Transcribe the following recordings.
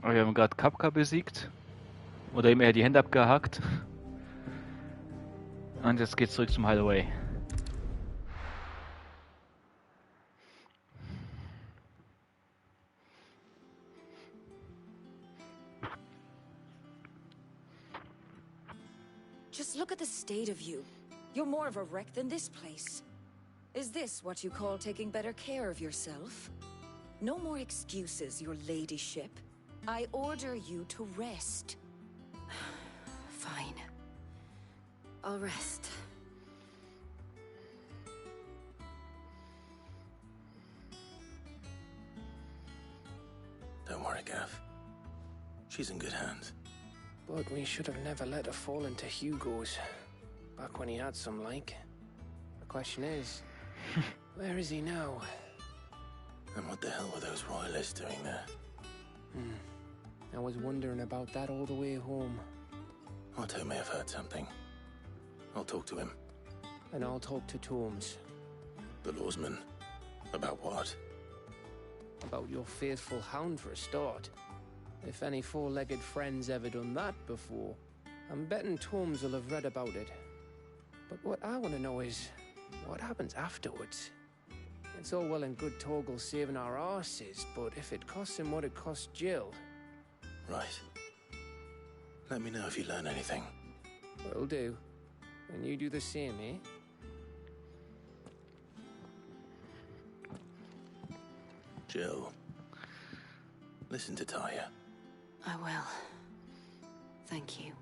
Wir haben gerade Kapka besiegt. Oder ihm eher die Hände abgehackt. Und jetzt geht's zurück zum Hideaway. Just look at the state of you. You're more of a wreck than this place. Is this what you call taking better care of yourself? No more excuses, your ladyship. I order you to rest. Fine. I'll rest. Don't worry, Gav. She's in good hands. But we should have never let her fall into Hugo's. Back when he had some like. The question is, where is he now? And what the hell were those royalists doing there? I was wondering about that all the way home. Otto may have heard something. I'll talk to him. And I'll talk to Tomes. The lawsman. About what? About your faithful hound for a start. If any four-legged friend's ever done that before, I'm betting Tomes will have read about it. But what I want to know is, what happens afterwards? It's all well and good Torgal saving our arses, but if it costs him what it cost Jill... Right. Let me know if you learn anything. Will do. And you do the same, eh? Jill. Listen to Taya. I will. Thank you.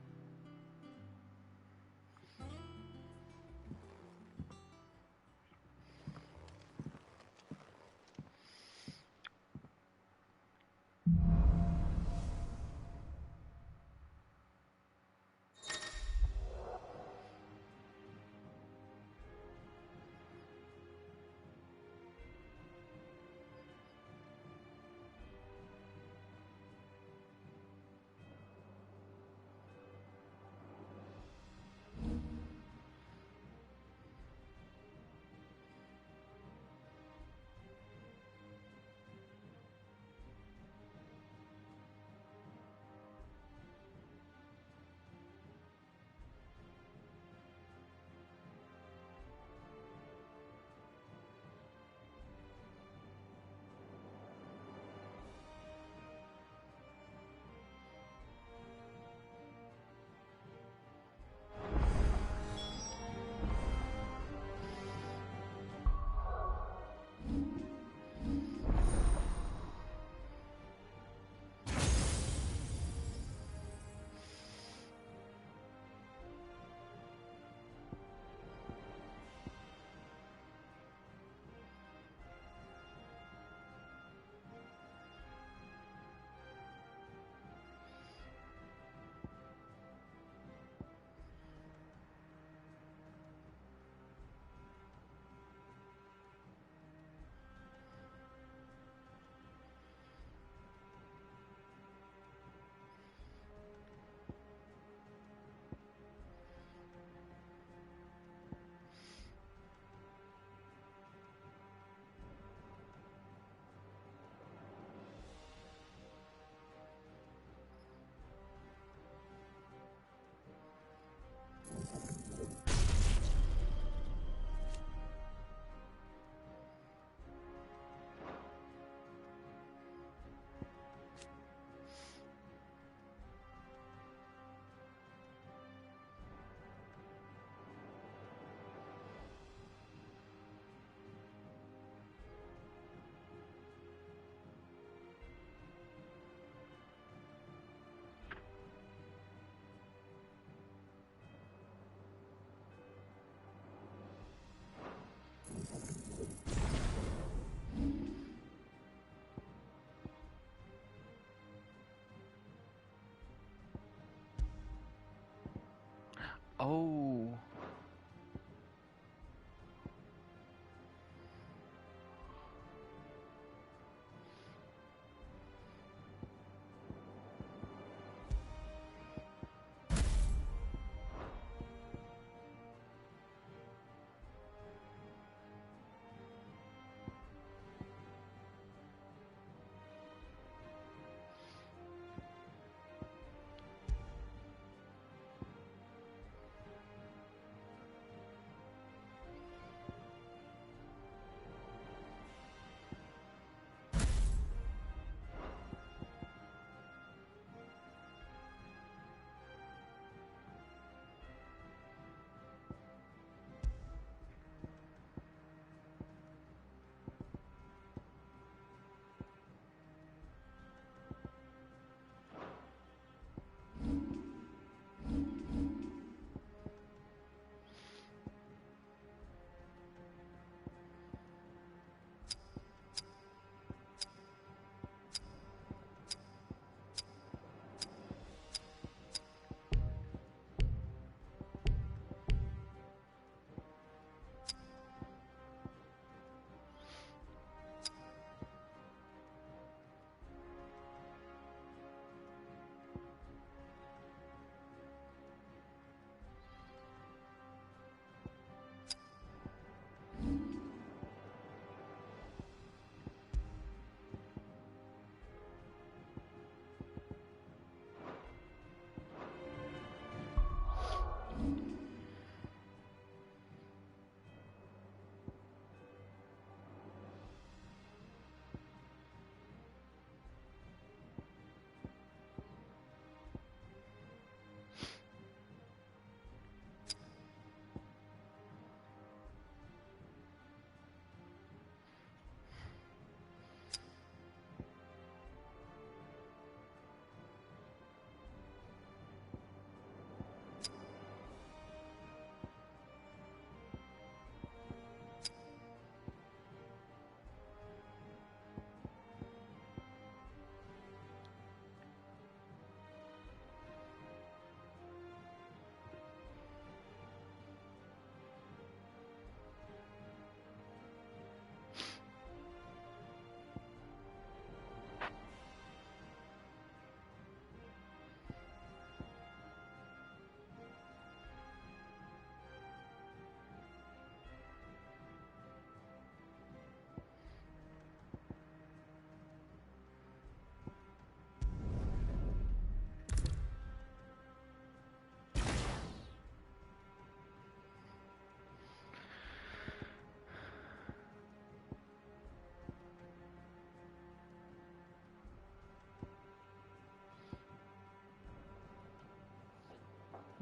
Oh.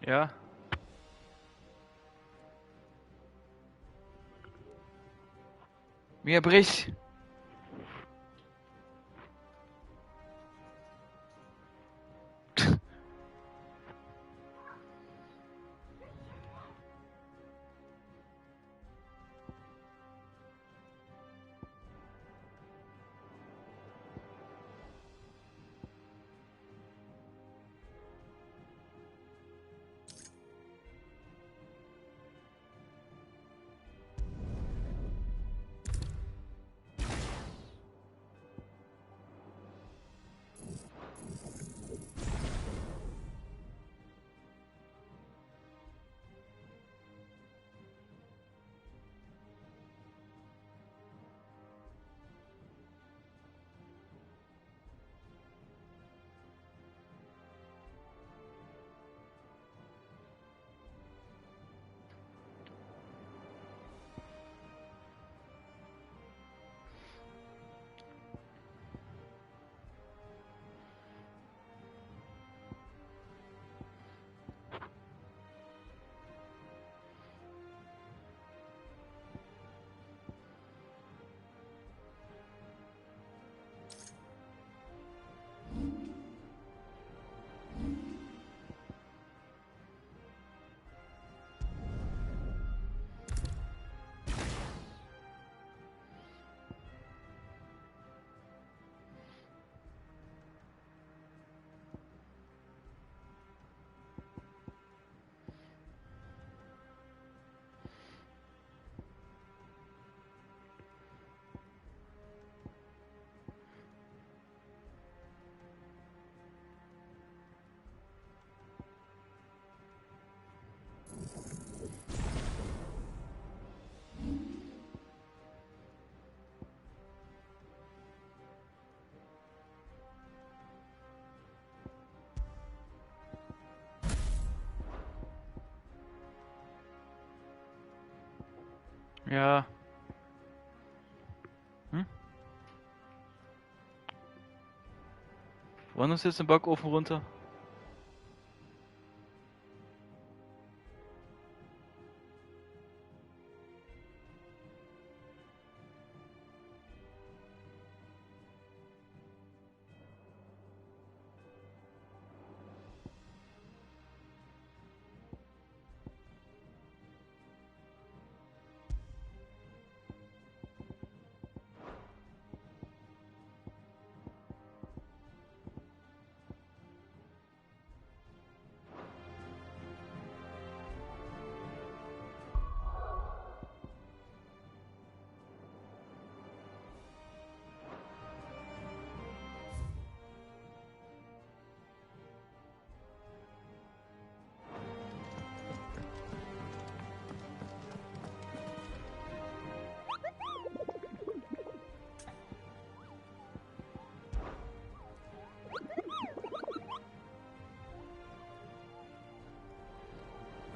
Ja. Mir brich. Ja. Hm? Wollen uns jetzt den Backofen runter?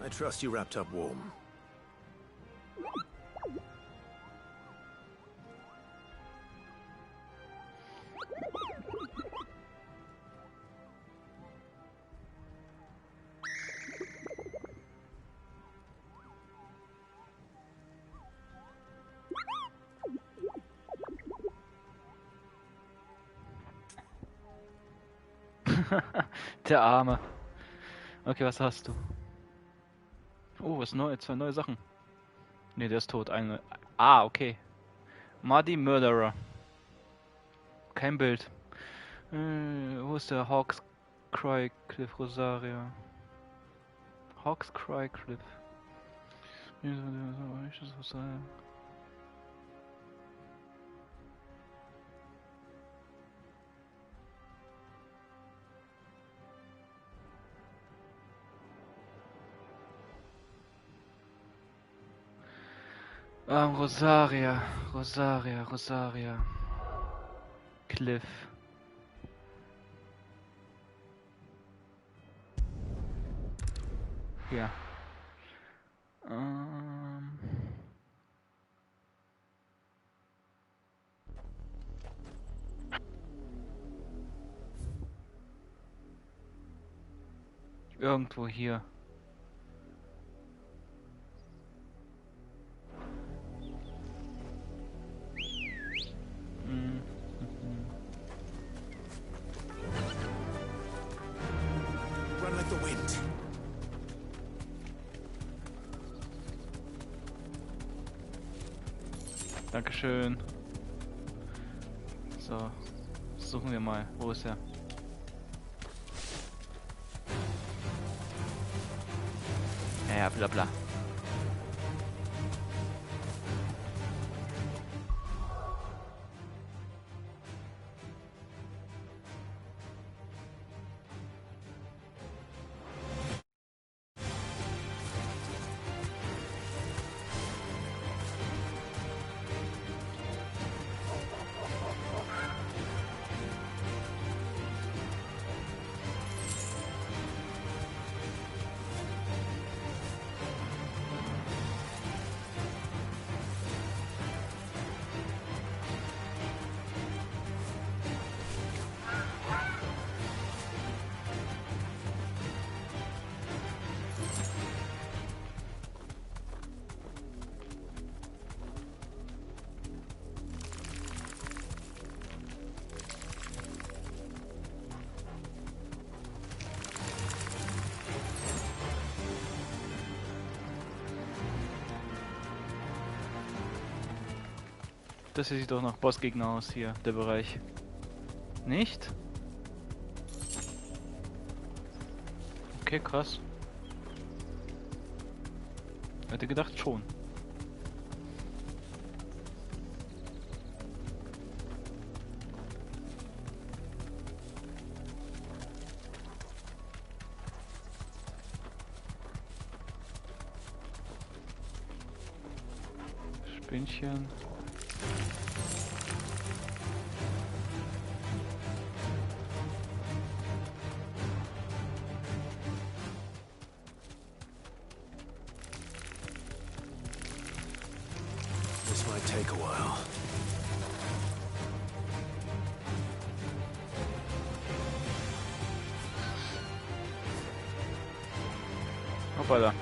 I trust you wrapped up warm. Der Arme. Okay, was hast du? Oh, was neu? Zwei neue Sachen. Ne, der ist tot. Eine. Ah, okay. Muddy Murderer. Kein Bild. Wo ist der Hawks Cry Cliff Rosaria? Hawks Cry Cliff. Rosaria. Rosaria. Cliff. Ja. Irgendwo hier. with the wind. Dankeschön. So, suchen wir mal. Wo ist er? Ja, bla bla. Das hier sieht doch nach Bossgegner aus hier, der Bereich. Nicht? Okay, krass. Hätte gedacht schon. Spinnchen. This might take a while. Hoppala.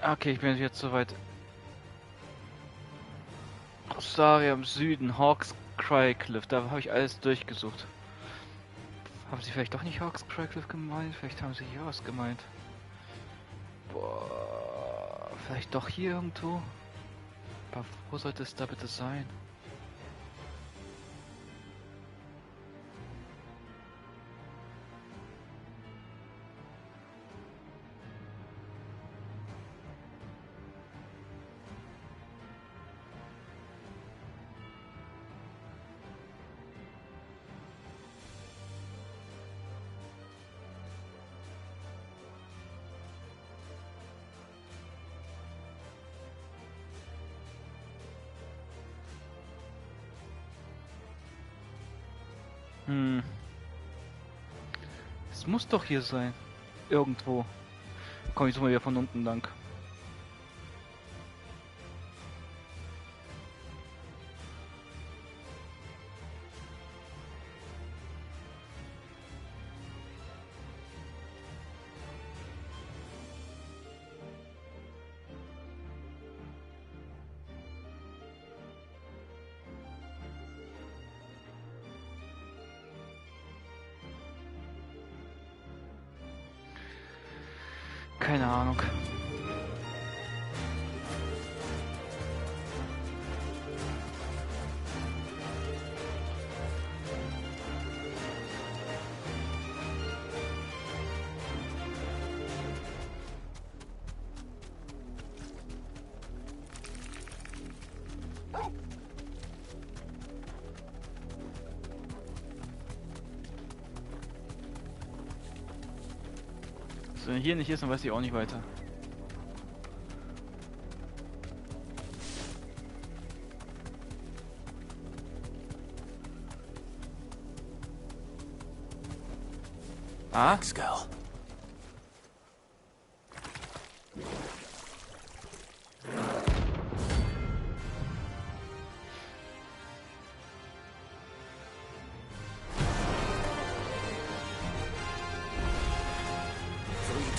Okay, ich bin jetzt soweit. Rosaria im Süden, Hawks Cry Cliff, da habe ich alles durchgesucht. Haben sie vielleicht doch nicht Hawks Cry Cliff gemeint? Vielleicht haben sie hier was gemeint. Boah, vielleicht doch hier irgendwo? Aber wo sollte es da bitte sein? Es muss doch hier sein. Irgendwo. Komm, ich suche mal wieder von unten lang. Keine Ahnung. So, wenn hier nicht ist, dann weiß ich auch nicht weiter. Ah? Skull.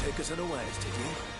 take us unawares, did you?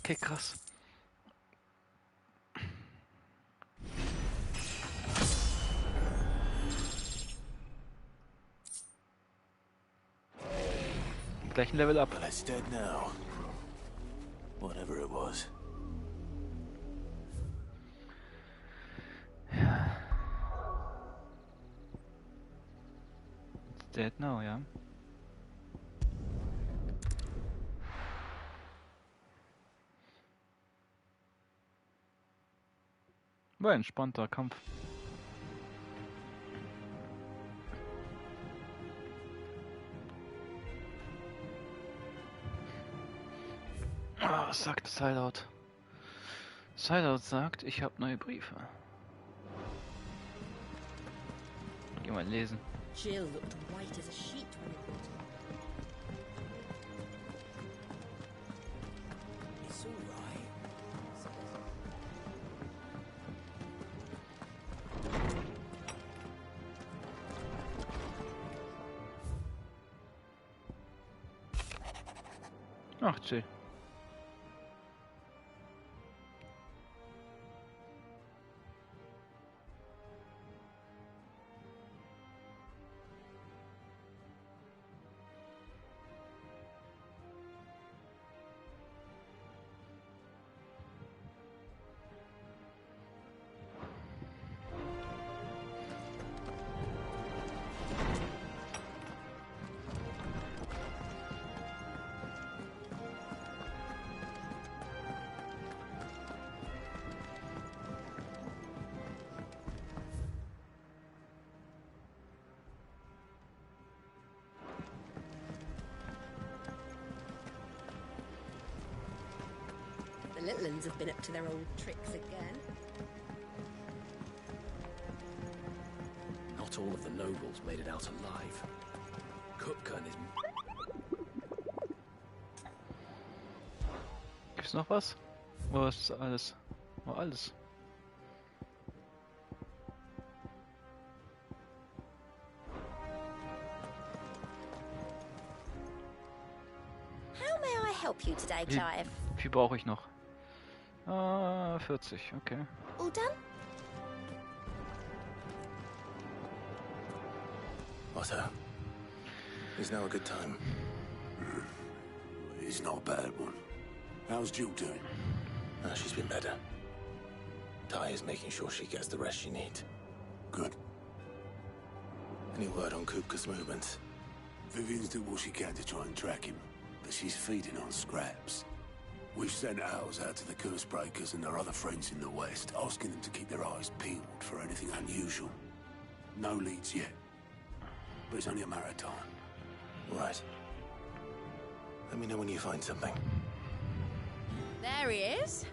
Okay, krass. Gleich ein Level up. Well, it's dead now. Whatever it was. It's dead now, ja. War ein entspannter Kampf. Ah, was sagt Sideout? Sideout sagt, ich habe neue Briefe. Geh mal lesen. Jill looked white as a sheet when it wrote. It's all right. Ach, chill. The little uns have been up to their old tricks again. Not all of the nobles made it out alive. Kupka and his... Gibt's noch was? Oder ist das alles? Oh, alles. How may I help you today, Wie- Clive? Wie brauche ich noch? 40, okay. All done? Otto, is now a good time? It's not a bad one. How's Jill doing? She's been better. Ty is making sure she gets the rest she needs. Good. Any word on Kupka's movements? Vivian's doing what she can to try and track him, but she's feeding on scraps. We've sent ours out to the Cursebreakers and their other friends in the West, asking them to keep their eyes peeled for anything unusual. No leads yet, but it's only a matter of time. Right. Let me know when you find something. There he is.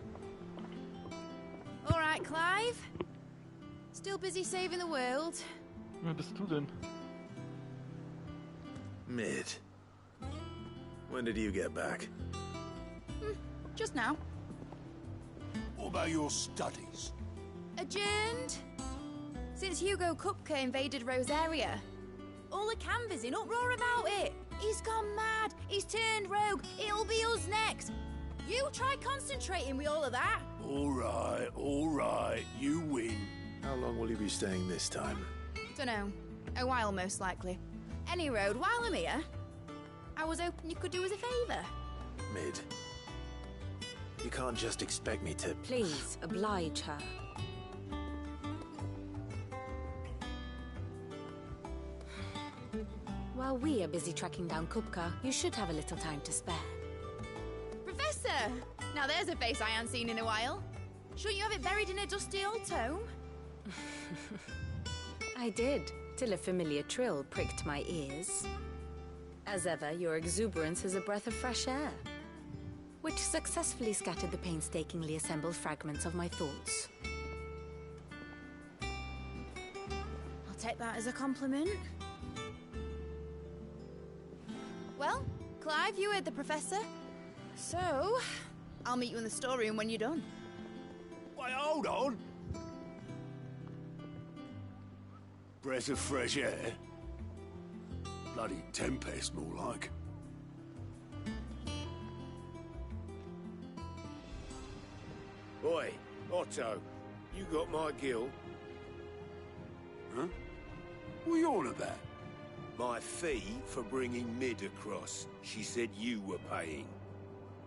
All right, Clive. Still busy saving the world. Wer bist du denn? Mid. When did you get back? Just now. What about your studies? Adjourned. Since Hugo Kupka invaded Rosaria. All the canvassers in uproar about it. He's gone mad. He's turned rogue. It'll be us next. You try concentrating with all of that. All right, you win. How long will you be staying this time? Dunno. A while, most likely. Any road, while I'm here, I was hoping you could do us a favour. Mid. You can't just expect me to... Please, oblige her. While we are busy tracking down Kupka, you should have a little time to spare. Professor! Now there's a face I haven't seen in a while. Shouldn't you have it buried in a dusty old tome? I did, till a familiar trill pricked my ears. As ever, your exuberance is a breath of fresh air, which successfully scattered the painstakingly assembled fragments of my thoughts. I'll take that as a compliment. Well, Clive, you heard the professor. So, I'll meet you in the storeroom when you're done. Wait, hold on. Breath of fresh air. Bloody tempest, more like. Oi, Otto, you got my gill? Huh? What are you on about? My fee for bringing Mid across. She said you were paying.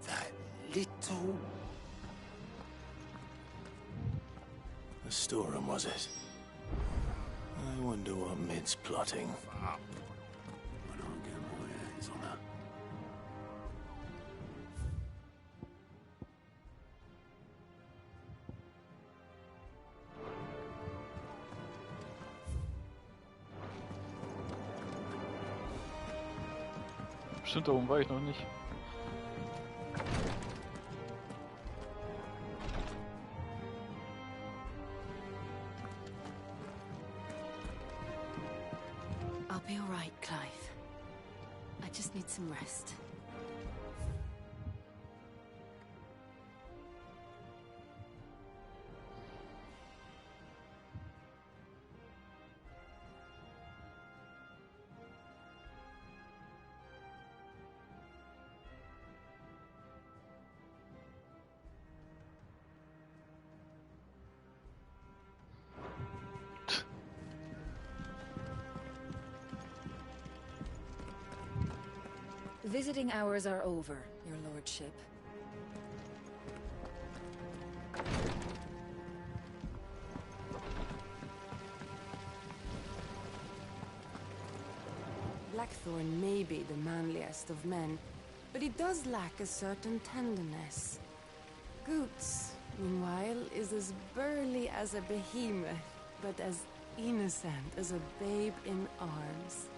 That little... The storeroom, was it? I wonder what Mid's plotting. Fuck. When I get my hands on her. Stimmt, da oben war ich noch nicht. I'll be all right, Clive. I just need some rest. Visiting hours are over, your lordship. Blackthorn may be the manliest of men, but he does lack a certain tenderness. Goots, meanwhile, is as burly as a behemoth, but as innocent as a babe in arms.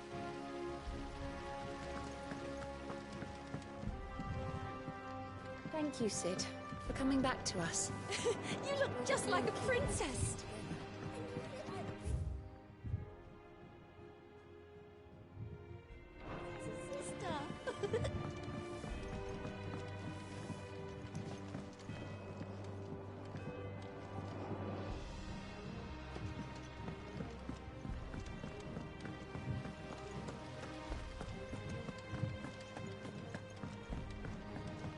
Thank you, Cid, for coming back to us. You look just like a princess. Sister.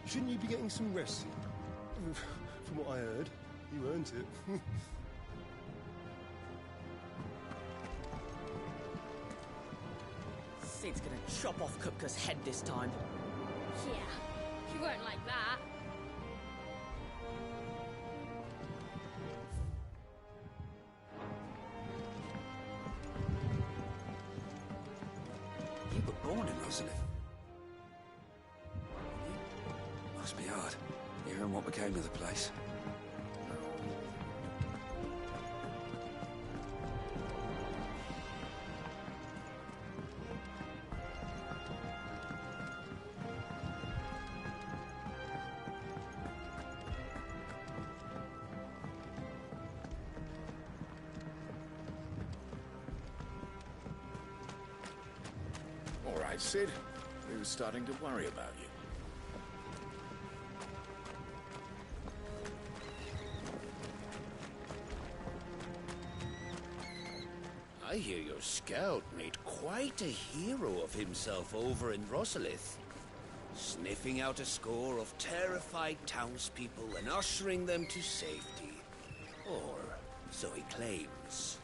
Shouldn't you be getting some rest? From what I heard, you earned it. Cid's gonna chop off Kupka's head this time. Yeah, you weren't like that. You were born in Rosalith. Must be hard, hearing what became of the place. All right, Cid. We were starting to worry about you. I hear your scout made quite a hero of himself over in Rosalith, sniffing out a score of terrified townspeople and ushering them to safety. Or so he claims.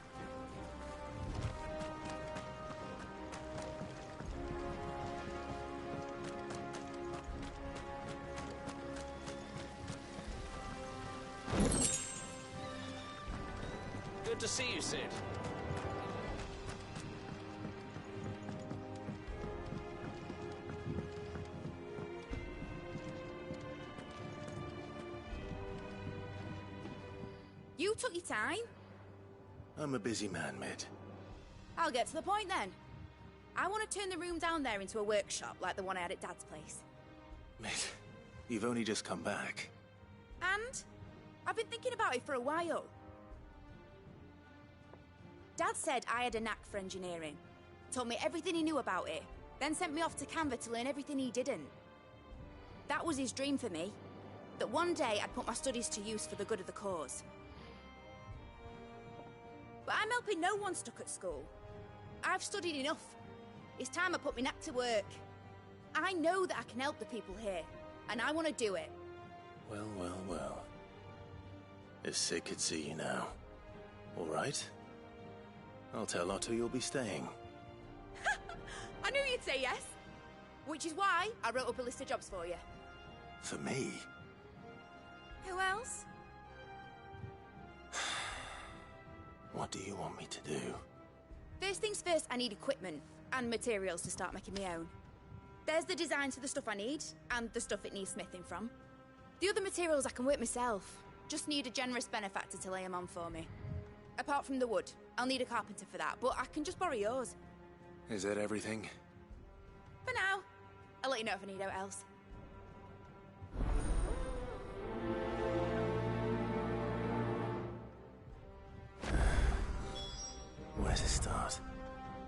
Good to see you, Cid. You took your time. I'm a busy man, Mid. I'll get to the point then. I want to turn the room down there into a workshop like the one I had at Dad's place. Mid, you've only just come back. And I've been thinking about it for a while. Dad said I had a knack for engineering. Told me everything he knew about it, then sent me off to Canva to learn everything he didn't. That was his dream for me. That one day I'd put my studies to use for the good of the cause. But I'm helping no one stuck at school. I've studied enough. It's time I put my knack to work. I know that I can help the people here, and I want to do it. Well, well, well. If Cid could see you now. All right? I'll tell Otto you'll be staying. I knew you'd say yes. Which is why I wrote up a list of jobs for you. For me? Who else? What do you want me to do? First things first, I need equipment and materials to start making my own. There's the designs for the stuff I need, and the stuff it needs smithing from. The other materials I can work myself. Just need a generous benefactor to lay them on for me. Apart from the wood, I'll need a carpenter for that, but I can just borrow yours. Is that everything? For now. I'll let you know if I need out else. Where to start?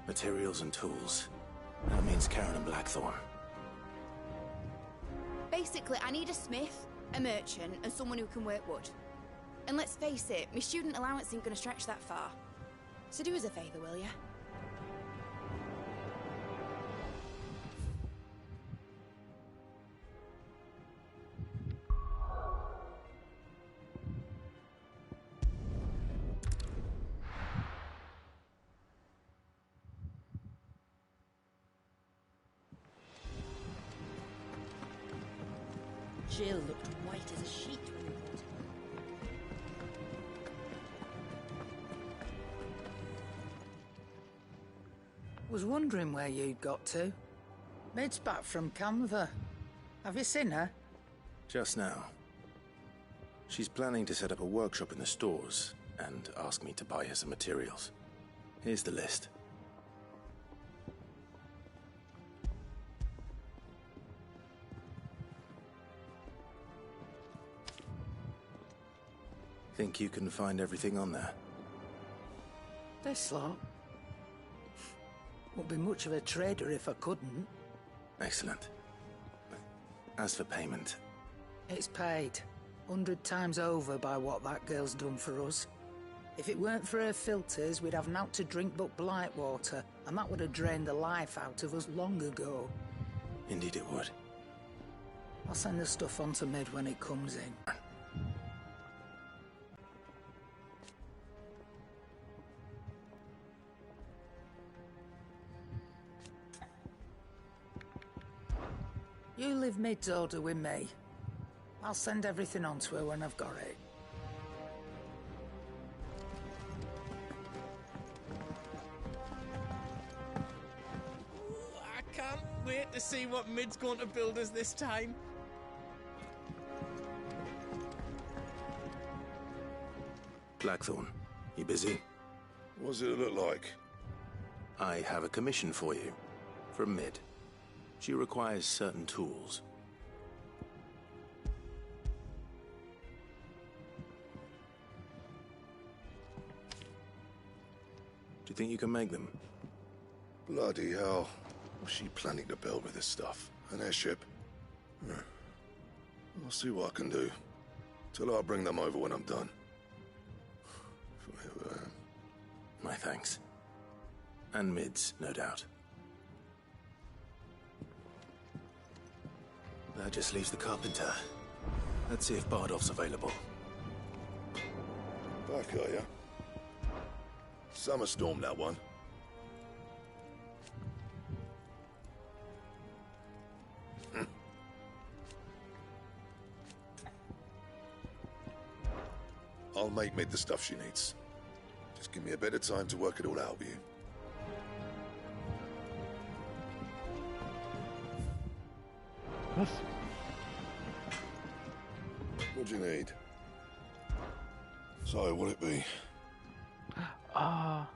Materials and tools. That means Karen and Blackthorn. Basically, I need a smith, a merchant, and someone who can work wood. And let's face it, my student allowance ain't gonna stretch that far. So do us a favour, will ya? Jill looked white as a sheet when we brought her. Was wondering where you'd got to. Mid's back from Canva. Have you seen her? Just now. She's planning to set up a workshop in the stores and ask me to buy her some materials. Here's the list. Think you can find everything on there? This lot. Wouldn't be much of a trader if I couldn't. Excellent. As for payment... It's paid. 100 times over by what that girl's done for us. If it weren't for her filters, we'd have naught to drink but blight water, and that would have drained the life out of us long ago. Indeed it would. I'll send the stuff on to Mid when it comes in. You leave Mid's order with me. I'll send everything on to her when I've got it. I can't wait to see what Mid's going to build us this time. Blackthorn, you busy? What does it look like? I have a commission for you. From Mid. She requires certain tools. Do you think you can make them? Bloody hell. What's she planning to build with this stuff? An airship? I'll see what I can do. Till I'll bring them over when I'm done. My thanks. And Mid's, no doubt. That just leaves the carpenter. Let's see if Bardolph's available. Back, are ya? Summer storm, that one. I'll make Mid the stuff she needs. Just give me a bit of time to work it all out with you. Was? What do you need? So, what'll it be? Ah.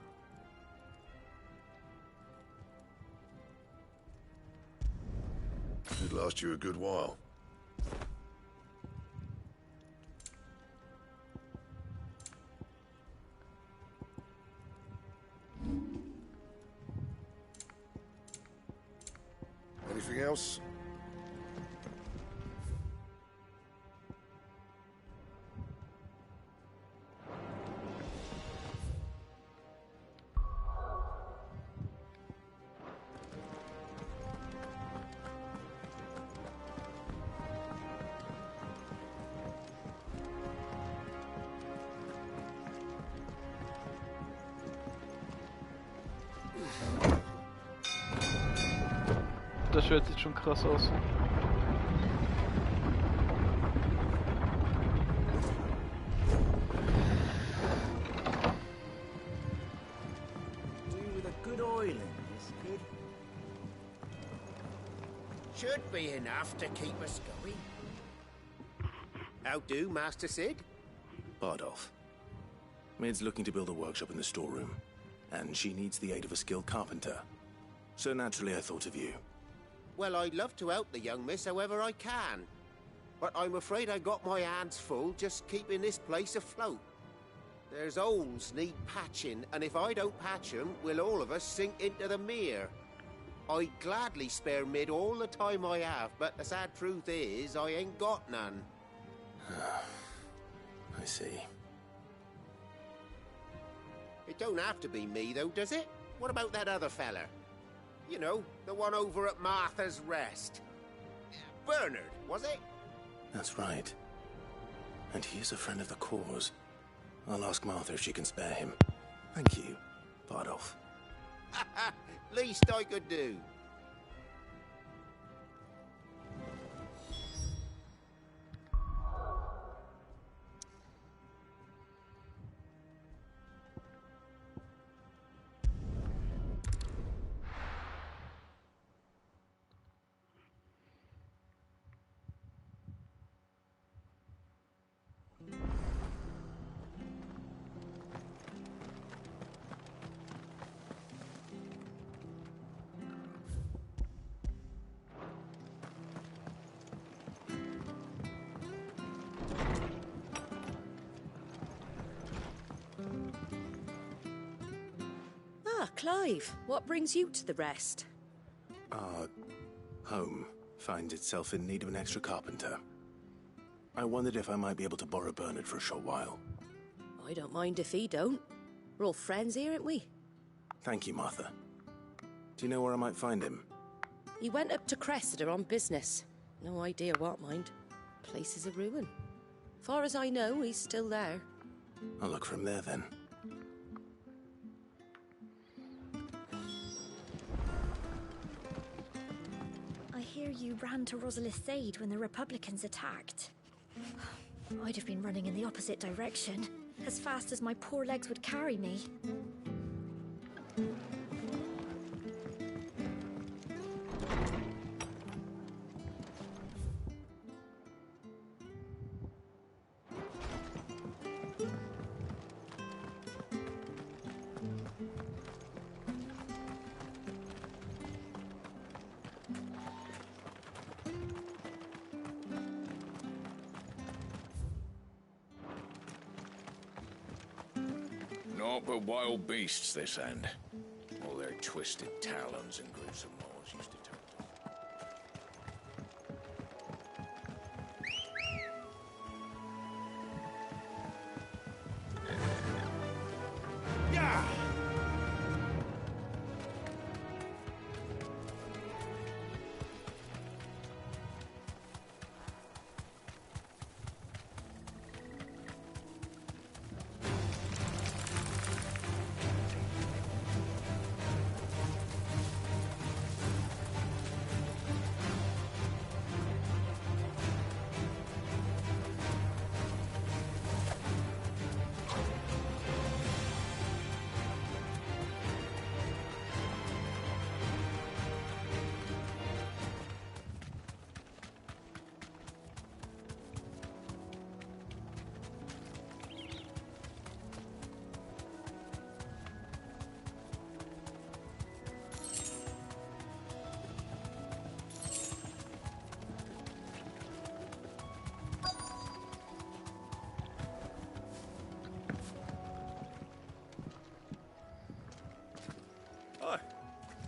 It'd last you a good while. Anything else? Das Schwert sieht schon krass aus. Do with a good oiling, this kid. Should be enough to keep us going. How do, Master Sid? Bardolph. Mid's looking to build a workshop in the storeroom, and she needs the aid of a skilled carpenter. So naturally I thought of you. Well, I'd love to help the young miss however I can. But I'm afraid I got my hands full just keeping this place afloat. There's holes need patching, and if I don't patch them, we'll all of us sink into the mere. I'd gladly spare Mid all the time I have, but the sad truth is, I ain't got none. I see. It don't have to be me, though, does it? What about that other fella? You know, the one over at Martha's Rest. Bernard, was it? That's right. And he is a friend of the cause. I'll ask Martha if she can spare him. Thank you, Bardolph. Least I could do. Ah, Clive, what brings you to the rest? Our home finds itself in need of an extra carpenter. I wondered if I might be able to borrow Bernard for a short while. I don't mind if he don't. We're all friends here, aren't we? Thank you, Martha. Do you know where I might find him? He went up to Cressida on business. No idea what, mind. Place is a ruin. Far as I know, he's still there. I'll look for him there, then. I hear you ran to Rosalith's aid when the Republicans attacked. I'd have been running in the opposite direction, as fast as my poor legs would carry me. Naught but wild beasts, this end. All their twisted talons and gruesome maws used to turn to. Yeah!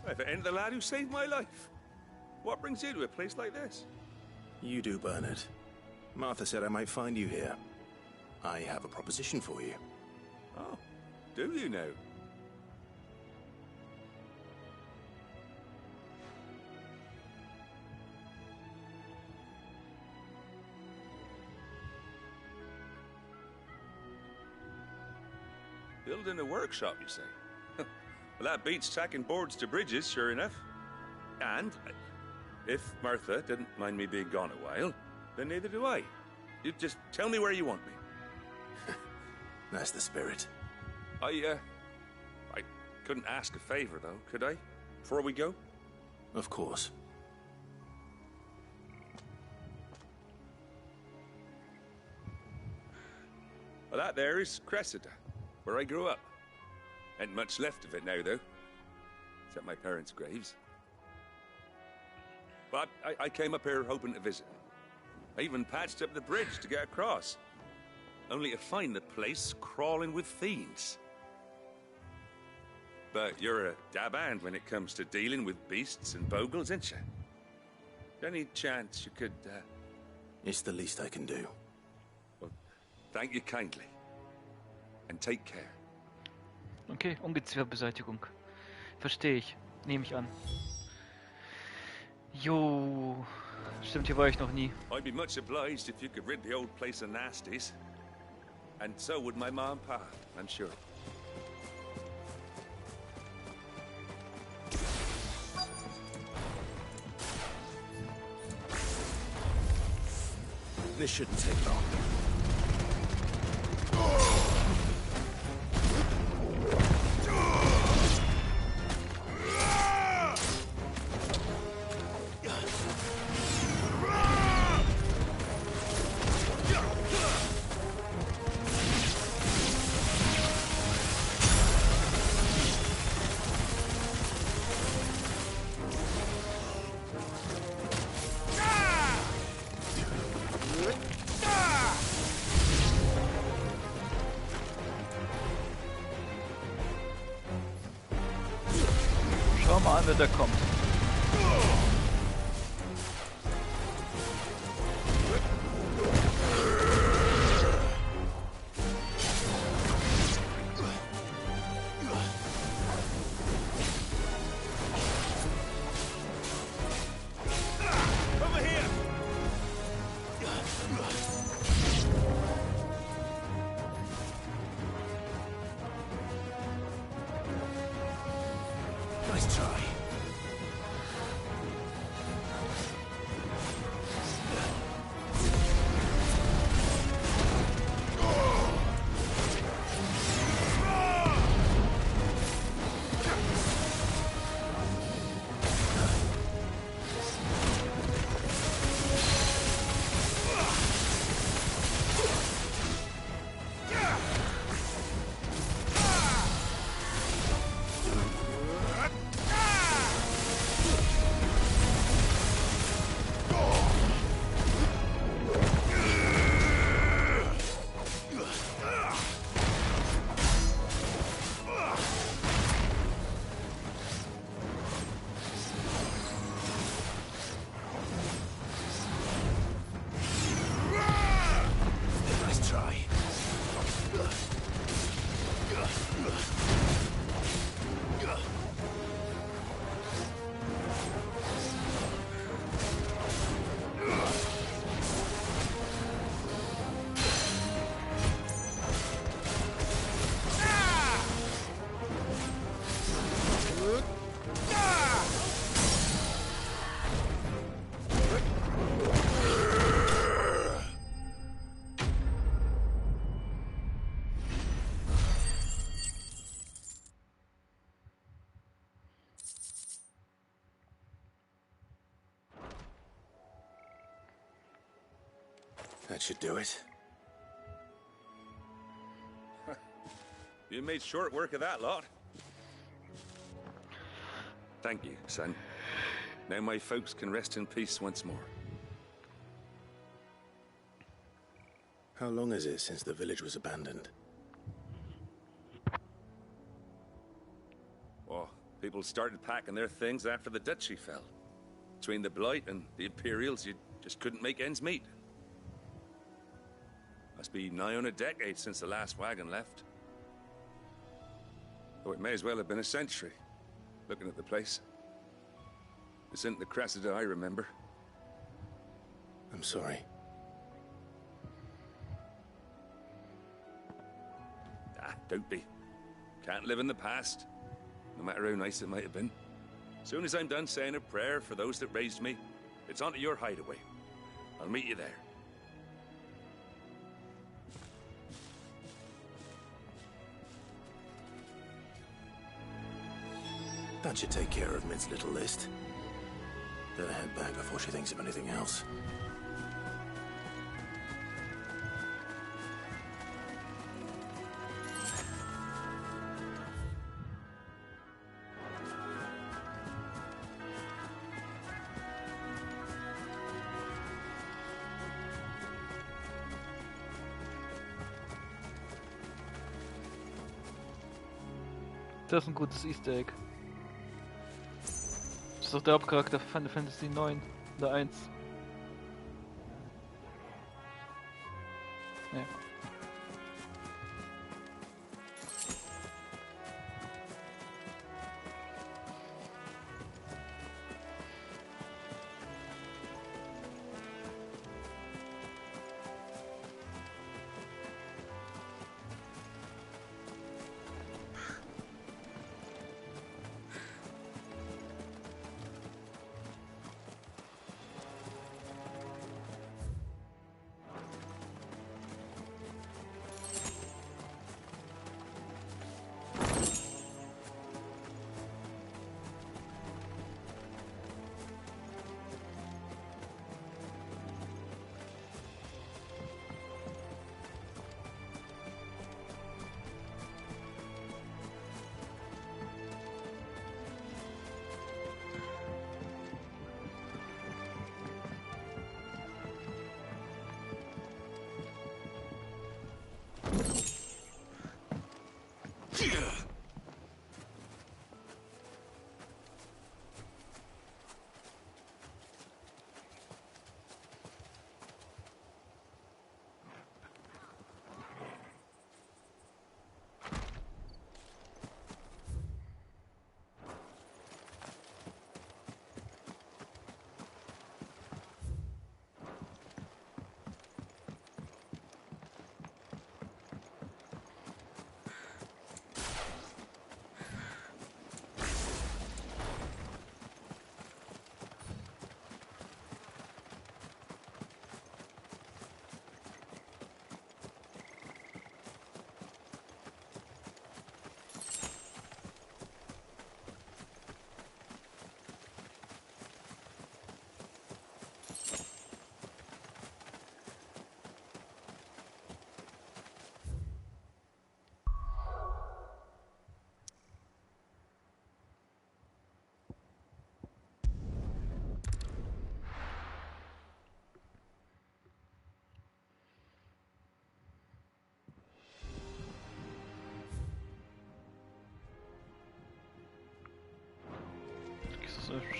If it ain't the lad who saved my life. What brings you to a place like this? You do, Bernard. Martha said I might find you here. I have a proposition for you. Oh, do you now? Building a workshop, you say? Well, that beats tacking boards to bridges, sure enough. And if Martha didn't mind me being gone a while, then neither do I. You just tell me where you want me. That's the spirit. I couldn't ask a favor, though, could I? Before we go? Of course. Well, that there is Cressida, where I grew up. Ain't much left of it now, though. Except my parents' graves. But I came up here hoping to visit. I even patched up the bridge to get across. Only to find the place crawling with fiends. But you're a dab hand when it comes to dealing with beasts and bogles, ain't you? Any chance you could, It's the least I can do. Well, thank you kindly. And take care. Okay, Ungezieferbeseitigung. Verstehe ich. Nehme ich an. Jo. Stimmt, hier war ich noch nie. I'd be much obliged if you could rid the old place of nasties. And so would my ma and pa, I'm sure. This shouldn't take long. der kommt. Nice try. That should do it. You made short work of that lot. Thank you, son. Now my folks can rest in peace once more. How long is it since the village was abandoned? Oh, people started packing their things after the duchy fell. Between the Blight and the Imperials, you just couldn't make ends meet. Must be nigh on a decade since the last wagon left. Oh, it may as well have been a century, looking at the place. This isn't the Cressida I remember. I'm sorry. Ah, don't be. Can't live in the past, no matter how nice it might have been. Soon as I'm done saying a prayer for those that raised me, it's onto your hideaway. I'll meet you there. That should take care of Mid's little list. Better head back before she thinks of anything else. Das ist ein gutes Easter Egg. Das ist doch der Hauptcharakter von Final Fantasy 9 oder 1. Ja.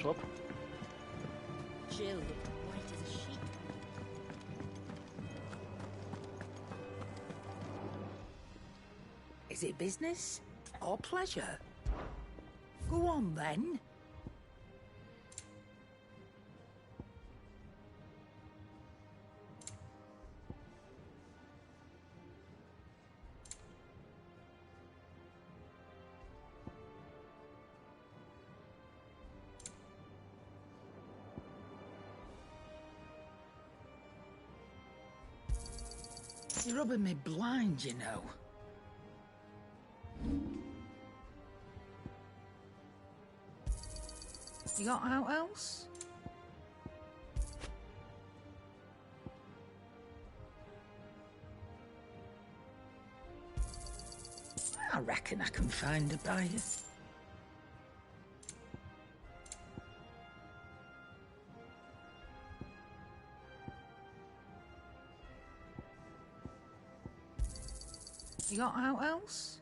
shop. Jill looked white as a sheet. Is it business or pleasure? Go on then. You're rubbing me blind, you know. You got out else? I reckon I can find a buyer. You got out else?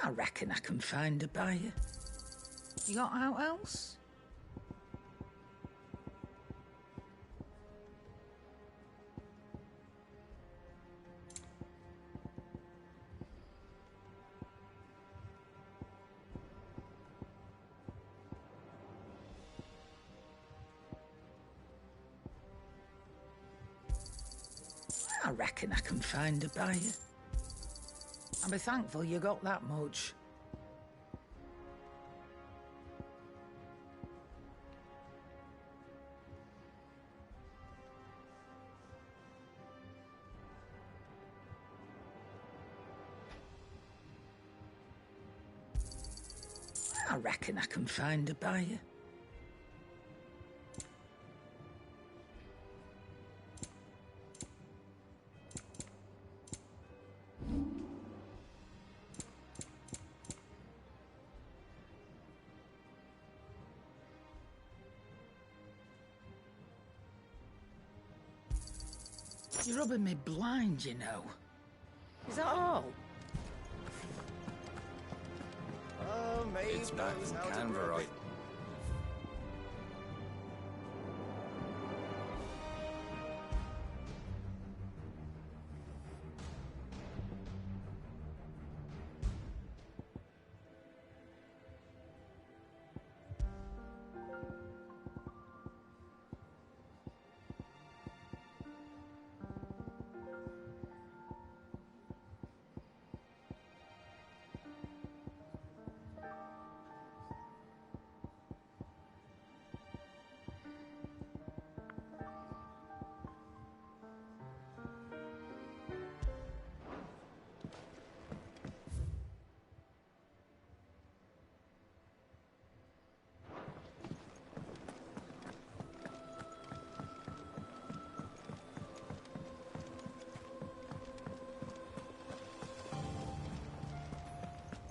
I reckon I can find a buyer. You got out else? I reckon I can find a buyer. I'll be thankful you got that much. I reckon I can find a buyer. You're rubbing me blind, you know. Is that all? It's back from Canberra, right?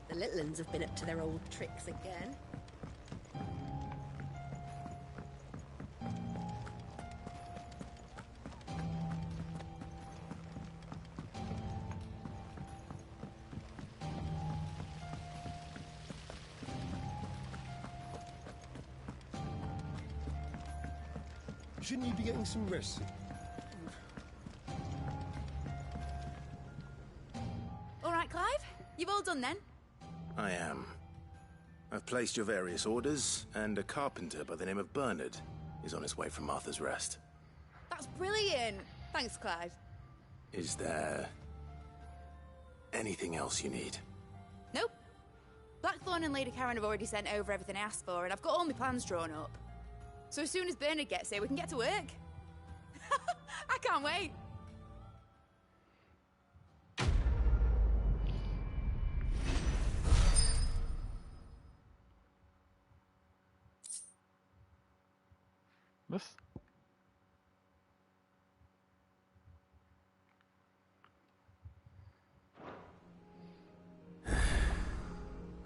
The little uns have been up to their old tricks again. Shouldn't you be getting some rest? All right, Clive? You've all done then? I am. I've placed your various orders, and a carpenter by the name of Bernard is on his way from Martha's Rest. That's brilliant. Thanks, Clive. Is there anything else you need? Nope. Blackthorn and Lady Karen have already sent over everything I asked for, and I've got all my plans drawn up. So as soon as Bernard gets here, we can get to work. I can't wait. Was?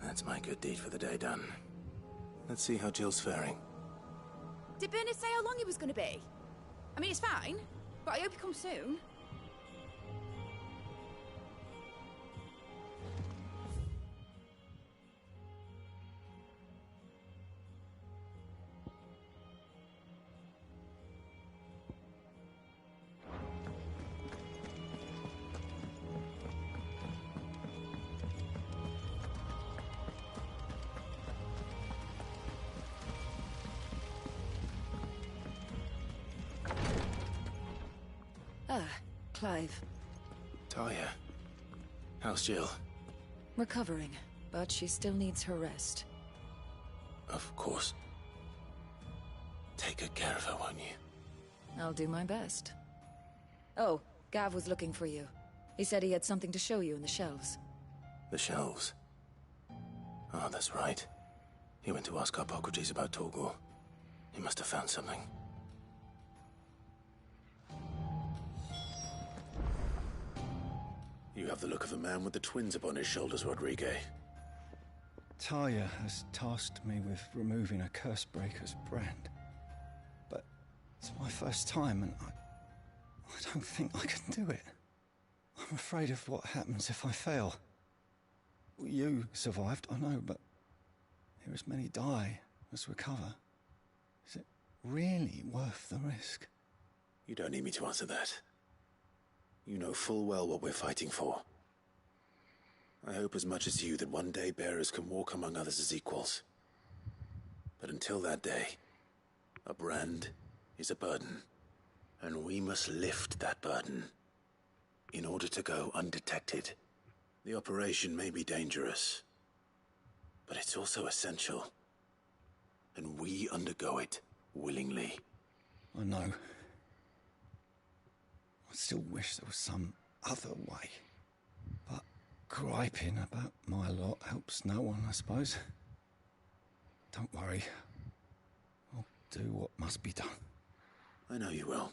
That's my good deed for the day done. Let's see how Jill's faring. Did Bernard say how long he was going to be? I mean, it's fine, but I hope he comes soon. Ah, Clive. Talia. How's Jill? Recovering, but she still needs her rest. Of course. Take good care of her, won't you? I'll do my best. Oh, Gav was looking for you. He said he had something to show you in the shelves. The shelves? Oh, that's right. He went to ask Harpocrates about Torgal. He must have found something. You have the look of a man with the twins upon his shoulders, Rodrigue. Talia has tasked me with removing a Cursebreaker's brand. But it's my first time, and I don't think I can do it. I'm afraid of what happens if I fail. You survived, I know, but here as many die as recover. Is it really worth the risk? You don't need me to answer that. You know full well what we're fighting for. I hope as much as you that one day bearers can walk among others as equals. But until that day, a brand is a burden, and we must lift that burden in order to go undetected. The operation may be dangerous, but it's also essential, and we undergo it willingly. I know. I still wish there was some other way. But griping about my lot helps no one, I suppose. Don't worry. I'll do what must be done. I know you will.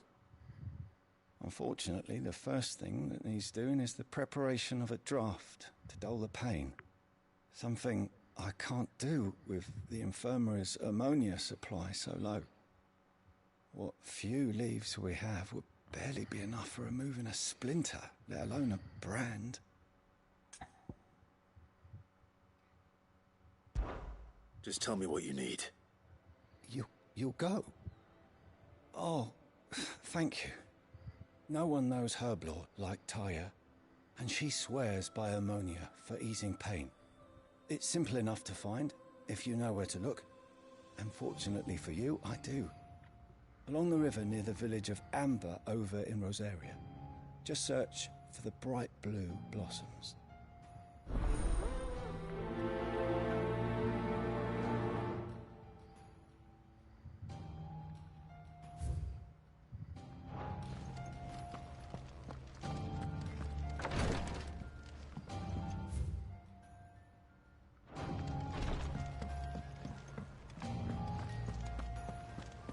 Unfortunately, the first thing that needs doing is the preparation of a draft to dull the pain. Something I can't do with the infirmary's ammonia supply so low. What few leaves we have would barely be enough for removing a splinter, let alone a brand. Just tell me what you need. You'll go? Oh, thank you. No one knows Herblore like Talia, and she swears by ammonia for easing pain. It's simple enough to find, if you know where to look. And fortunately for you, I do. Along the river near the village of Amber over in Rosaria. Just search for the bright blue blossoms.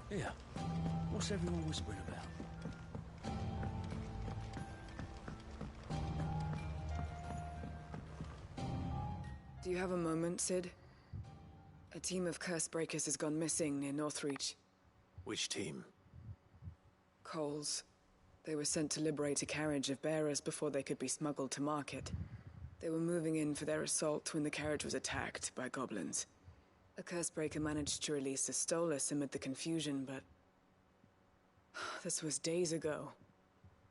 Here, what's everyone whispering about? Do you have a moment, Sid? A team of Cursebreakers has gone missing near Northreach. Which team? Coles. They were sent to liberate a carriage of bearers before they could be smuggled to market. They were moving in for their assault when the carriage was attacked by goblins. A Cursebreaker managed to release a Stolas amid the confusion, but... this was days ago.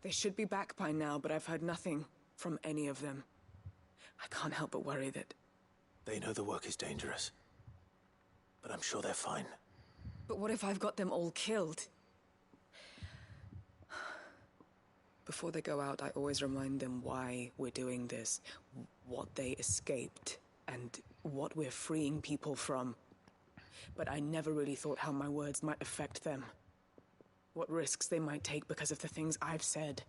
They should be back by now, but I've heard nothing from any of them. I can't help but worry that... They know the work is dangerous, but I'm sure they're fine. But what if I've got them all killed? Before they go out, I always remind them why we're doing this, what they escaped, and what we're freeing people from. But I never really thought how my words might affect them. What risks they might take because of the things I've said.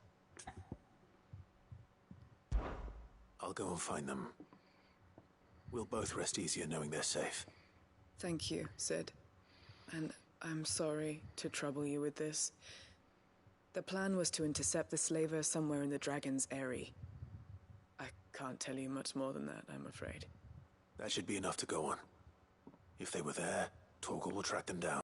I'll go and find them. We'll both rest easier knowing they're safe. Thank you, Sid. And I'm sorry to trouble you with this. The plan was to intercept the slaver somewhere in the Dragon's Eyrie. I can't tell you much more than that, I'm afraid. That should be enough to go on. If they were there, Torgal will track them down.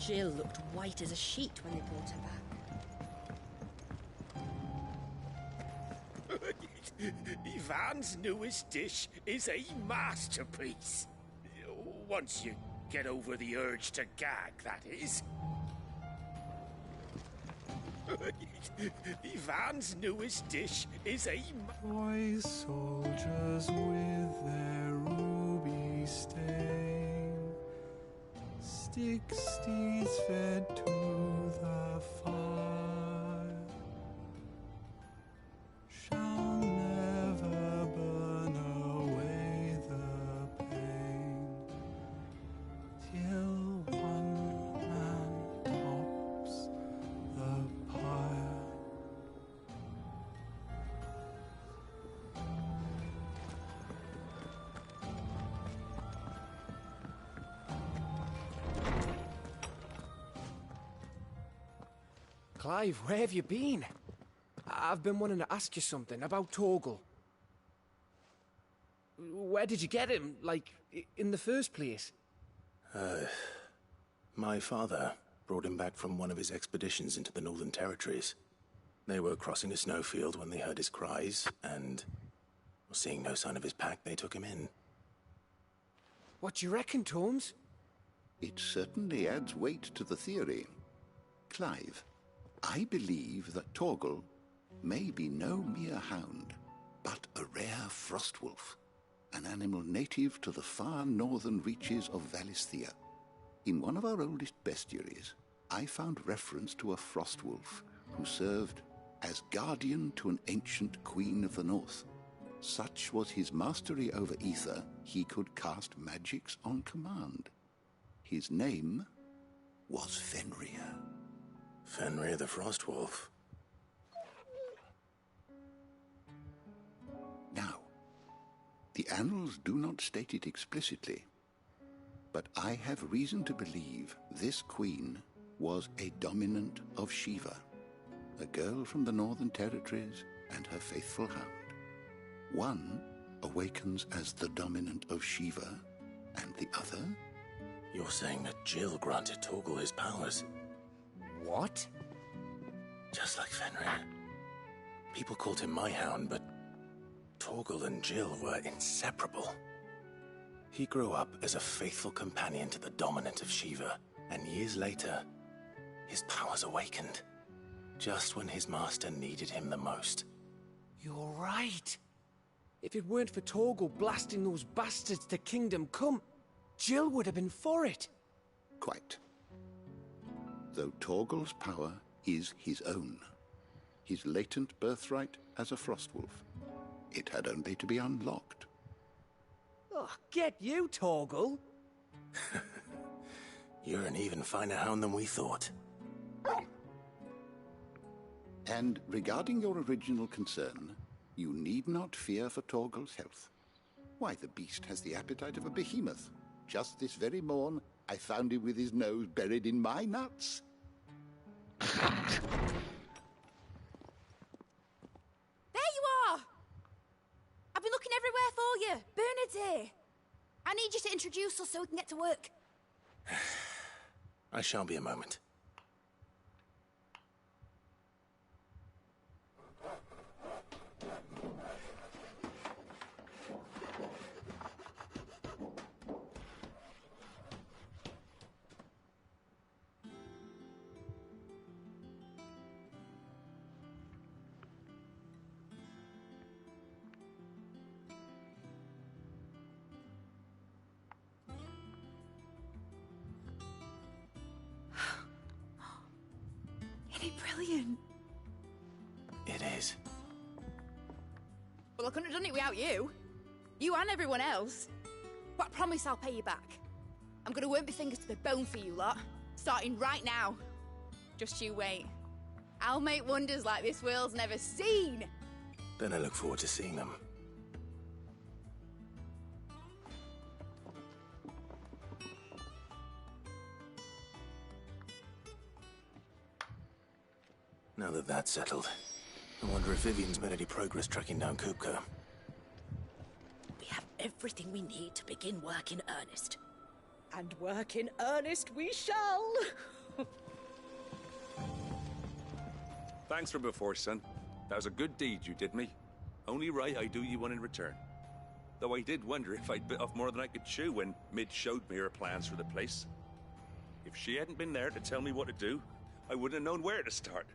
Jill looked white as a sheet when they brought her back. Ivan's newest dish is a masterpiece. Once you get over the urge to gag, that is. Ivan's newest dish is a... Toy soldiers with their ruby stain, stick steeds fed to the fire, shall never burn away the pain, till one man tops the pyre. Clive, where have you been? I've been wanting to ask you something about Torgal. Where did you get him, like, in the first place? My father brought him back from one of his expeditions into the Northern Territories. They were crossing a snowfield when they heard his cries, and seeing no sign of his pack, they took him in. What do you reckon, Torms? It certainly adds weight to the theory. Clive, I believe that Torgal may be no mere hound, but a rare frostwolf, an animal native to the far northern reaches of Valisthea. In one of our oldest bestiaries, I found reference to a frostwolf who served as guardian to an ancient queen of the north. Such was his mastery over ether, he could cast magics on command. His name was Fenrir. Fenrir the Frostwolf. Now, the annals do not state it explicitly, but I have reason to believe this queen was a dominant of Shiva, a girl from the Northern Territories and her faithful hound. One awakens as the dominant of Shiva, and the other... You're saying that Jill granted Torgal his powers? What? Just like Fenrir. People called him my hound, but Torgal and Jill were inseparable. He grew up as a faithful companion to the dominant of Shiva, and years later, his powers awakened, just when his master needed him the most. You're right. If it weren't for Torgal blasting those bastards to Kingdom Come, Jill would have been for it. Quite. Though Torgal's power is his own, his latent birthright as a Frostwolf, it had only to be unlocked. Oh, get you, Torgal! You're an even finer hound than we thought. And regarding your original concern, you need not fear for Torgal's health. Why, the beast has the appetite of a behemoth. Just this very morn, I found him with his nose buried in my nuts. There you are! I've been looking everywhere for you. Bernard's here. I need you to introduce us so we can get to work. I shall be a moment. Brilliant. It is. Well, I couldn't have done it without you. You and everyone else. But I promise I'll pay you back. I'm gonna work my fingers to the bone for you lot, starting right now. Just you wait. I'll make wonders like this world's never seen. Then I look forward to seeing them. Now that that's settled, I wonder if Vivian's made any progress tracking down Kupka. We have everything we need to begin work in earnest. And work in earnest we shall! Thanks for before, son. That was a good deed you did me. only right I do you one in return. Though I did wonder if I'd bit off more than I could chew when Mid showed me her plans for the place. If she hadn't been there to tell me what to do, I wouldn't have known where to start.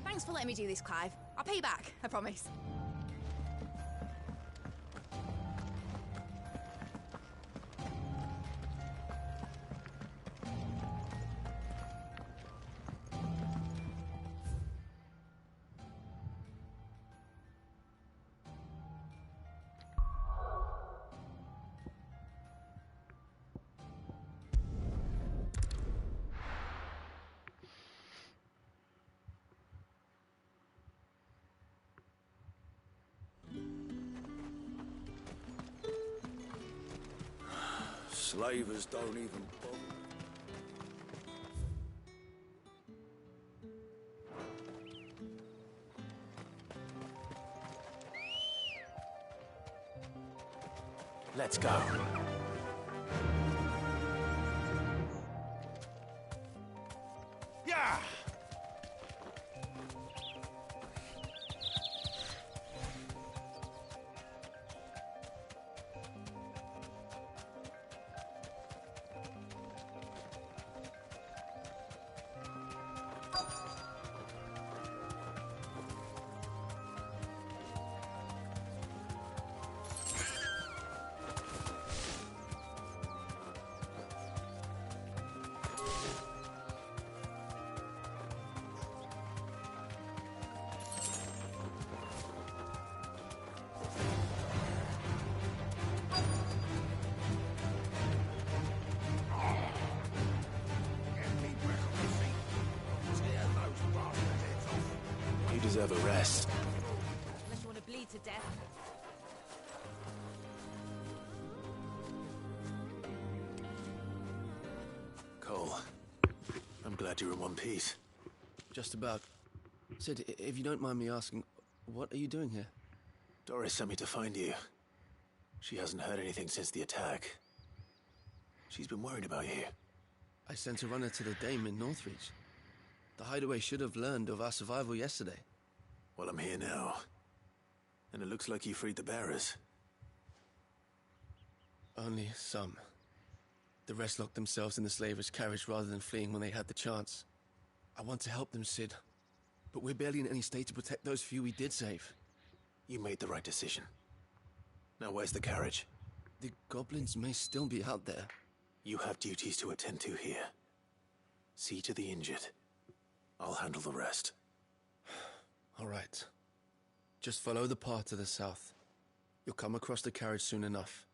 Thanks for letting me do this, Clive. I'll pay you back, I promise. Slavers don't even bother. Let's go. Yeah! You deserve a rest. Unless you want to bleed to death. Cole, I'm glad you're in one piece. Just about. Sid, if you don't mind me asking, what are you doing here? Doris sent me to find you. She hasn't heard anything since the attack. She's been worried about you. I sent a runner to the Dame in Northreach. The Hideaway should have learned of our survival yesterday. Well, I'm here now. And it looks like you freed the bearers. Only some. The rest locked themselves in the slaver's carriage rather than fleeing when they had the chance. I want to help them, Sid. But we're barely in any state to protect those few we did save. You made the right decision. Now where's the carriage? The goblins may still be out there. You have duties to attend to here. See to the injured. I'll handle the rest. All right. Just follow the path to the south. You'll come across the carriage soon enough.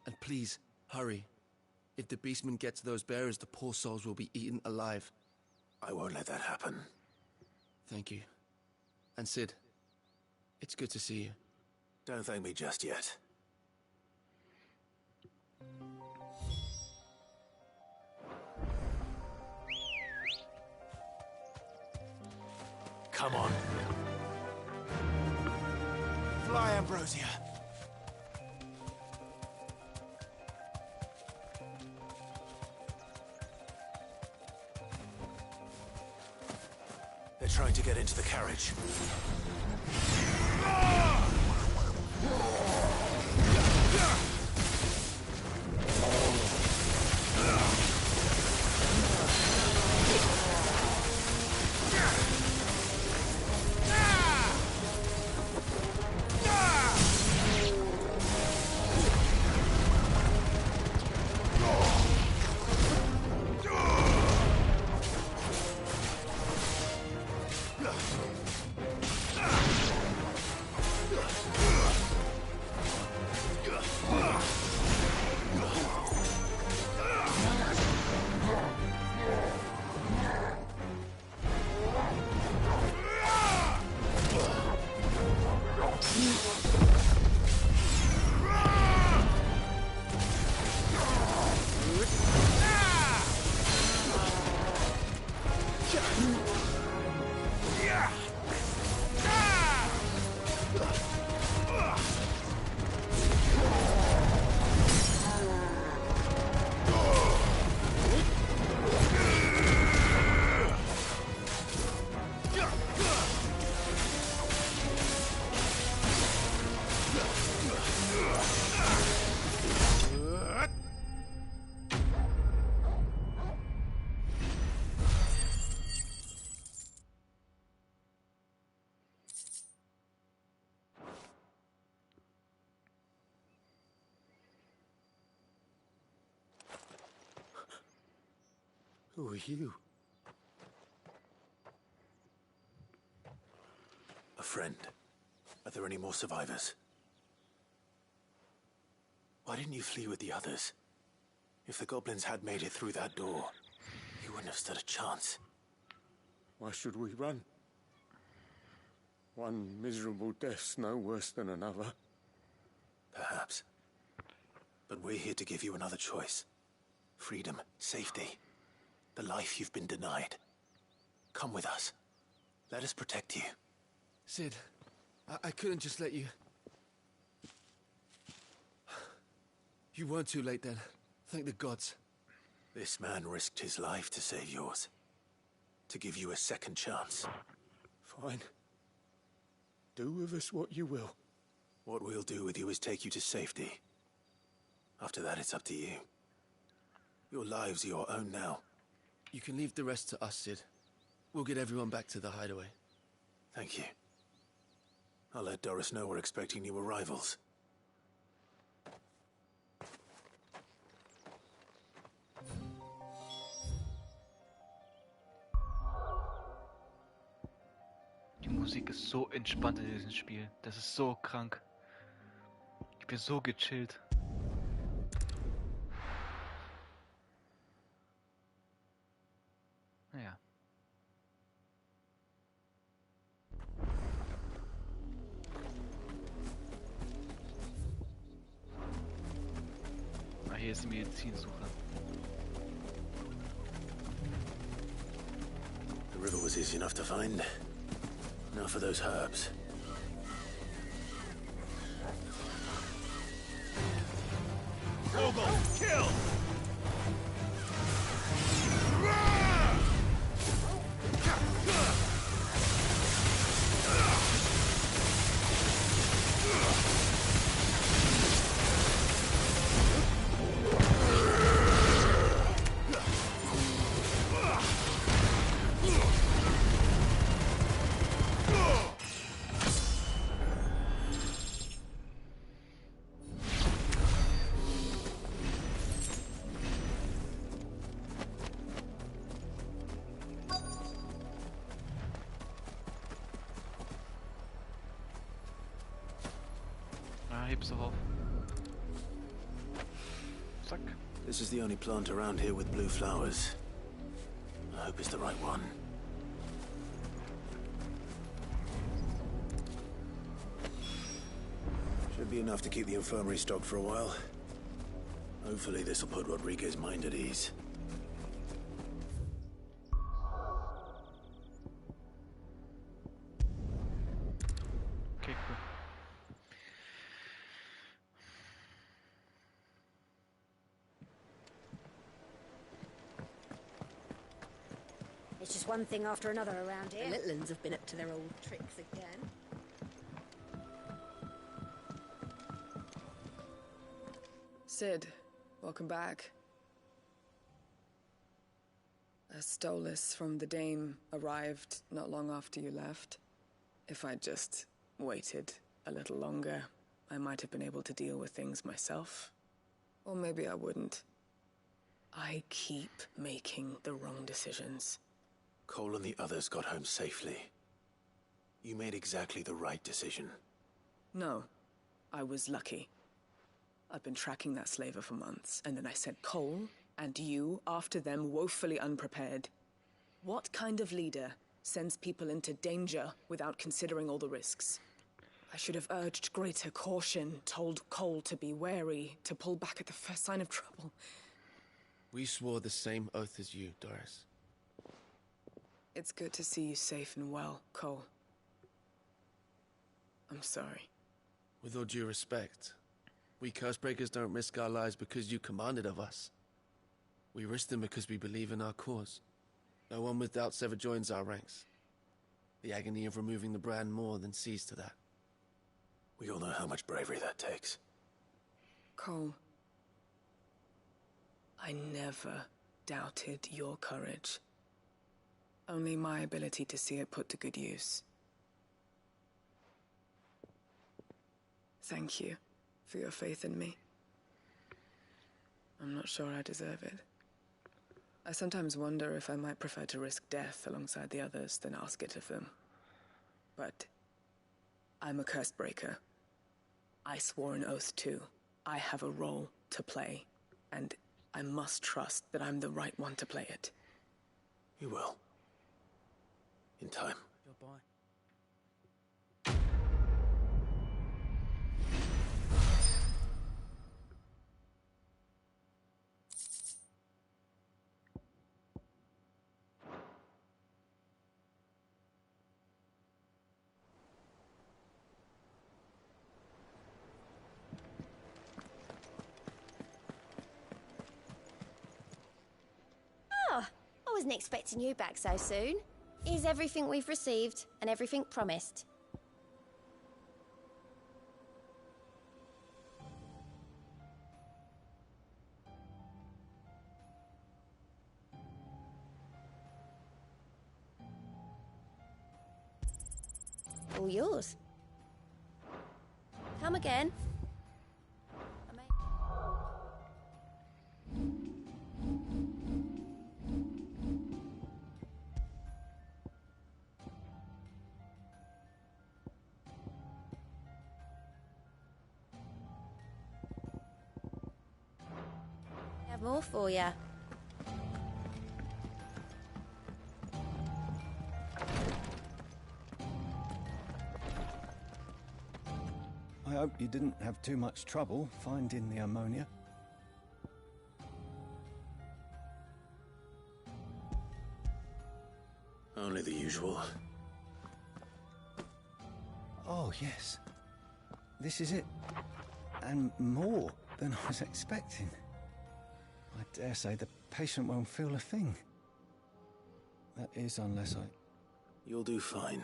And please, hurry. If the beastmen get to those bearers, the poor souls will be eaten alive. I won't let that happen. Thank you. And Sid, it's good to see you. Don't thank me just yet. Come on. Fly, Ambrosia. They're trying to get into the carriage. Who are you? A friend. Are there any more survivors? Why didn't you flee with the others? If the goblins had made it through that door, you wouldn't have stood a chance. Why should we run? One miserable death's no worse than another. Perhaps. But we're here to give you another choice. Freedom, safety, the life you've been denied. Come with us. Let us protect you. Sid, I couldn't just let you... You weren't too late then. Thank the gods. This man risked his life to save yours. To give you a second chance. Fine. Do with us what you will. What we'll do with you is take you to safety. After that, it's up to you. Your lives are your own now. You can leave the rest to us, Sid. We'll get everyone back to the hideaway. Thank you. I'll let Doris know we're expecting new arrivals. Die Musik ist so entspannt in diesem Spiel. Das ist so krank. Ich bin so gechillt. Naja. Ah, hier ist die Medizinsuche. The river was easy enough to find. Now for those herbs. Vogel, kill! Heb's doch auf. Zack. This is the only plant around here with blue flowers. I hope it's the right one. Should be enough to keep the infirmary stocked for a while. Hopefully this will put Rodriguez's mind at ease. Okay, cool. It's just one thing after another around here. The little uns have been up to their old tricks again. Sid, welcome back. A Stolas from the Dame arrived not long after you left. If I'd just waited a little longer, I might have been able to deal with things myself. Or maybe I wouldn't. I keep making the wrong decisions. Cole and the others got home safely. You made exactly the right decision. No, I was lucky. I've been tracking that slaver for months, and then I sent Cole and you after them woefully unprepared. What kind of leader sends people into danger without considering all the risks? I should have urged greater caution, told Cole to be wary, to pull back at the first sign of trouble. We swore the same oath as you, Doris. It's good to see you safe and well, Cole. I'm sorry. With all due respect, we Cursebreakers don't risk our lives because you commanded of us. We risk them because we believe in our cause. No one with doubts ever joins our ranks. The agony of removing the brand more than sees to that. We all know how much bravery that takes. Cole, I never doubted your courage. Only my ability to see it put to good use. Thank you for your faith in me. I'm not sure I deserve it. I sometimes wonder if I might prefer to risk death alongside the others than ask it of them. But I'm a curse breaker. I swore an oath too. I have a role to play, and I must trust that I'm the right one to play it. You will. In time. Goodbye. Oh, I wasn't expecting you back so soon. Here's everything we've received and everything promised. All yours. Come again. Have more for you. I hope you didn't have too much trouble finding the ammonia. Only the usual. Oh, yes. This is it. And more than I was expecting. I dare say the patient won't feel a thing. That is, unless I... You'll do fine.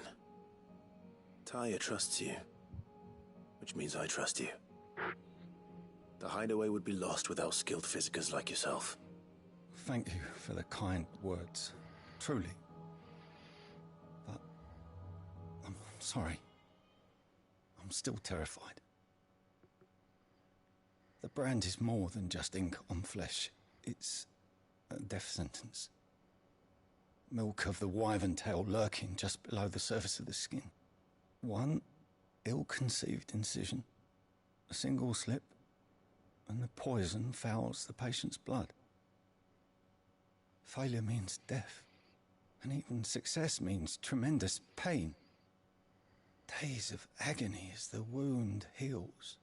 Tyre trusts you. Which means I trust you. The hideaway would be lost without skilled physicers like yourself. Thank you for the kind words. Truly. But... I'm sorry. I'm still terrified. The brand is more than just ink on flesh. It's a death sentence. Milk of the wyvern tail lurking just below the surface of the skin. One ill-conceived incision, a single slip, and the poison fouls the patient's blood. Failure means death, and even success means tremendous pain. Days of agony as the wound heals.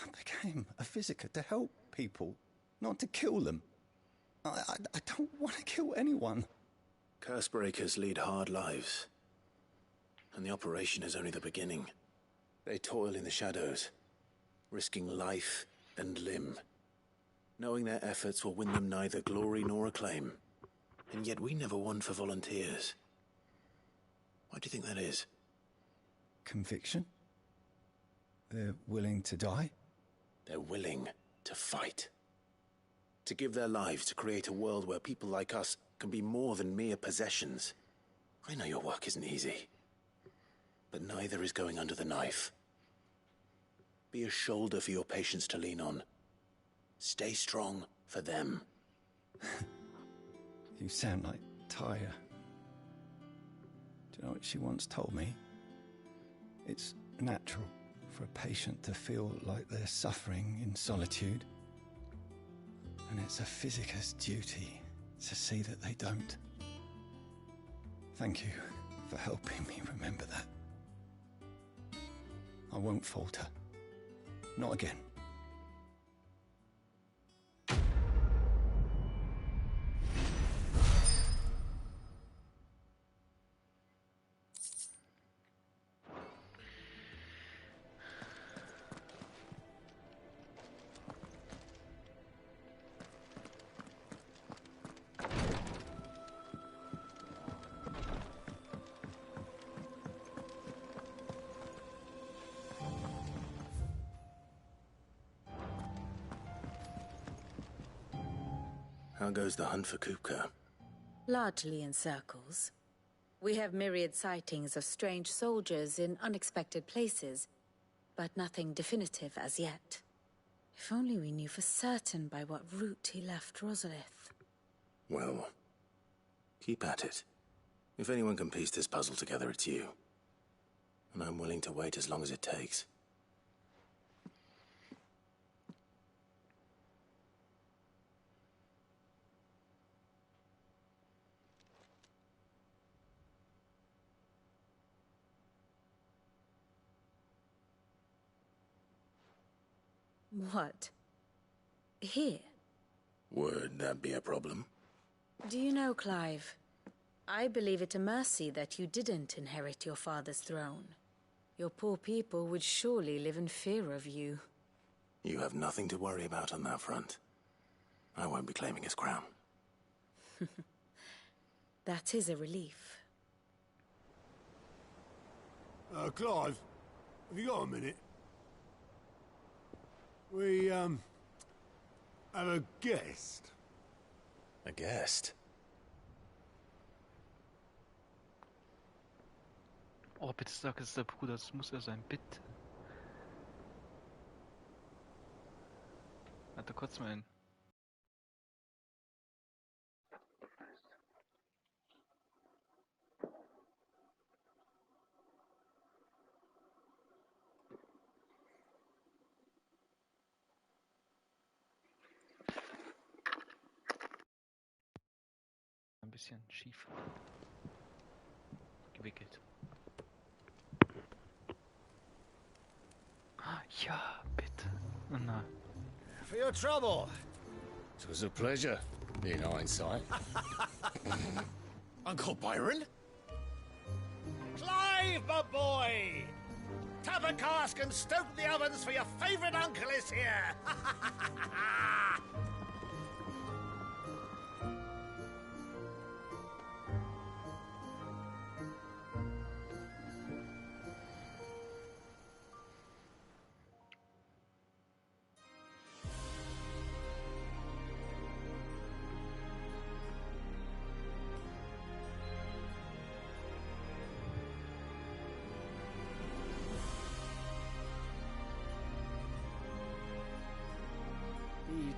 I became a physiker to help people, not to kill them. I don't want to kill anyone. Cursebreakers lead hard lives, and the operation is only the beginning. They toil in the shadows, risking life and limb, knowing their efforts will win them neither glory nor acclaim. And yet we never won for volunteers. Why do you think that is? Conviction? They're willing to die? They're willing to fight. To give their lives to create a world where people like us can be more than mere possessions. I know your work isn't easy, but neither is going under the knife. Be a shoulder for your patients to lean on. Stay strong for them. You sound like Tyre. Do you know what she once told me? It's natural for a patient to feel like they're suffering in solitude. And it's a physiker's duty to see that they don't. Thank you for helping me remember that. I won't falter. Not again. How goes the hunt for Kupka? Largely in circles. We have myriad sightings of strange soldiers in unexpected places, but nothing definitive as yet. If only we knew for certain by what route he left Rosalith. Well, keep at it. If anyone can piece this puzzle together, it's you. And I'm willing to wait as long as it takes. What? Here? Would that be a problem? Do you know, Clive, I believe it a mercy that you didn't inherit your father's throne. Your poor people would surely live in fear of you. You have nothing to worry about on that front. I won't be claiming his crown. That is a relief. Clive, have you got a minute? We, have a guest. A guest? Oh, bitte sag, es ist der Bruder, das muss er sein, bitte. Warte kurz mal hin. Ein bisschen schief gewickelt. Ja, bitte. Oh nein. For your trouble. It was a pleasure, in hindsight. Uncle Byron? Clive, my boy! Tap a cask and stoke the ovens, for your favourite uncle is here!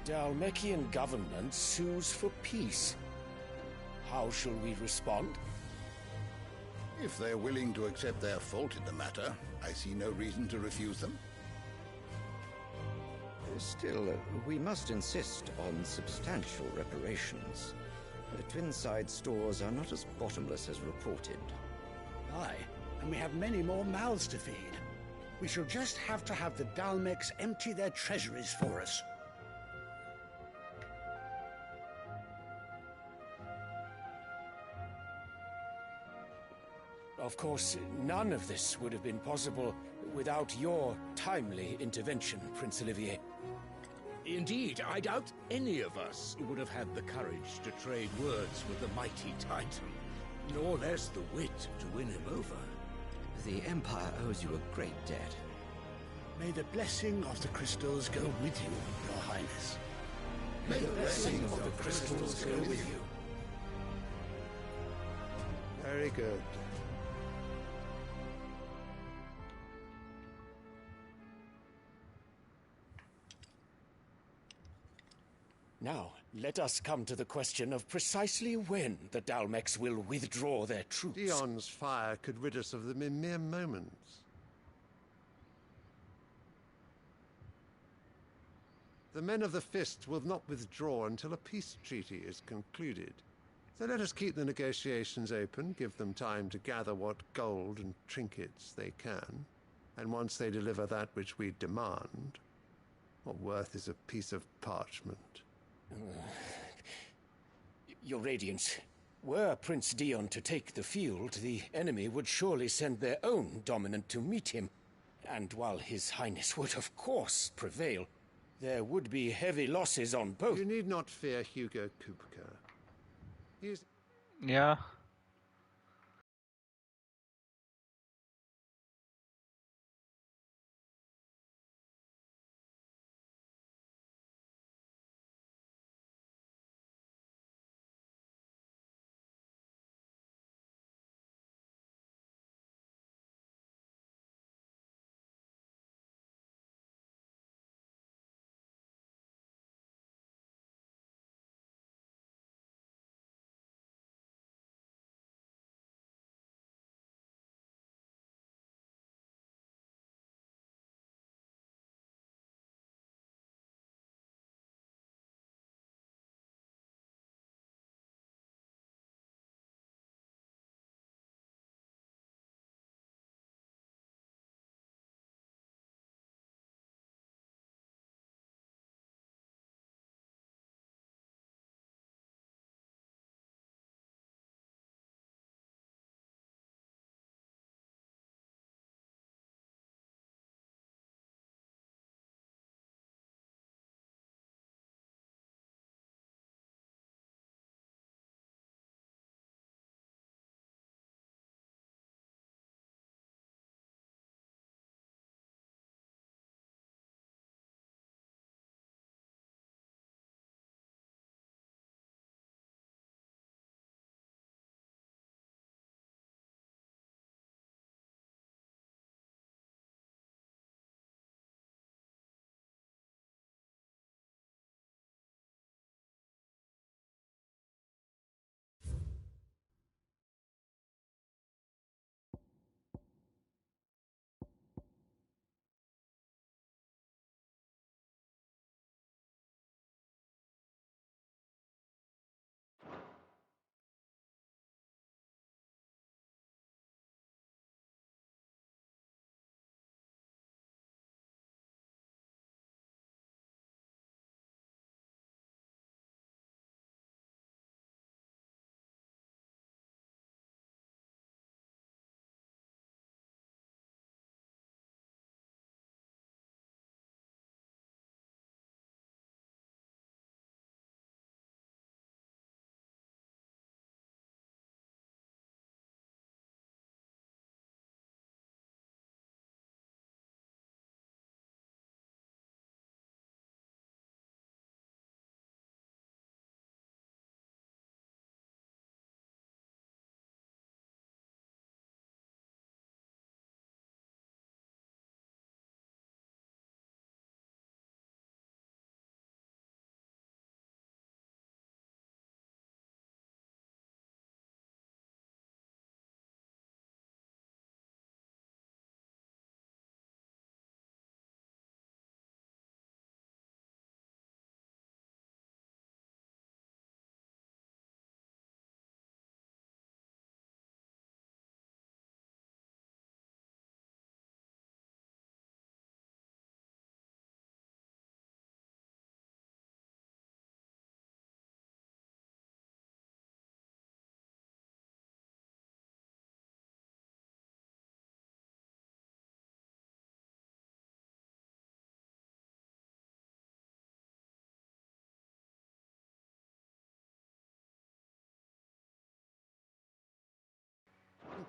The Dhalmekian government sues for peace. How shall we respond? If they're willing to accept their fault in the matter, I see no reason to refuse them. Still, we must insist on substantial reparations. The Twinside stores are not as bottomless as reported. Aye, and we have many more mouths to feed. We shall just have to have the Dhalmeks empty their treasuries for us. Of course, none of this would have been possible without your timely intervention, Prince Olivier. Indeed, I doubt any of us would have had the courage to trade words with the mighty Titan, nor less the wit to win him over. The Empire owes you a great debt. May the blessing of the crystals go with you, Your Highness. May the blessing of the crystals go with you. Very good. Now, let us come to the question of precisely when the Dhalmeks will withdraw their troops. Dion's fire could rid us of them in mere moments. The men of the Fist will not withdraw until a peace treaty is concluded. So let us keep the negotiations open, give them time to gather what gold and trinkets they can, and once they deliver that which we demand, what worth is a piece of parchment? Your Radiance, were Prince Dion to take the field, the enemy would surely send their own dominant to meet him. And while His Highness would of course prevail, there would be heavy losses on both. You need not fear Hugo Kupka. He is... Ja.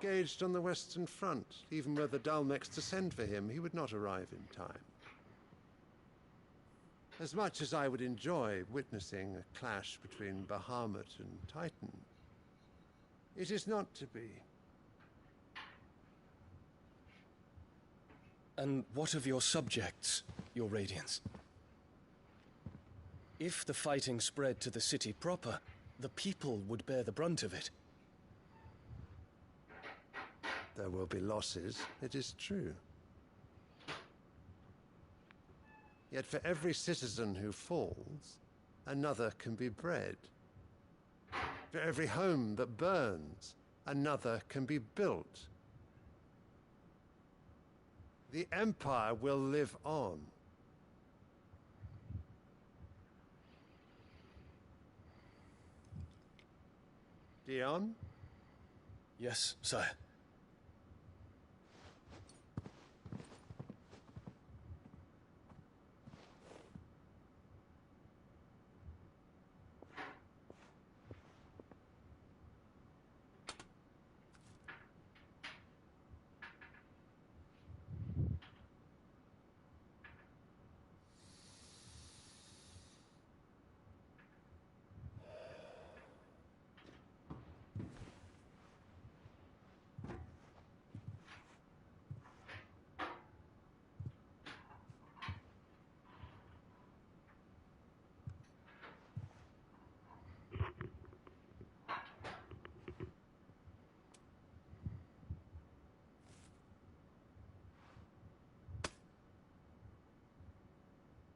engaged on the Western Front. Even were the Dalmex to send for him, he would not arrive in time. As much as I would enjoy witnessing a clash between Bahamut and Titan, it is not to be. And what of your subjects, your Radiance? If the fighting spread to the city proper, the people would bear the brunt of it. There will be losses, it is true. Yet for every citizen who falls, another can be bred. For every home that burns, another can be built. The Empire will live on. Dion? Yes, sire.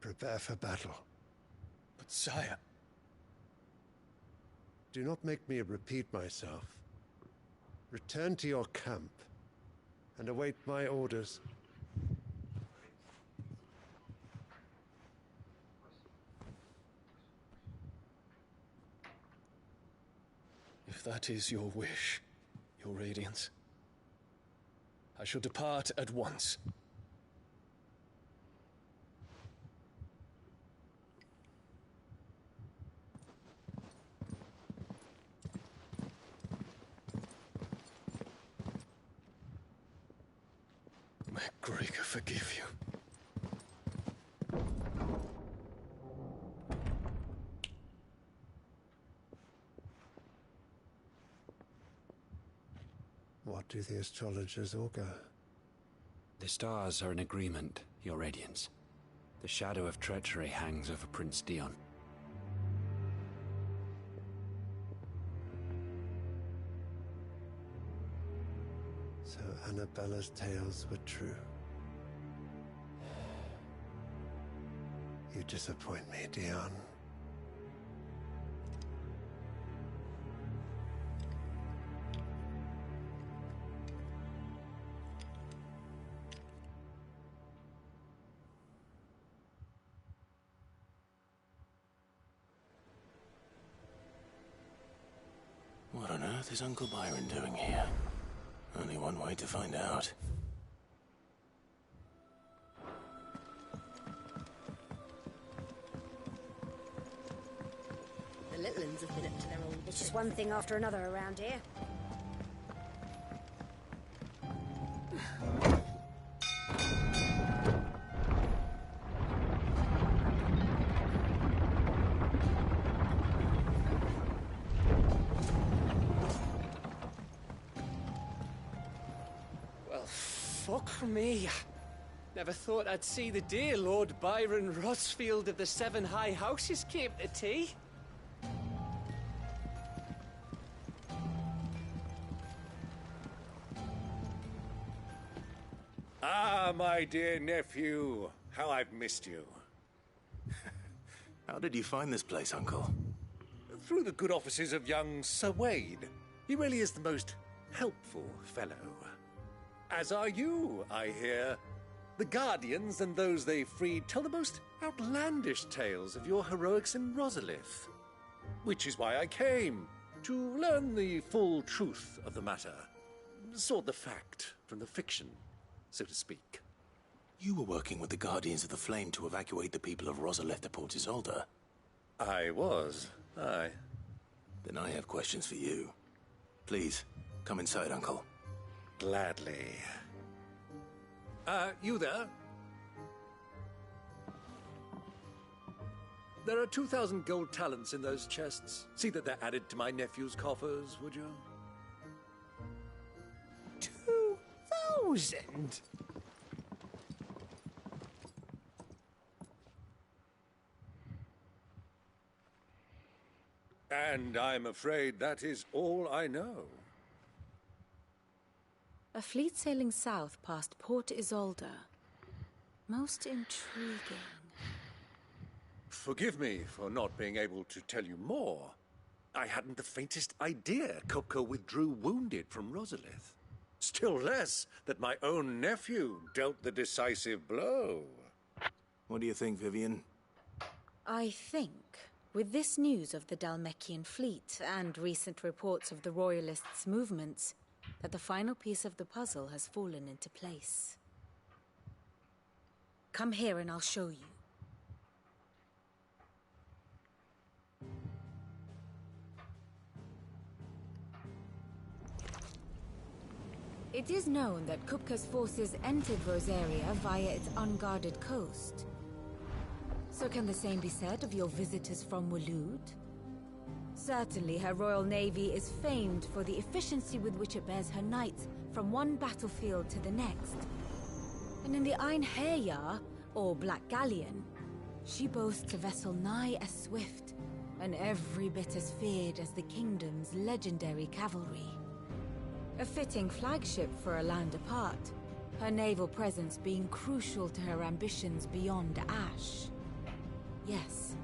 Prepare for battle. But sire... Do not make me repeat myself. Return to your camp and await my orders. If that is your wish, your Radiance, I shall depart at once. May Gregor forgive you. What do the astrologers augur? The stars are in agreement, your Radiance. The shadow of treachery hangs over Prince Dion. So Annabella's tales were true. You disappoint me, Dion. What on earth is Uncle Byron doing here? Only one way to find out. The little uns have been up to their old... It's just one thing after another around here. Fuck me. Never thought I'd see the dear Lord Byron Rosfield of the Seven High Houses came to tea. Ah, my dear nephew. How I've missed you. How did you find this place, Uncle? Through the good offices of young Sir Wade. He really is the most helpful fellow. As are you, I hear. The Guardians and those they freed tell the most outlandish tales of your heroics in Rosalith. Which is why I came, to learn the full truth of the matter. Sort the fact from the fiction, so to speak. You were working with the Guardians of the Flame to evacuate the people of Rosalith to Port Isolde. I was, aye. Then I have questions for you. Please, come inside, Uncle. gladly. You there? There are 2,000 gold talents in those chests. See that they're added to my nephew's coffers, would you? 2,000? And I'm afraid that is all I know. A fleet sailing south past Port Isolde. Most intriguing. Forgive me for not being able to tell you more. I hadn't the faintest idea Kupka withdrew wounded from Rosalith. Still less that my own nephew dealt the decisive blow. What do you think, Vivian? I think, with this news of the Dhalmekian fleet and recent reports of the Royalists' movements, that the final piece of the puzzle has fallen into place. Come here and I'll show you. It is known that Kupka's forces entered Rosaria via its unguarded coast. So can the same be said of your visitors from Waloed? Certainly her Royal Navy is famed for the efficiency with which it bears her knights from one battlefield to the next. And in the Einherjar, or Black Galleon, she boasts a vessel nigh as swift and every bit as feared as the kingdom's legendary cavalry. A fitting flagship for a land apart, her naval presence being crucial to her ambitions beyond Ash. Yes,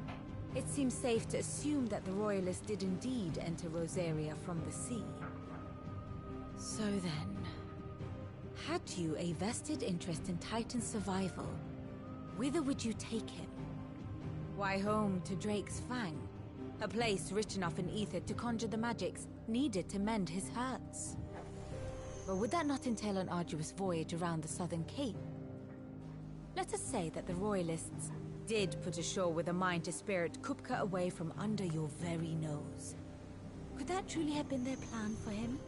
it seems safe to assume that the Royalists did indeed enter Rosaria from the sea. So then, had you a vested interest in Titan's survival, whither would you take him? Why, home to Drake's Fang, a place rich enough in ether to conjure the magics needed to mend his hurts. But would that not entail an arduous voyage around the southern cape? Let us say that the Royalists did put ashore with a mind to spirit Kupka away from under your very nose. Could that truly have been their plan for him?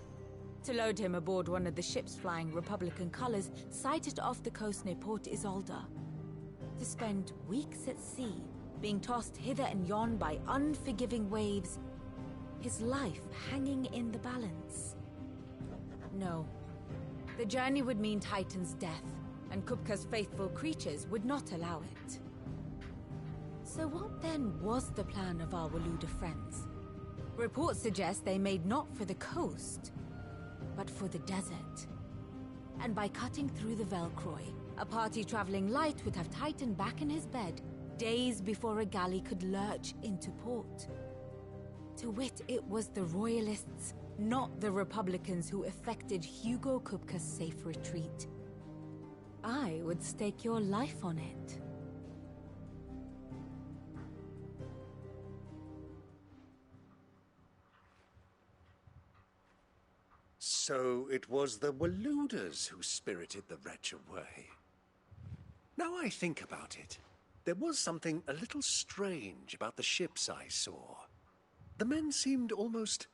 To load him aboard one of the ships flying Republican colors sighted off the coast near Port Isolde. To spend weeks at sea, being tossed hither and yon by unforgiving waves, his life hanging in the balance. No. The journey would mean Titan's death, and Kupka's faithful creatures would not allow it. So what then was the plan of our Waloed friends? Reports suggest they made not for the coast, but for the desert. And by cutting through the Velcroy, a party traveling light would have Titan back in his bed days before a galley could lurch into port. To wit, it was the Royalists, not the Republicans, who effected Hugo Kupka's safe retreat. I would stake your life on it. So it was the Waloeders who spirited the wretch away. Now I think about it, there was something a little strange about the ships I saw. The men seemed almost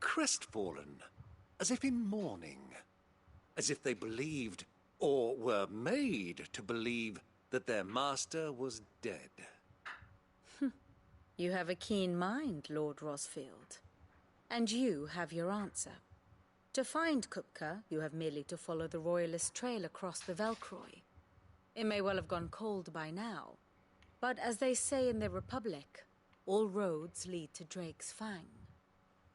crestfallen, as if in mourning, as if they believed, or were made to believe, that their master was dead. You have a keen mind, Lord Rosfield. And you have your answer. To find Kupka, you have merely to follow the Royalist trail across the Velcroy. It may well have gone cold by now, but as they say in the Republic, all roads lead to Drake's Fang.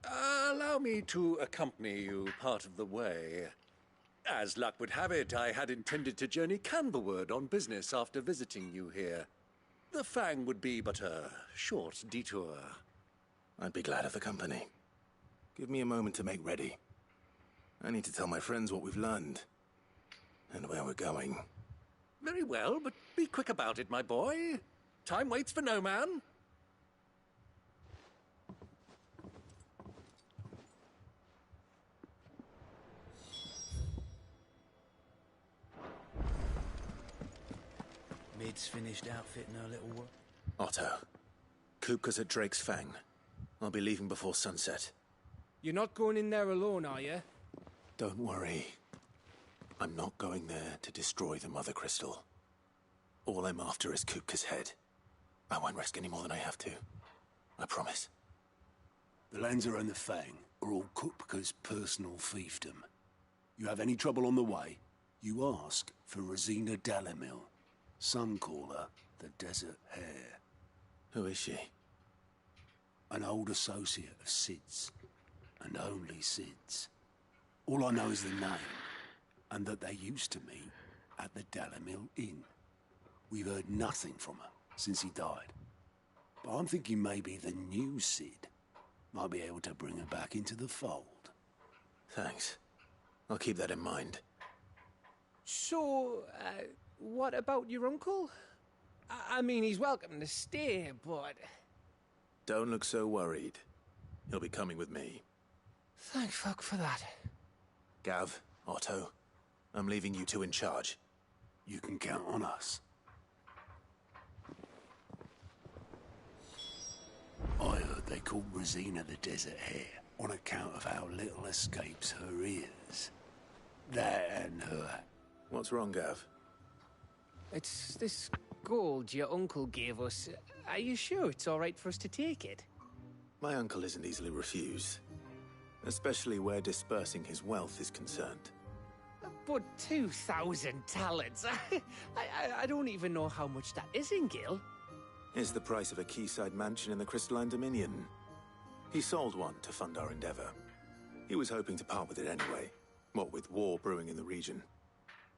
Allow me to accompany you part of the way. As luck would have it, I had intended to journey Canberward on business after visiting you here. The Fang would be but a short detour. I'd be glad of the company. Give me a moment to make ready. I need to tell my friends what we've learned, and where we're going. Very well, but be quick about it, my boy. Time waits for no man. Mid's finished outfitting her little work. Otto, Kupka's at Drake's Fang. I'll be leaving before sunset. You're not going in there alone, are you? Don't worry. I'm not going there to destroy the Mother Crystal. All I'm after is Kupka's head. I won't risk any more than I have to. I promise. The Lancer and the Fang are all Kupka's personal fiefdom. You have any trouble on the way, you ask for Rosina Dalimil. Some call her the Desert Hare. Who is she? An old associate of Sid's, and only Sid's. All I know is the name, and that they used to meet at the Dalimil Inn. We've heard nothing from her since he died. But I'm thinking maybe the new Sid might be able to bring her back into the fold. Thanks. I'll keep that in mind. So, what about your uncle? I mean, he's welcome to stay, but... Don't look so worried. He'll be coming with me. Thank fuck for that. Gav, Otto, I'm leaving you two in charge. You can count on us. I heard they called Rosina the Desert Hare on account of how little escapes her ears. That and her. What's wrong, Gav? It's this gold your uncle gave us. Are you sure it's all right for us to take it? My uncle isn't easily refused. Especially where dispersing his wealth is concerned. But 2,000 talents? I don't even know how much that is in Gil. It's the price of a quayside mansion in the Crystalline Dominion. He sold one to fund our endeavor. He was hoping to part with it anyway, what with war brewing in the region.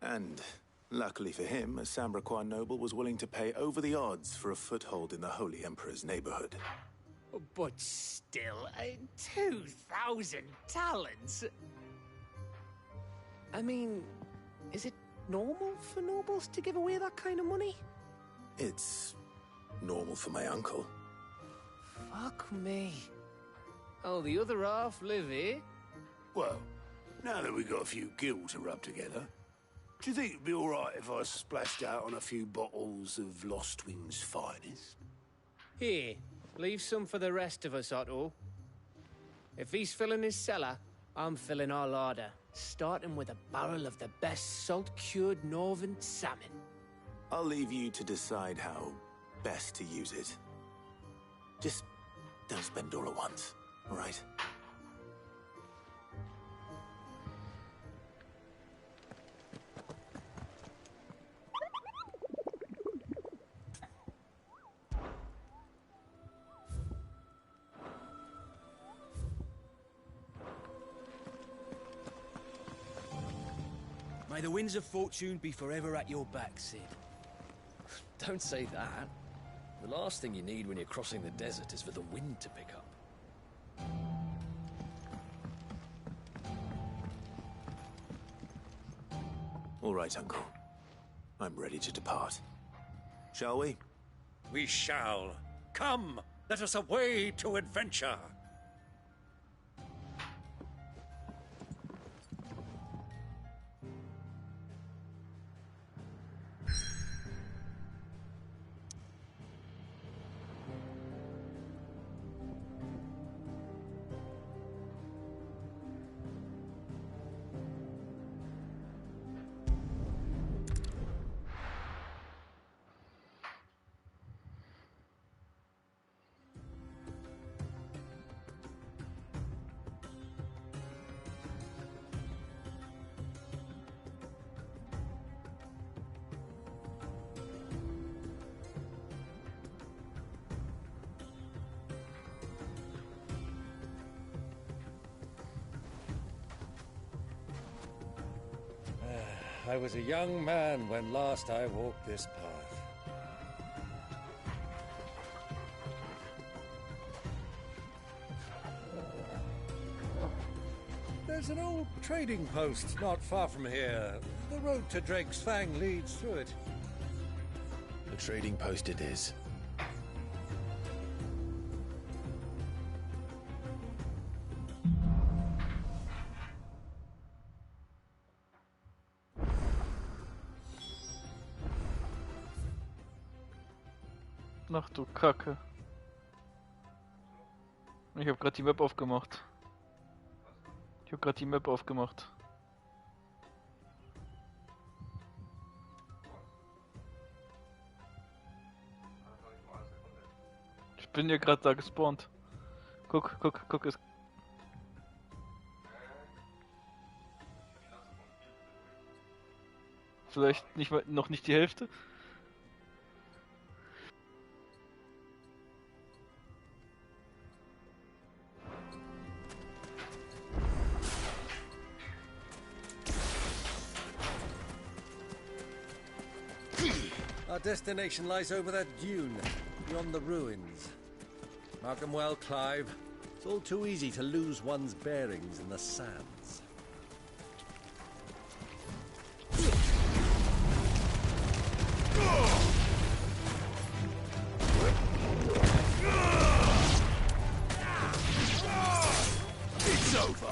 And, luckily for him, a Sambraquan noble was willing to pay over the odds for a foothold in the Holy Emperor's neighborhood. But still, 2,000 talents? I mean, is it normal for nobles to give away that kind of money? It's normal for my uncle. Fuck me. Oh, the other half live here? Well, now that we've got a few gil to rub together, do you think it'd be all right if I splashed out on a few bottles of Lost Wing's finest? Here, leave some for the rest of us, Otto. If he's filling his cellar, I'm filling our larder, starting with a barrel of the best salt-cured northern salmon. I'll leave you to decide how best to use it. Just don't spend all at once, all right? May the winds of fortune be forever at your back, Sid. Don't say that. The last thing you need when you're crossing the desert is for the wind to pick up. All right, Uncle. I'm ready to depart. Shall we? We shall. Come, let us away to adventure. I was a young man when last I walked this path. There's an old trading post not far from here. The road to Drake's Fang leads through it. The trading post it is. Ach du Kacke. Ich habe gerade die Map aufgemacht. bin ja gerade da gespawnt. Guck, ist. Vielleicht nicht mal, noch nicht die Hälfte. Our destination lies over that dune, beyond the ruins. Mark 'em well, Clive. It's all too easy to lose one's bearings in the sands. It's over.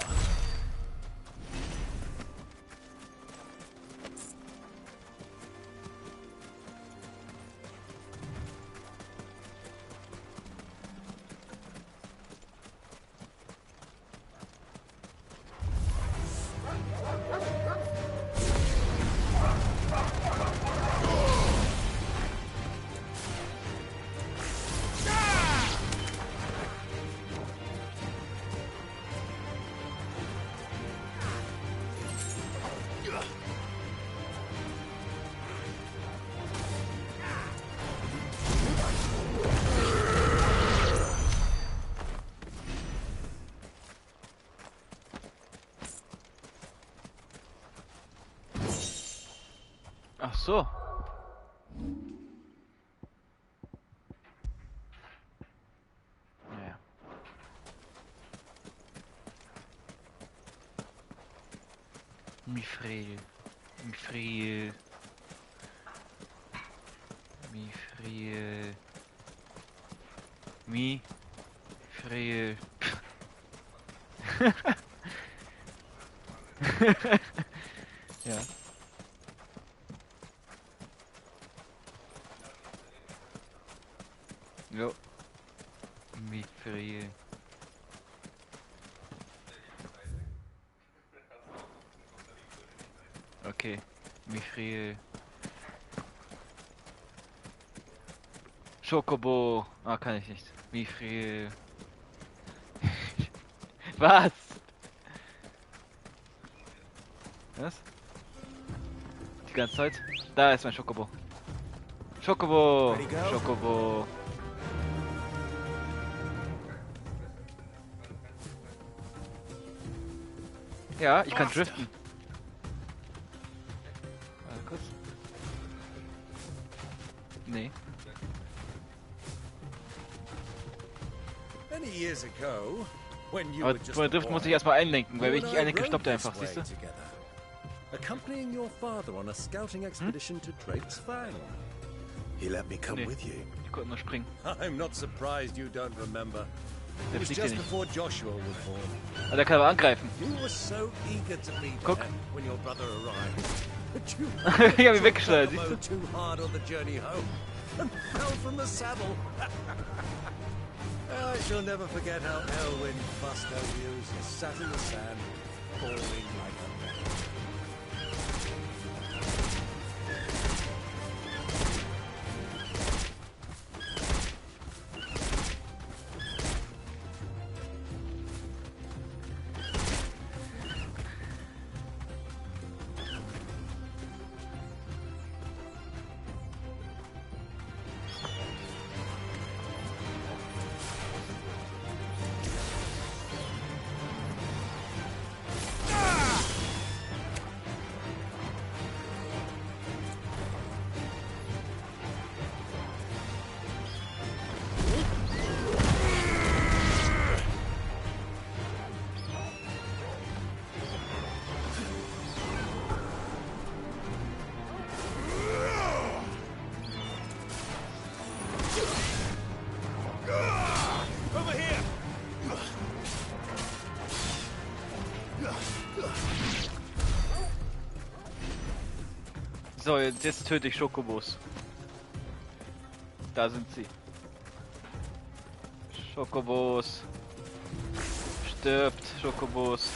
Ach so. Naja. Mithril. Mithril. Mithril. Mithril. Ja. Jo. Mithril. Okay. Mithril. Schokobo. Ah, kann ich nicht. Mithril. Was? Was? Die ganze Zeit? Da ist mein Schokobo. Schokobo! Schokobo! Ja, ich kann driften. Warte kurz. Nee. Many years ago, when you Aber were just bei a Drift muss boy, ich erstmal einlenken, weil you wenn ich and nicht I einlenke, rode stoppt er this einfach, way siehst du? together, accompanying your father on a scouting expedition to Drake's Fang. He let me come with you. Ich konnte nur springen. I'm not surprised you don't remember. Der It was fliegt ja just nicht. before Joshua was born. Ah, der kann aber angreifen. You were so eager to be Guck. there when your brother arrived. But you Ich hab ihn weggeschleudert, siehst du? too hard on the journey home and fell from the saddle. I shall never forget how Elwyn fussed over you as you sat in the sand, falling like a man. So, jetzt töte ich Schokobos. Da sind sie. Schokobos. Stirbt, Schokobos.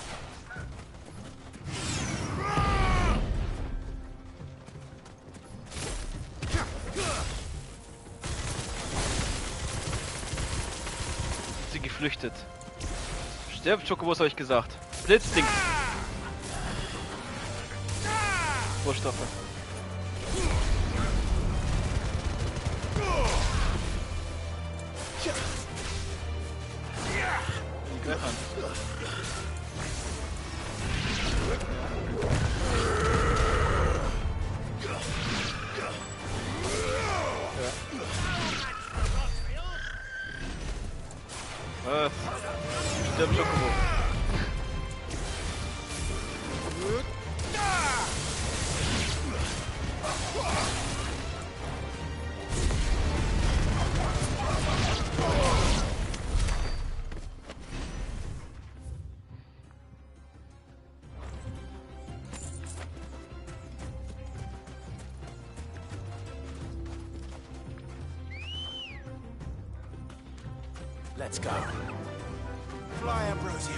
geflüchtet. Stirb, Chocobos, habe ich gesagt. Blitzding. Rohstoffe. Die Greif an. Was? Stirb, Chocobo. Let's go. Fly, Ambrosia.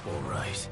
All right.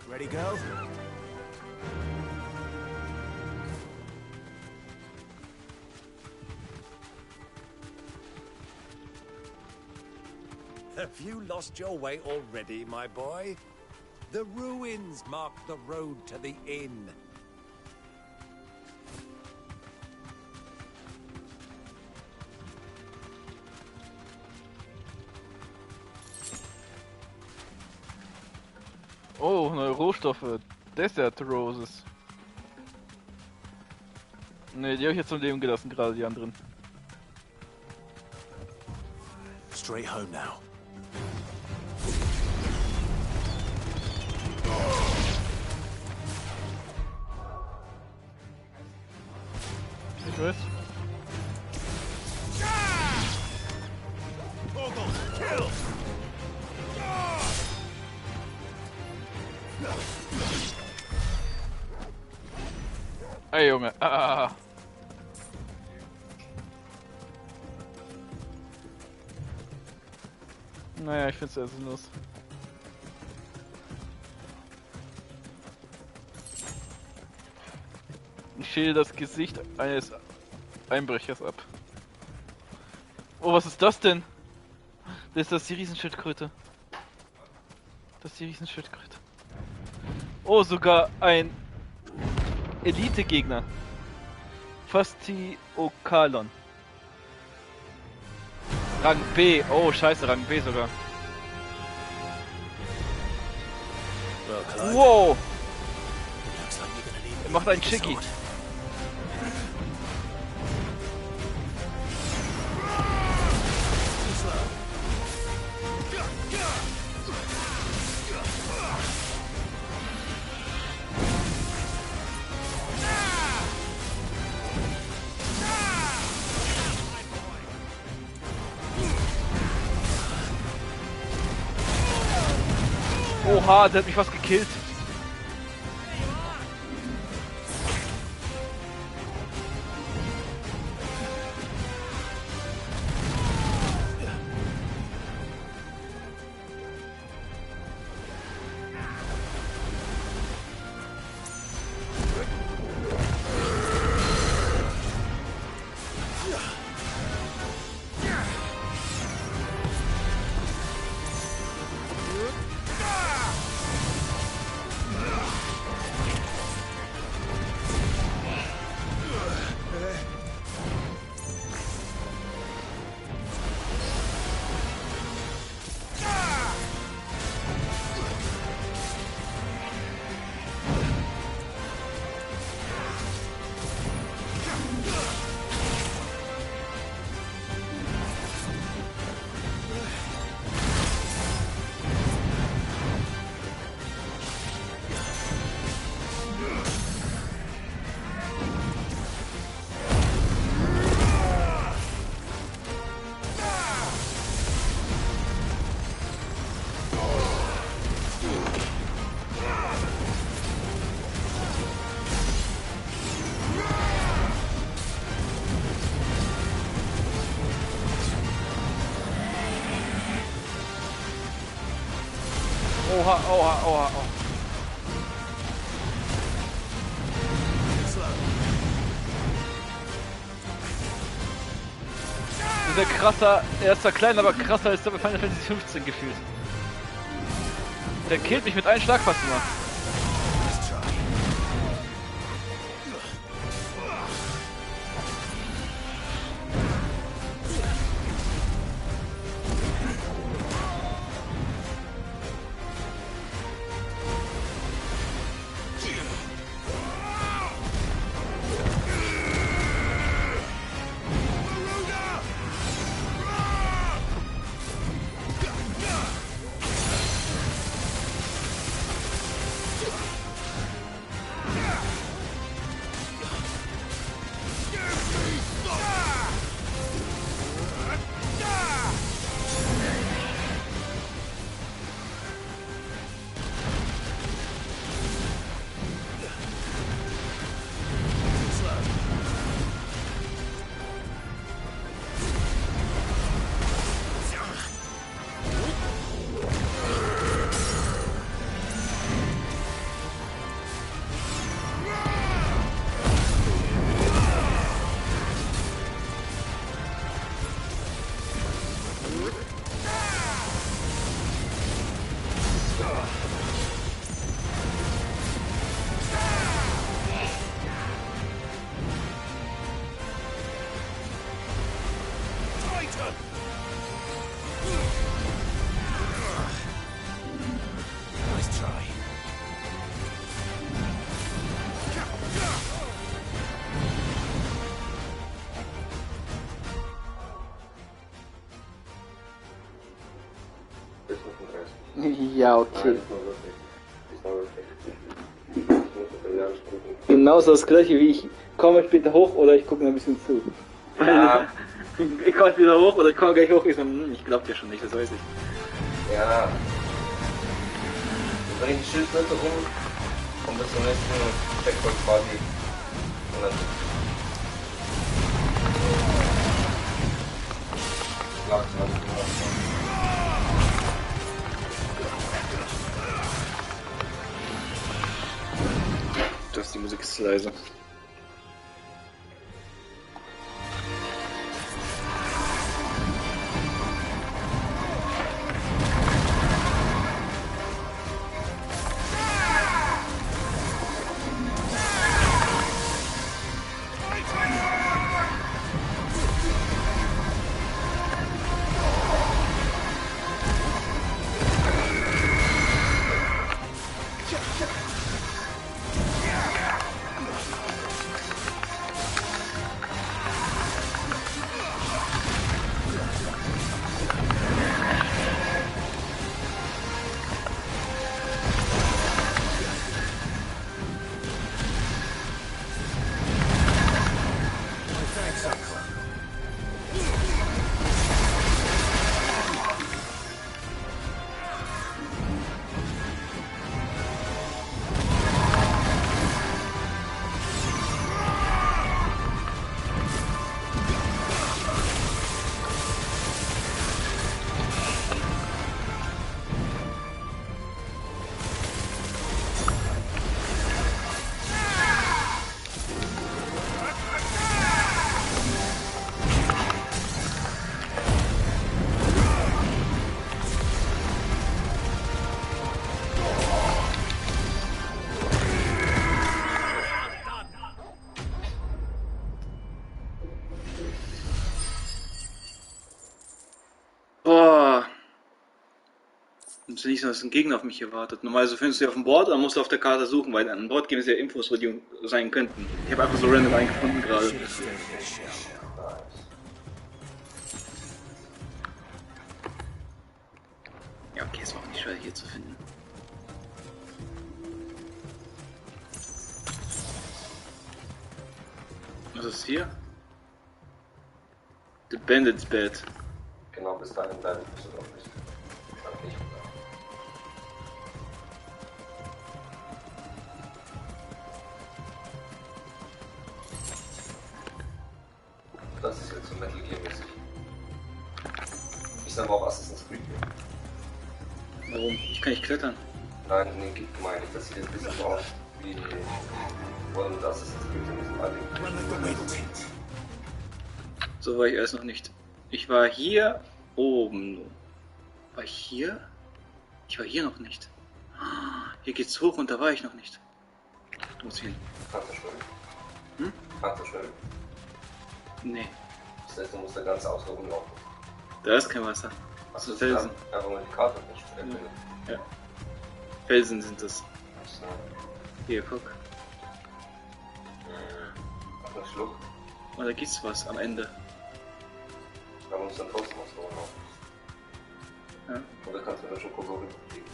Ready, go? Have you lost your way already, my boy? The ruins mark the road to the inn. Oh, neue Rohstoffe. Desert Roses. Ne, die habe ich jetzt zum Leben gelassen, gerade die anderen. Straight home now. Ich weiß. Ey, Junge. Naja, ich find's sehr sinnlos. Ich schäle das Gesicht eines Einbrechers ab. Oh, was ist das denn? Das ist die Riesenschildkröte. Das ist die Riesenschildkröte. Oh, sogar ein Elite-Gegner. Fastiokalon. Rang B. Oh, scheiße, Rang B sogar. Wow! Er macht einen Chicky. Oha, der hat mich fast gekillt. Oha, oha, oha, oha. Dieser krasser, er ist zwar klein, aber krasser als der bei Final Fantasy 15 gefühlt. Der killt mich mit einem Schlag fast immer. Ja, okay. Genauso das gleiche wie ich komme später hoch oder ich gucke mir ein bisschen zu. Ja. Ich komme wieder hoch oder ich komme gleich hoch, ich so, ich glaub dir schon nicht, das weiß ich. Ja. Wir bringen die Schildkröte um, kommen bis zum nächsten Checkpoint quasi. Und dann die Musik ist leise. Und nicht so, dass ein Gegner auf mich hier wartet. Normalerweise findest du ja auf dem Board, dann musst du auf der Karte suchen, weil an dem Board geben es ja Infos, wo die sein könnten. Ich habe einfach so random einen gefunden gerade. Ja, okay, es war auch nicht schwer hier zu finden. Was ist hier? The Bandit's Bed. genau, bis dahin bleiben bist du doch nicht. Das ist jetzt so Metal Gear mäßig. Ist aber auch Assassin's Creed. Warum? Ich kann nicht klettern. Nein, nee, gibt gemeint. Das sieht ein bisschen so aus wie und das ist in diesem Alting. So war ich erst noch nicht. Ich war hier oben. War ich hier? Ich war hier noch nicht. Hier geht's hoch und da war ich noch nicht. Du musst hin. Kannst du schwimmen? Hm? Kannst du schwimmen? Nee. Das heißt, du musst da ganz außen rumlaufen. Da ist kein Wasser. Das sind Felsen. Einfach mal die Karte nicht erkennen. Ja. Felsen sind das. So. Hier, guck. Auf einen Schluck. Und da gibt's was am Ende. Da musst du dann trotzdem was rumlaufen. Ja. Oder kannst du mit der Schokogurke fliegen.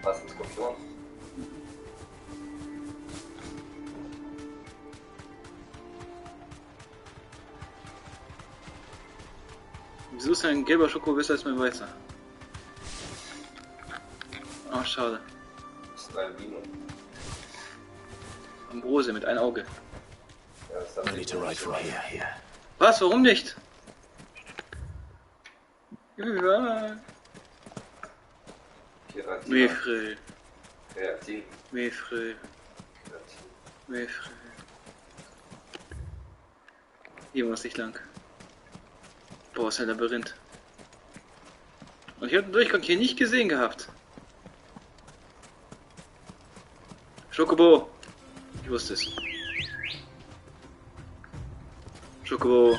Was ist ein Skorpion? Wieso ist ein gelber Schoko besser als mein weißer? Ach, schade. Das ist ein Albino. Ambrose mit einem Auge. Ja, das ist Was? Warum nicht? Ja. Mefrel. Kreatin. Mefrel. Mefrel. Hier muss ich lang. Boah, ist ein Labyrinth. Und ich habe den Durchgang hier nicht gesehen gehabt. Schokobo. Ich wusste es. Schokobo.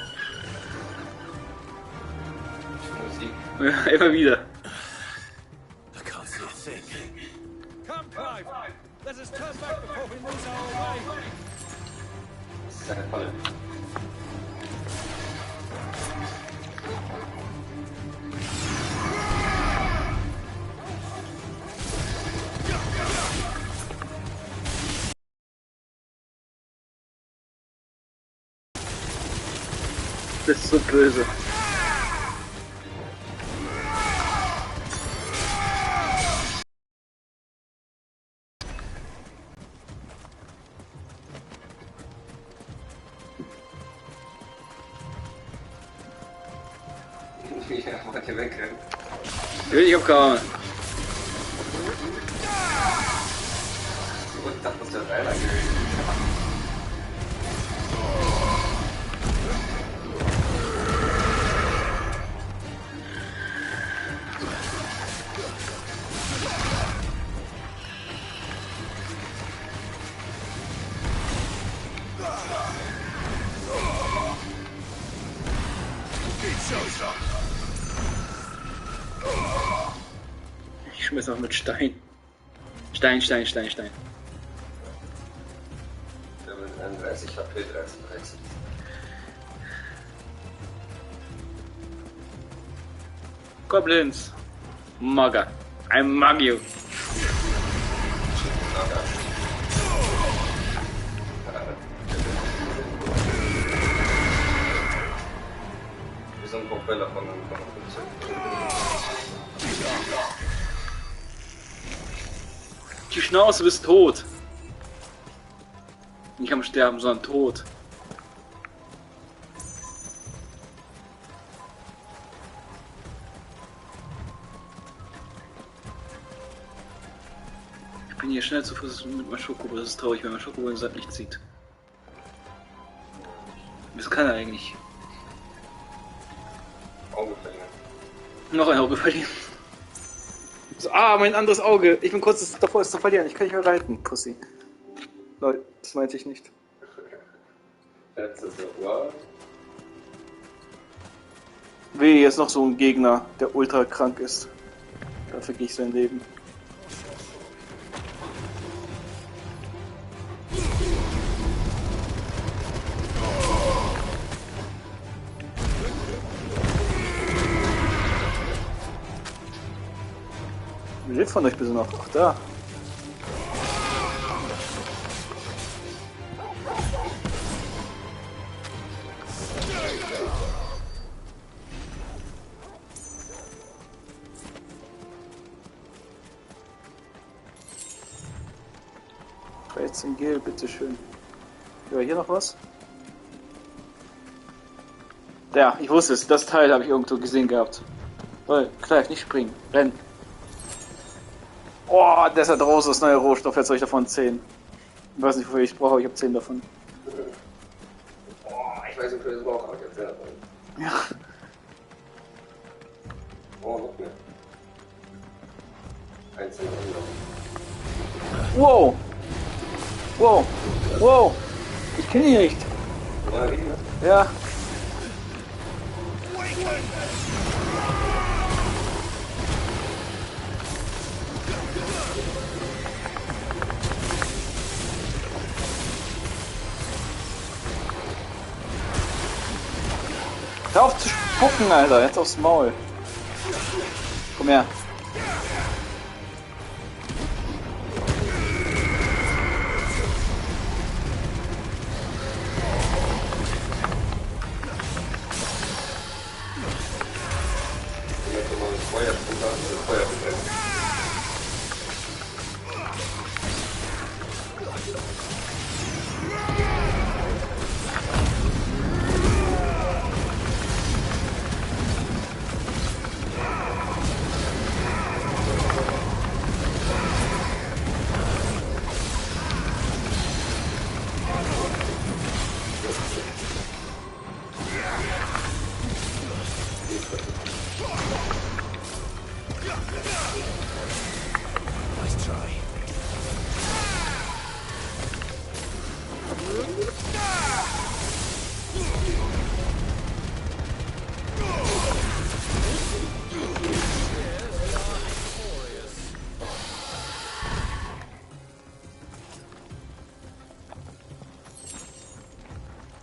Musik. Ja, immer wieder. Come, Clive! Let us turn back before we lose our way! Das ist eine Falle. Das ist so böse. Ja, wollt ihr wegrennen? Ich hab keine Ahnung. Ich dachte, das wäre einer gewesen. Ich schmiss auch mit Stein. Stein. 31 HP, 13. Goblins. Maga. I mug you. Wie so ein Propeller von einem Flugzeug. Die Schnauze, du bist tot. Nicht am Sterben, sondern tot. Ich bin hier schnell zu Fuß mit meinem Schokobo. Das ist traurig, wenn man Schokobo in Sand nicht sieht. Das kann er eigentlich. Auge verlieren. Noch ein Auge verlieren. So, mein anderes Auge. Ich bin kurz davor, es zu verlieren. Ich kann nicht mehr reiten, Pussy. Leute, das meinte ich nicht. Weh, jetzt noch so ein Gegner, der ultra krank ist. Dafür gehe ich sein Leben. Wie lebt von euch bitte noch? Ach, da. 13 Gel, bitteschön. Ja, hier noch was? Ja, ich wusste es. Das Teil habe ich irgendwo gesehen gehabt. Toll, Clive, nicht springen. Renn. Oh, Desert Rose ist neuer Rohstoff. Jetzt soll ich davon 10. Ich weiß nicht, wofür ich brauche, aber ich habe 10 davon. Oh, ich weiß nicht, wofür ich das brauche, aber ich habe 10 davon. Ja. Oh, noch mehr. 1 Wow! Wow! Wow! Ich kenne ihn nicht. Ja, wie? Ja. Hör auf zu spucken, Alter. Jetzt aufs Maul. Komm her.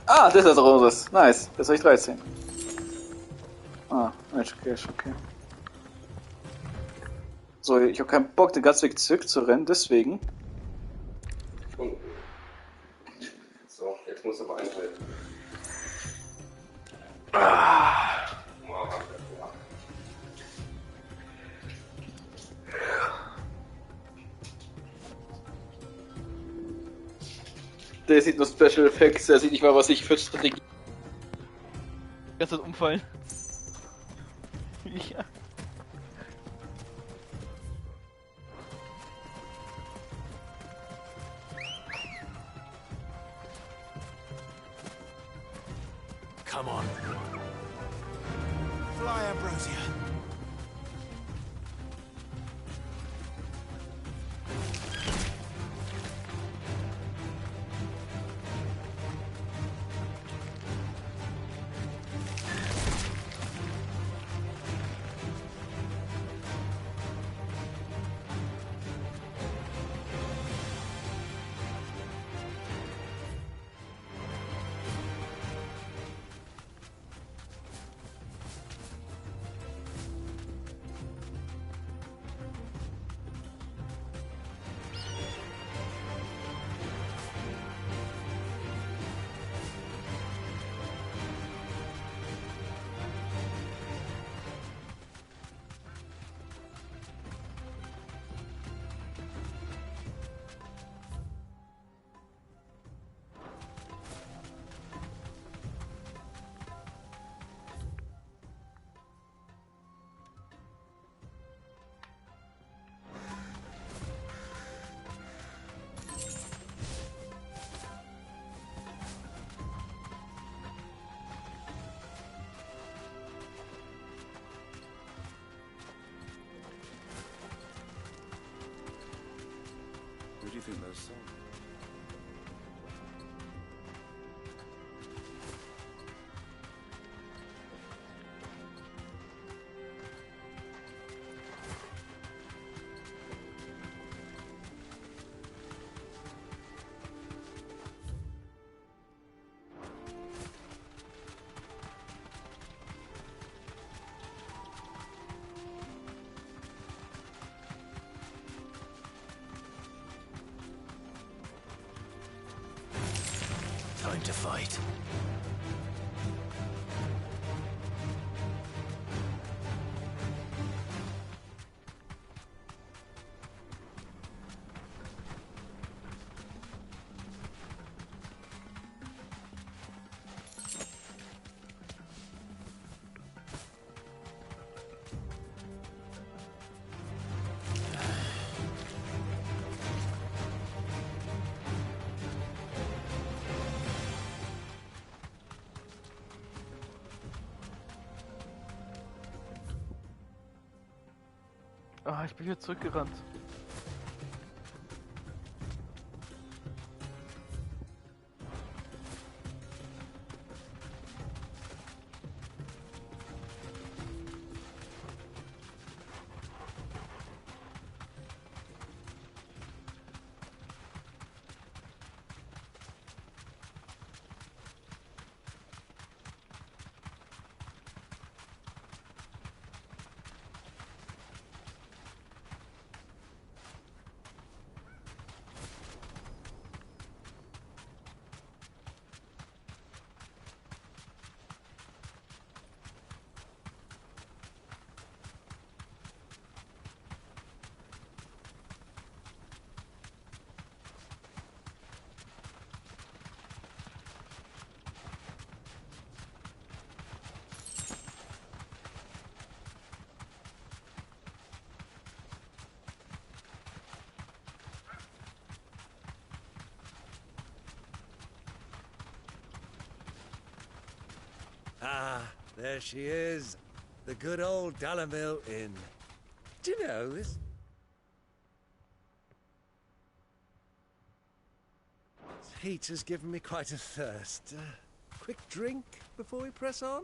Ah, das ist Roses. Nice. Jetzt habe ich 13. Ah, okay. So, ich habe keinen Bock, den ganzen Weg zurückzurennen, deswegen. So, jetzt muss aber einhalten. Der sieht nur Special Effects, der sieht nicht mal, was ich für Strategie. Ganz das umfallen. Ja. Come on. Fly, Ambrosia. Who do you think those songs? Time to fight. Ah, ich bin wieder zurückgerannt. Ah, there she is. The good old Dalamil Inn. Do you know this? This heat has given me quite a thirst. Quick drink before we press on?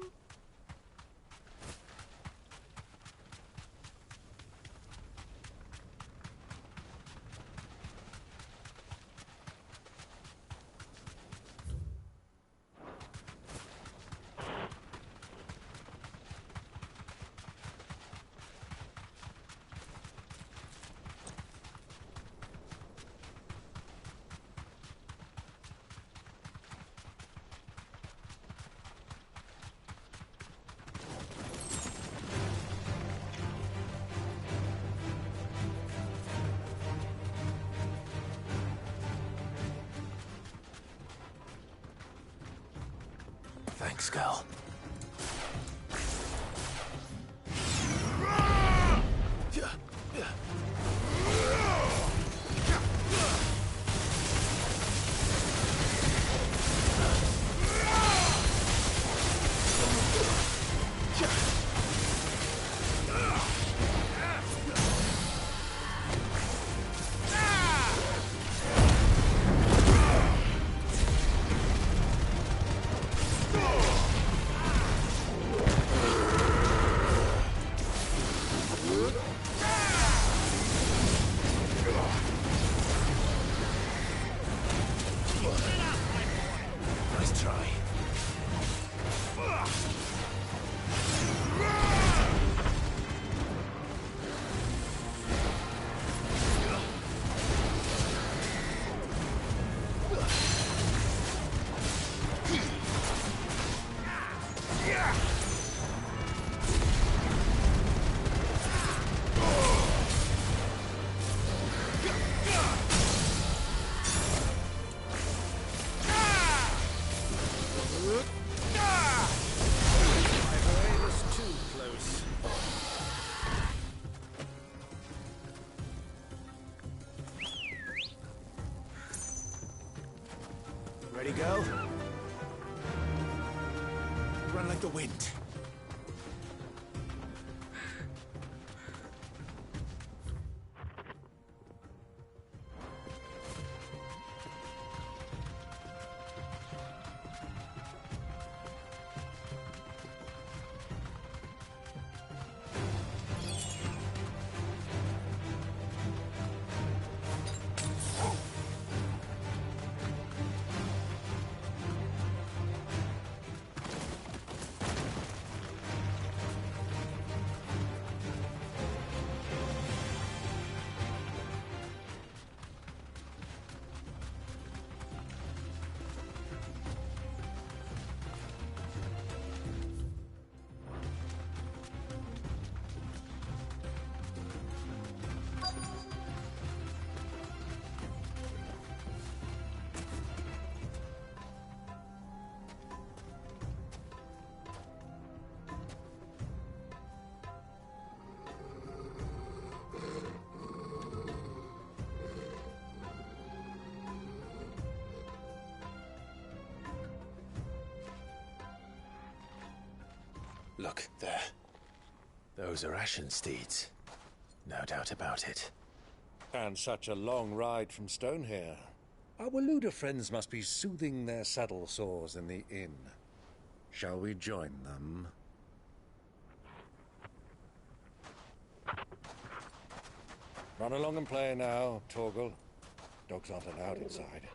Thanks, girl. Ready, girl? Run like the wind. Look, there. Those are Ashen steeds. No doubt about it. And such a long ride from Stonehere. Our Waluda friends must be soothing their saddle sores in the inn. Shall we join them? Run along and play now, Torgal. Dogs aren't allowed inside.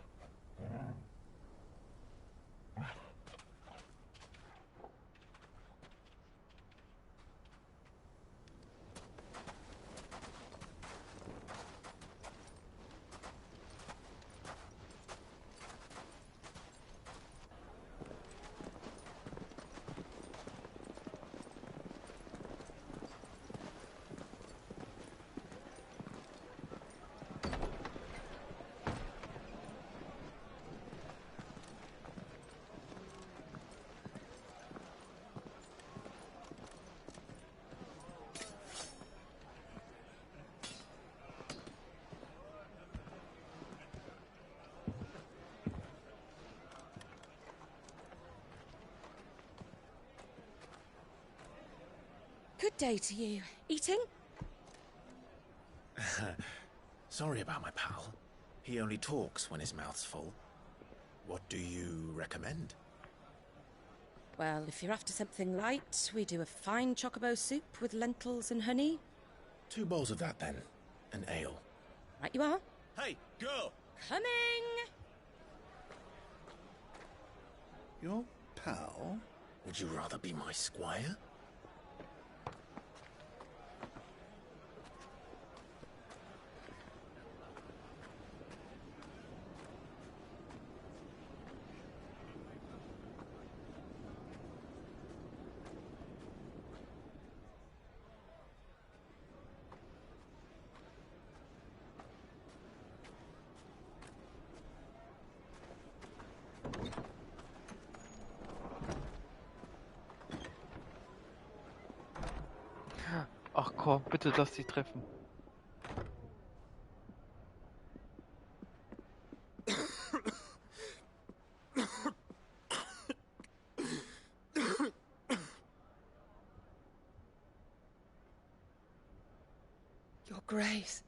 Good day to you. Eating? Sorry about my pal. He only talks when his mouth's full. What do you recommend? Well, if you're after something light, we do a fine chocobo soup with lentils and honey. 2 bowls of that, then. An ale. Right you are. Hey, girl! Coming! Your pal? Would you rather be my squire? Ach komm, bitte lass sie treffen. Your Grace,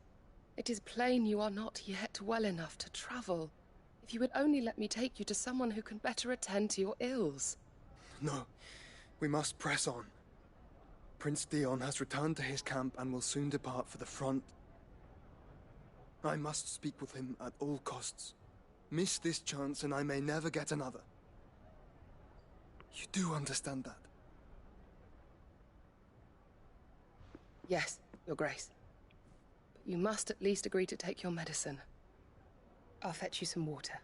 it is plain you are not yet well enough to travel. If you would only let me take you to someone who can better attend to your ills. No, we must press on. Prince Dion has returned to his camp and will soon depart for the front. I must speak with him at all costs. Miss this chance and I may never get another. You do understand that? Yes, Your Grace. But you must at least agree to take your medicine. I'll fetch you some water.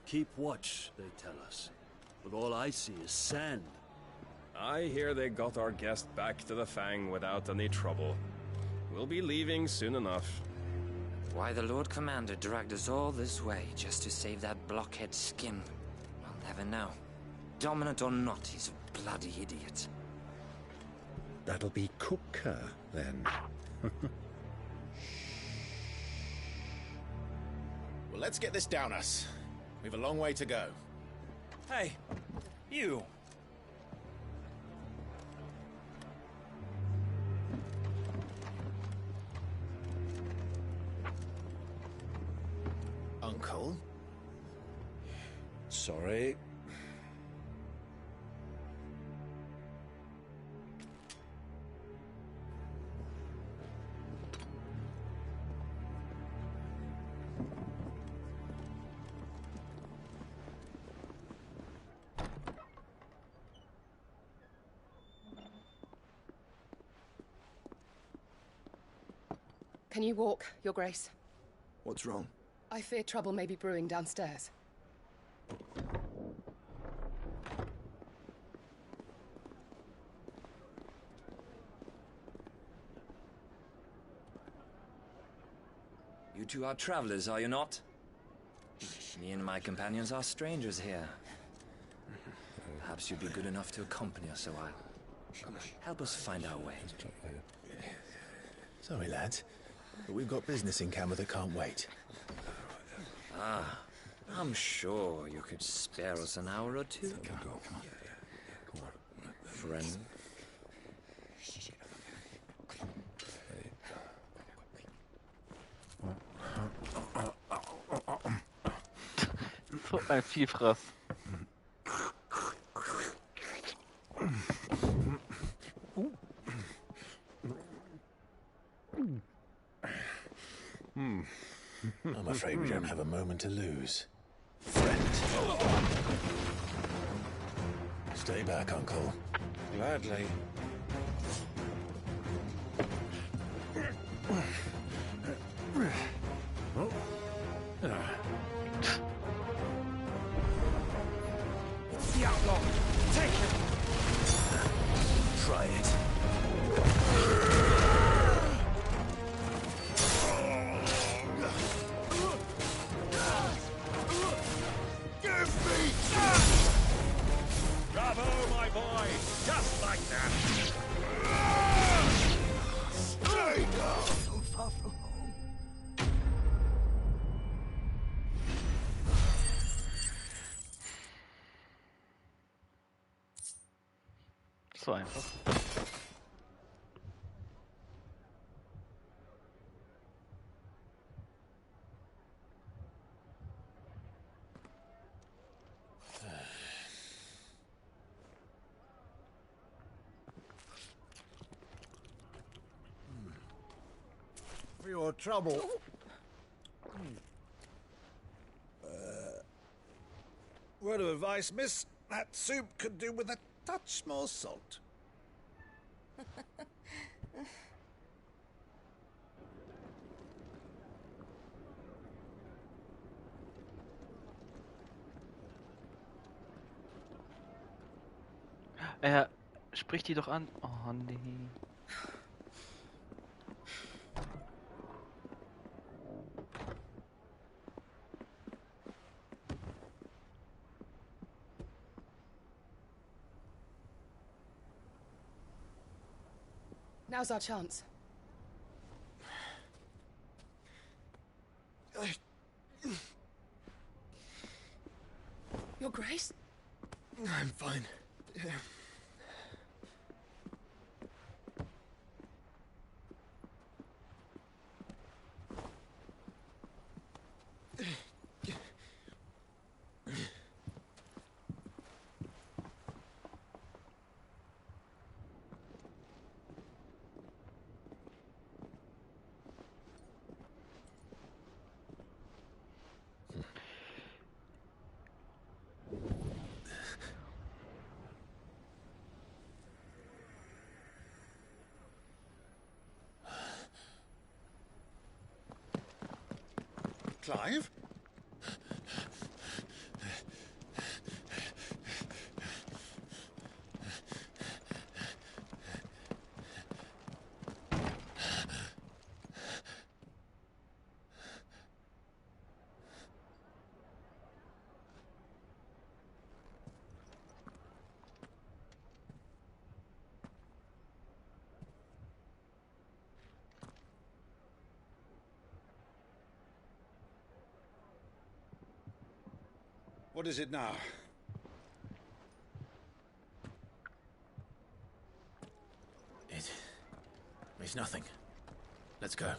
Keep watch, they tell us. But all I see is sand. I hear they got our guest back to the Fang without any trouble. We'll be leaving soon enough. Why the Lord Commander dragged us all this way just to save that blockhead skin, I'll never know. Dominant or not, he's a bloody idiot. That'll be Kupka, then. Well, let's get this down us. We've a long way to go. Hey, you! Uncle? Sorry. Can you walk, Your Grace? What's wrong? I fear trouble may be brewing downstairs. You two are travelers, are you not? Me and my companions are strangers here. Perhaps you'd be good enough to accompany us a while. Help us find our way. Sorry, lads, but we've got business in Camber that can't wait. Ah, I'm sure you could spare us an hour or two. Come on. Friend. So ein Vielfraß. I'm afraid we don't have a moment to lose. Friend. Stay back, Uncle. Gladly. It's the outlaw. Take him. Try it. Bravo, my boy! Just like that! Stay down! So far from home. So einfach. For your trouble. Word of advice, miss. That soup could do with a touch more salt. Sprich die doch an. Oh nee. Now's our chance. Your Grace? I'm fine. Yeah. Clive? What is it now? It's nothing. Let's go.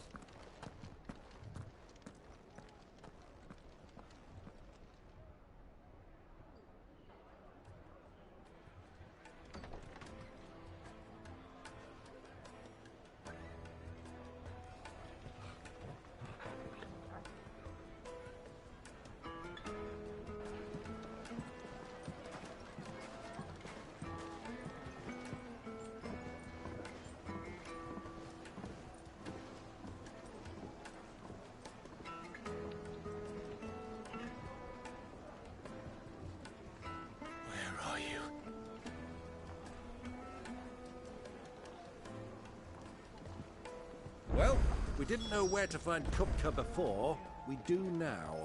We didn't know where to find Kupka before. We do now.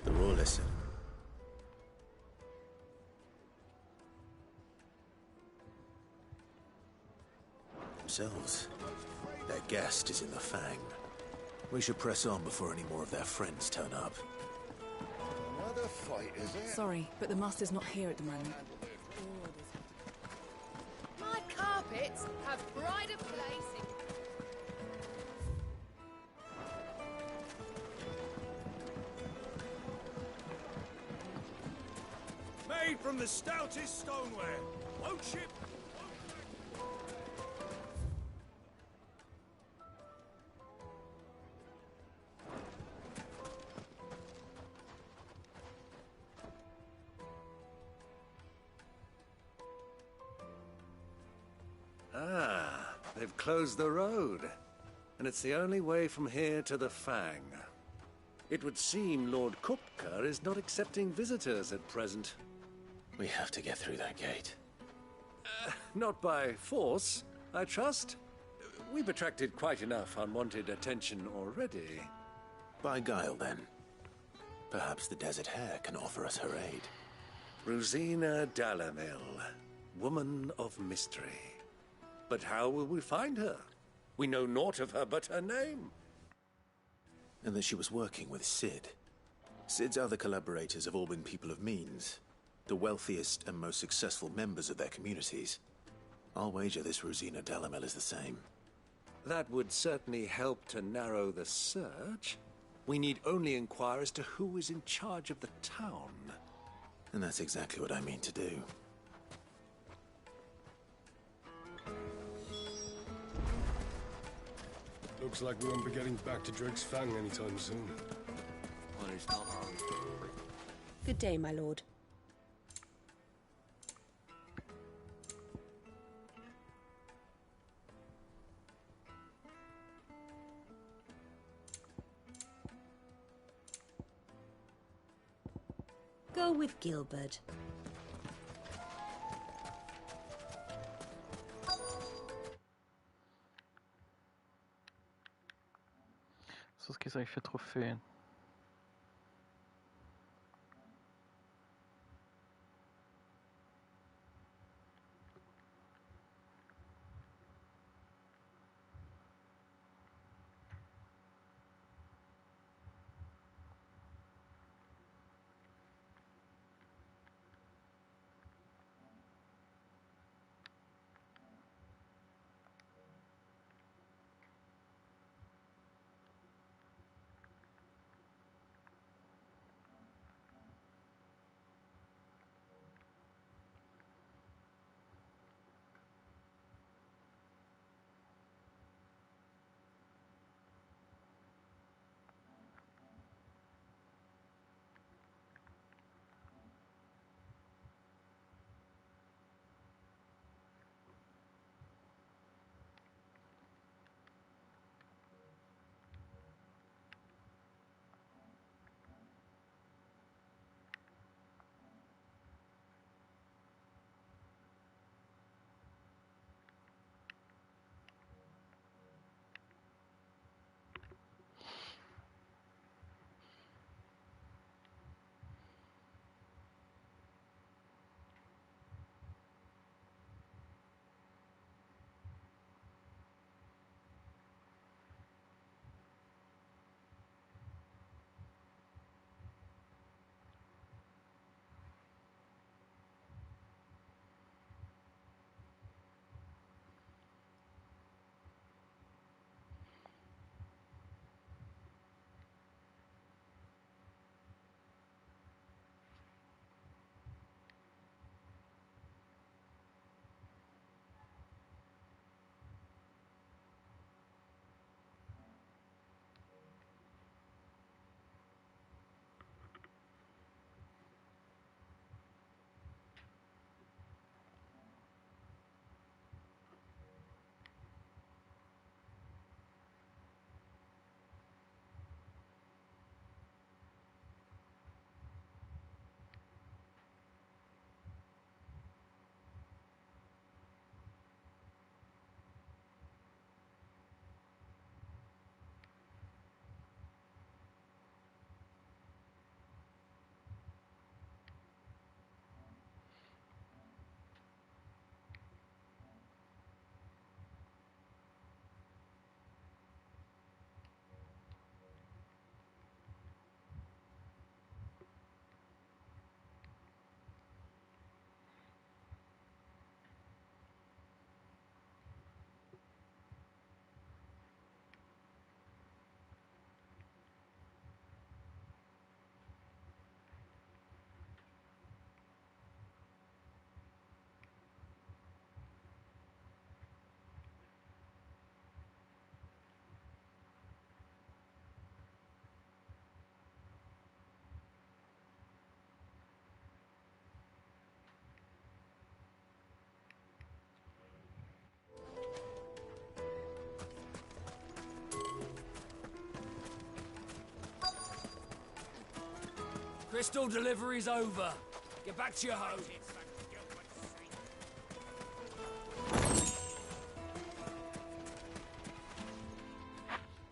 They're all listen. Themselves. Their guest is in the Fang. We should press on before any more of their friends turn up. Another fight, is it? Sorry, but the master's not here at the moment. My carpets have pride of place in... Made from the stoutest stoneware. Won't ship. Ah, they've closed the road. And it's the only way from here to the Fang. It would seem Lord Kupka is not accepting visitors at present. We have to get through that gate. Not by force, I trust. We've attracted quite enough unwanted attention already. By guile, then. Perhaps the Desert Hare can offer us her aid. Rosina Dalamil, woman of mystery. But how will we find her? We know naught of her but her name. And that she was working with Cid. Cid's other collaborators have all been people of means, the wealthiest and most successful members of their communities. I'll wager this Rosina Dalamel is the same. That would certainly help to narrow the search. We need only inquire as to who is in charge of the town. And that's exactly what I mean to do. Looks like we won't be getting back to Drake's Fang anytime soon. Well, it's not Good day, my lord. Go with Gilbert. Was gibt's eigentlich für Trophäen? Crystal delivery's over. Get back to your home.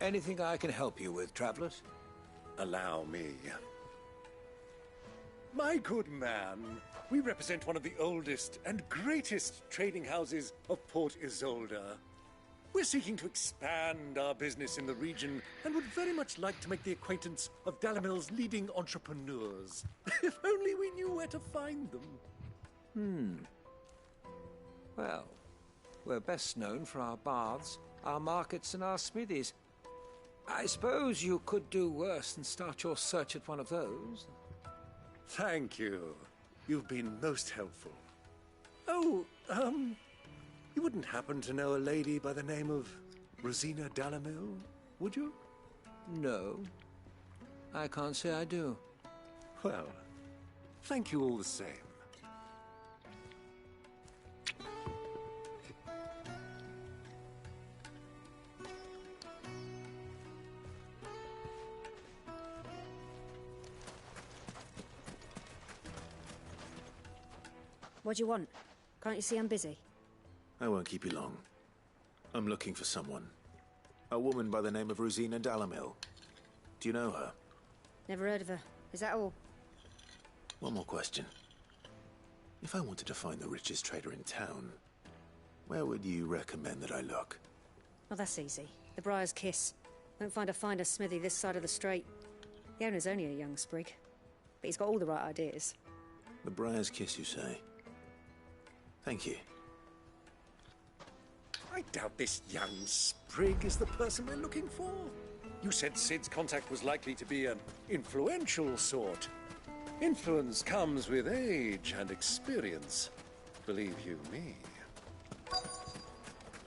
Anything I can help you with, travelers? Allow me. My good man, we represent one of the oldest and greatest trading houses of Port Isolde. We're seeking to expand our business in the region and would very much like to make the acquaintance of Dalimil's leading entrepreneurs. If only we knew where to find them. Well, we're best known for our baths, our markets, and our smithies. I suppose you could do worse than start your search at one of those. Thank you. You've been most helpful. Oh, you wouldn't happen to know a lady by the name of Rosina Dalimil, would you? No. I can't say I do. Well, thank you all the same. What do you want? Can't you see I'm busy? I won't keep you long. I'm looking for someone. A woman by the name of Rosina Dalimil. Do you know her? Never heard of her. Is that all? One more question. If I wanted to find the richest trader in town, where would you recommend that I look? Well, that's easy. The Briar's Kiss. Won't find a finer smithy this side of the strait. The owner's only a young sprig, but he's got all the right ideas. The Briar's Kiss, you say? Thank you. I doubt this young sprig is the person we're looking for. You said Sid's contact was likely to be an influential sort. Influence comes with age and experience. Believe you me.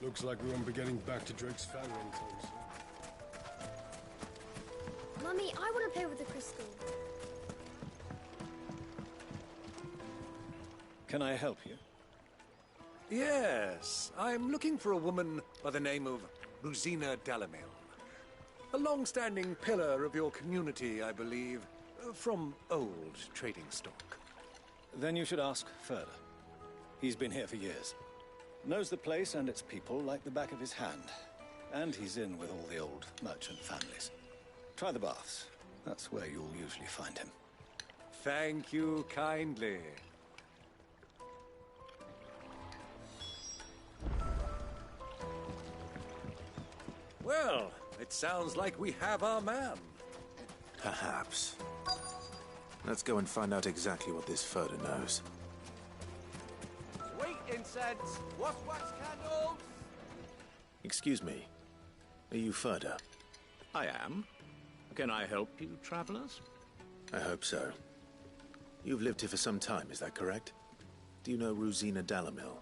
Looks like we won't be getting back to Drake's Fang anytime soon. Mummy, I want to play with the crystal. Can I help you? Yes, I'm looking for a woman by the name of Rosina Dalimil. A long-standing pillar of your community, I believe, from old trading stock. Then you should ask further. He's been here for years. Knows the place and its people like the back of his hand. And he's in with all the old merchant families. Try the baths. That's where you'll usually find him. Thank you kindly. Well, it sounds like we have our man. Perhaps. Let's go and find out exactly what this Furder knows. Sweet incense, wax candles. Excuse me. Are you Furder? I am. Can I help you, travelers? I hope so. You've lived here for some time, is that correct? Do you know Rosina Dalimil?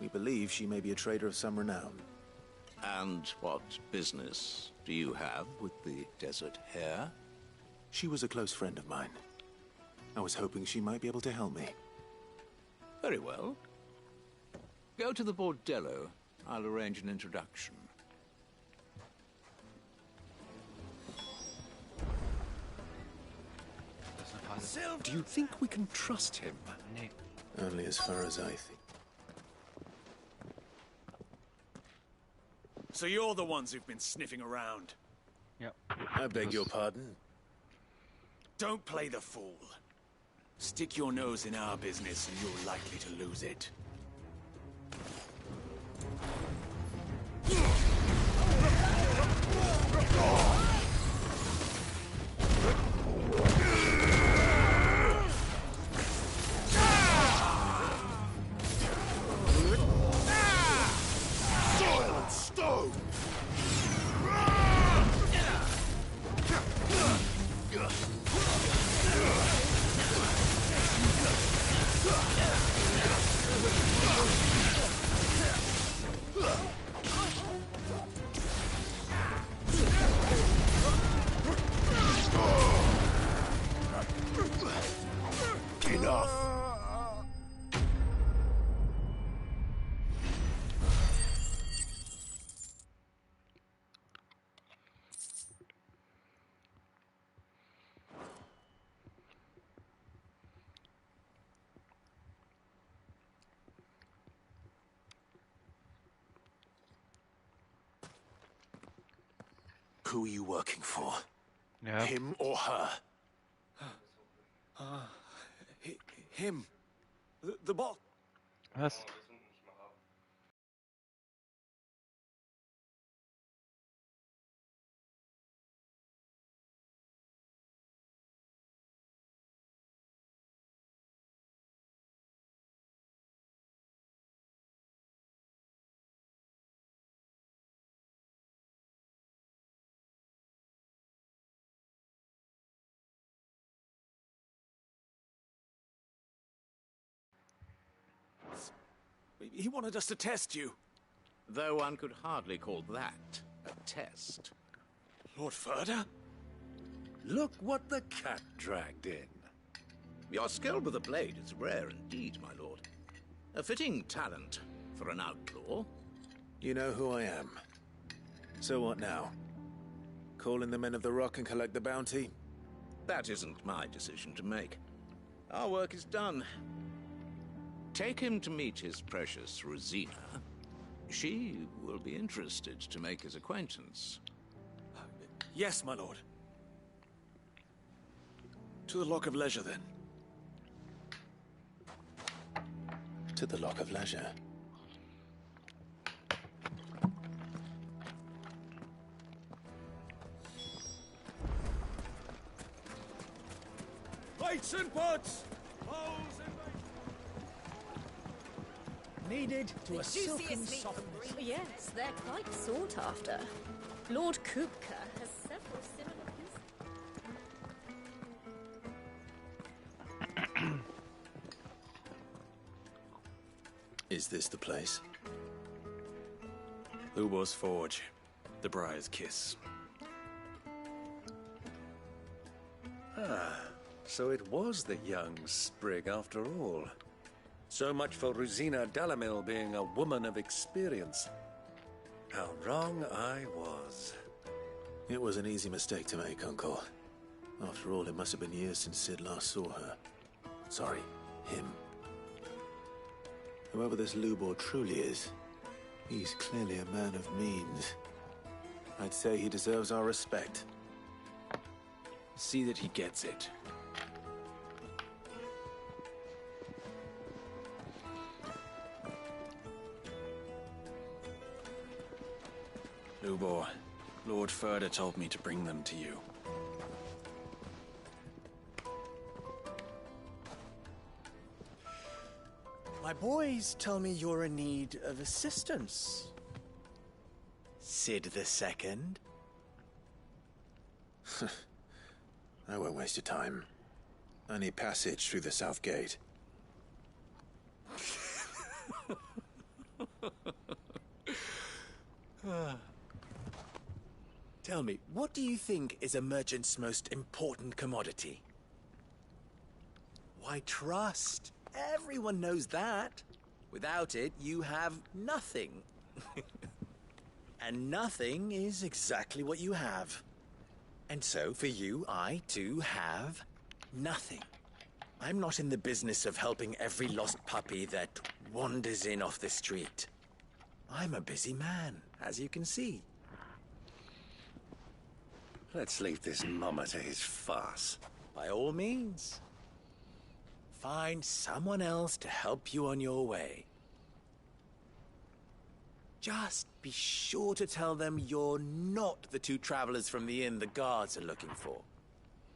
We believe she may be a trader of some renown. And what business do you have with the Desert Hare? She was a close friend of mine. I was hoping she might be able to help me. Very well. Go to the Bordello. I'll arrange an introduction. Do you think we can trust him? Only as far as I think. So you're the ones who've been sniffing around? Yep. I beg your pardon? Don't play the fool. Stick your nose in our business and you're likely to lose it. Who are you working for? Yeah. Him or her? Him. The boss. Was? He wanted us to test you. Though one could hardly call that a test. Lord Ferda? Look what the cat dragged in. Your skill with the blade is rare indeed, my lord. A fitting talent for an outlaw. You know who I am. So what now? Call in the Men of the Rock and collect the bounty? That isn't my decision to make. Our work is done. Take him to meet his precious Rosina. She will be interested to make his acquaintance. Yes, my lord. To the Lock of Leisure, then. To the Lock of Leisure. Lights and pots! Needed to a The silken juiciest softness. Yes, they're quite sought after. Lord Kupka has several similar pieces. Is this the place? Lubor's Forge. The Briar's Kiss. Ah, so it was the young sprig after all. So much for Rosina Dalamil being a woman of experience. How wrong I was. It was an easy mistake to make, Uncle. After all, it must have been years since Sid last saw her. Sorry, him. Whoever this Lubor truly is, he's clearly a man of means. I'd say he deserves our respect. See that he gets it. Lubor, Lord Ferda told me to bring them to you. My boys tell me you're in need of assistance. Sid the Second. I won't waste your time. I need passage through the south gate. Tell me, what do you think is a merchant's most important commodity? Why, trust. Everyone knows that. Without it, you have nothing. And nothing is exactly what you have. And so, for you, I, too, have nothing. I'm not in the business of helping every lost puppy that wanders in off the street. I'm a busy man, as you can see. Let's leave this mummer to his farce. By all means. Find someone else to help you on your way. Just be sure to tell them you're not the two travelers from the inn the guards are looking for.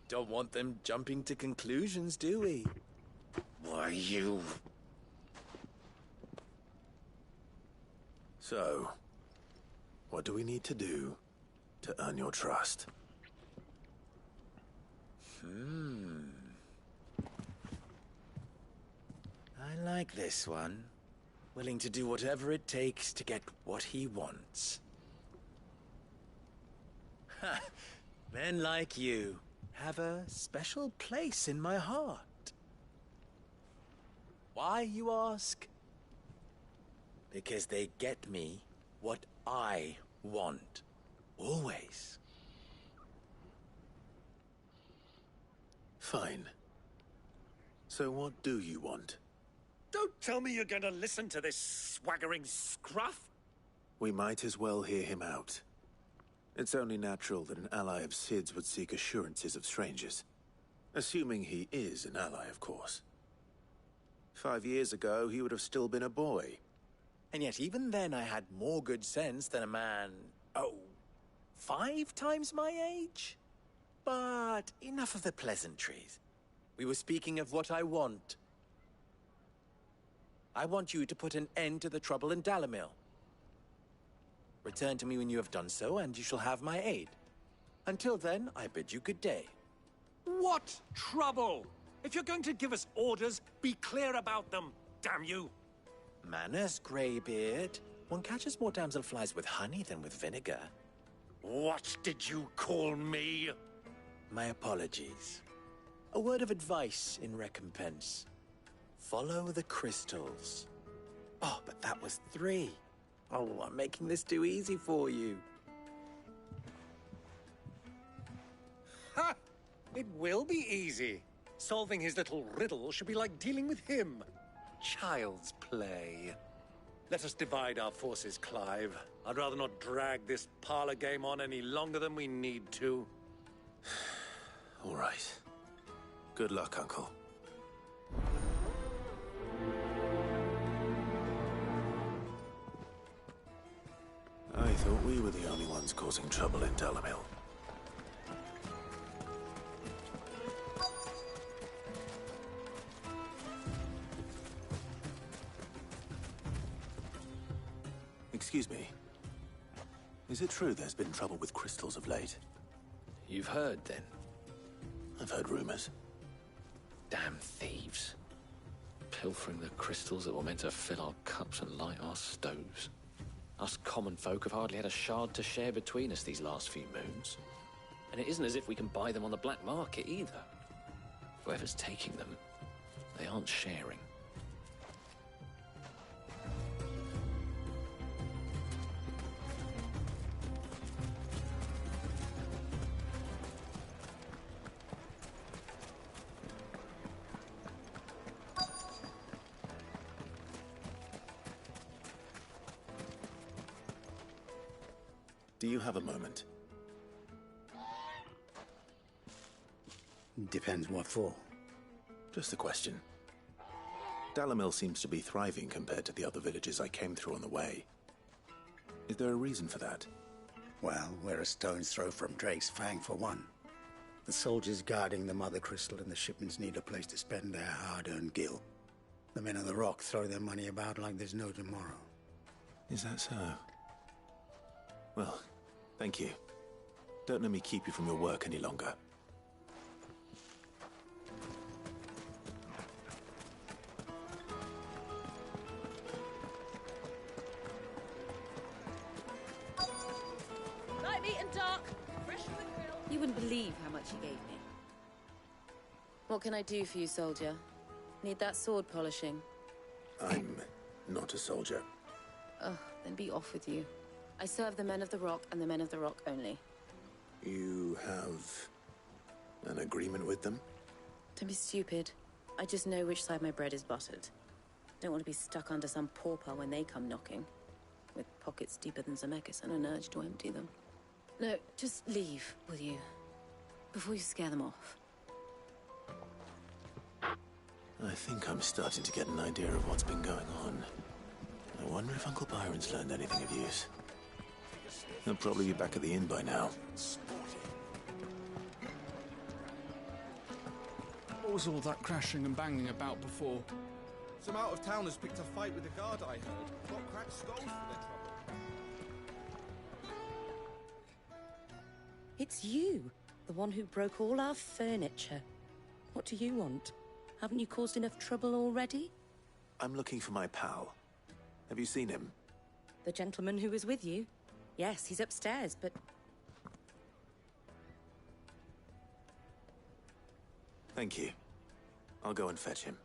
Don't want them jumping to conclusions, do we? Why, you... So, what do we need to do to earn your trust? I like this one. Willing to do whatever it takes to get what he wants. Ha! Men like you have a special place in my heart. Why, you ask? Because they get me what I want. Always. Fine. So what do you want? Don't tell me you're going to listen to this swaggering scruff. We might as well hear him out. It's only natural that an ally of Sid's would seek assurances of strangers. Assuming he is an ally, of course. 5 years ago, he would have still been a boy. And yet even then I had more good sense than a man, 5 times my age? But enough of the pleasantries. We were speaking of what I want. I want you to put an end to the trouble in Dalamil. Return to me when you have done so, and you shall have my aid. Until then, I bid you good day. What trouble? If you're going to give us orders, be clear about them, damn you! Manners, Greybeard. One catches more damselflies with honey than with vinegar. What did you call me? My apologies. A word of advice in recompense. Follow the crystals. Oh, but that was 3. Oh, I'm making this too easy for you. Ha! It will be easy. Solving his little riddle should be like dealing with him. Child's play. Let us divide our forces, Clive. I'd rather not drag this parlor game on any longer than we need to. All right. Good luck, Uncle. I thought we were the only ones causing trouble in Dalamil. Excuse me. Is it true there's been trouble with crystals of late? You've heard, then? I've heard rumors. Damn thieves. Pilfering the crystals that were meant to fill our cups and light our stoves. Us common folk have hardly had a shard to share between us these last few moons. And it isn't as if we can buy them on the black market either. Whoever's taking them, they aren't sharing. Do you have a moment? Depends what for. Just a question. Dalamil seems to be thriving compared to the other villages I came through on the way. Is there a reason for that? Well, we're a stone's throw from Drake's Fang, for one. The soldiers guarding the Mother Crystal and the shipments need a place to spend their hard-earned gil. The men of the Rock throw their money about like there's no tomorrow. Is that so? Well, thank you. Don't let me keep you from your work any longer. Light meat and dark, fresh from the grill. You wouldn't believe how much he gave me. What can I do for you, soldier? Need that sword polishing? I'm not a soldier. Oh, then be off with you. I serve the men of the Rock and the men of the Rock only. You have an agreement with them? Don't be stupid. I just know which side my bread is buttered. Don't want to be stuck under some pauper when they come knocking. With pockets deeper than Zemeckis and an urge to empty them. No, just leave, will you? Before you scare them off. I think I'm starting to get an idea of what's been going on. I wonder if Uncle Byron's learned anything of use. He'll probably be back at the inn by now. What was all that crashing and banging about before? Some out-of-towners picked a fight with the guard, I heard. Got cracked skulls for their trouble. It's you, the one who broke all our furniture. What do you want? Haven't you caused enough trouble already? I'm looking for my pal. Have you seen him? The gentleman who was with you? Yes, he's upstairs, but... Thank you. I'll go and fetch him.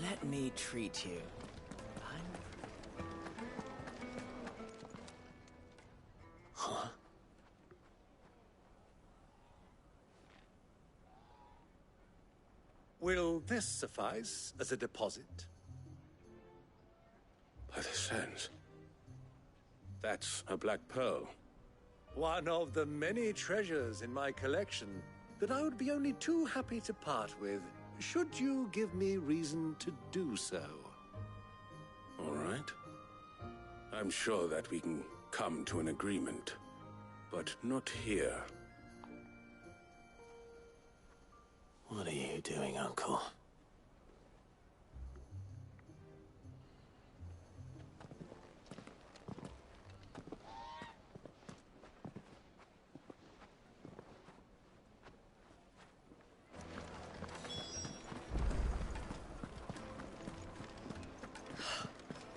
Let me treat you. Huh? Will this suffice as a deposit? By the sands. That's a black pearl. One of the many treasures in my collection that I would be only too happy to part with, should you give me reason to do so. All right. I'm sure that we can come to an agreement, but not here. What are you doing, Uncle?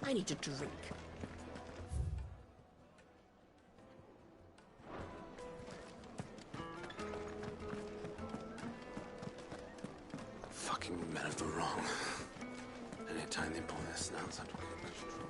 I need a drink. Fucking men of the wrong. Anytime they pull their snouts, I don't get much trouble.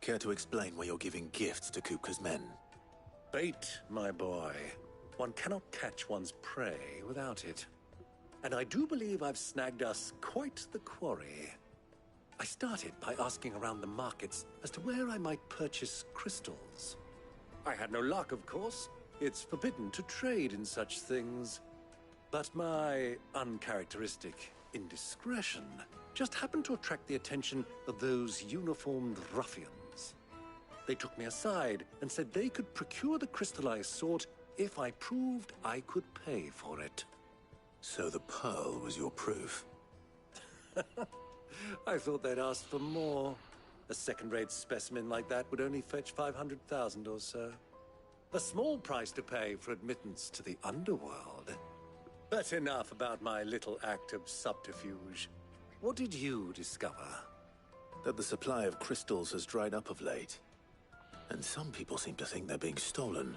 Care to explain why you're giving gifts to Kupka's men? Bait, my boy. One cannot catch one's prey without it. And I do believe I've snagged us quite the quarry. I started by asking around the markets as to where I might purchase crystals. I had no luck, of course. It's forbidden to trade in such things. But my uncharacteristic indiscretion just happened to attract the attention of those uniformed ruffians. They took me aside and said they could procure the crystal I sought if I proved I could pay for it. So the pearl was your proof? I thought they'd asked for more. A second-rate specimen like that would only fetch 500,000 or so. A small price to pay for admittance to the underworld. But enough about my little act of subterfuge. What did you discover? That the supply of crystals has dried up of late. And some people seem to think they're being stolen.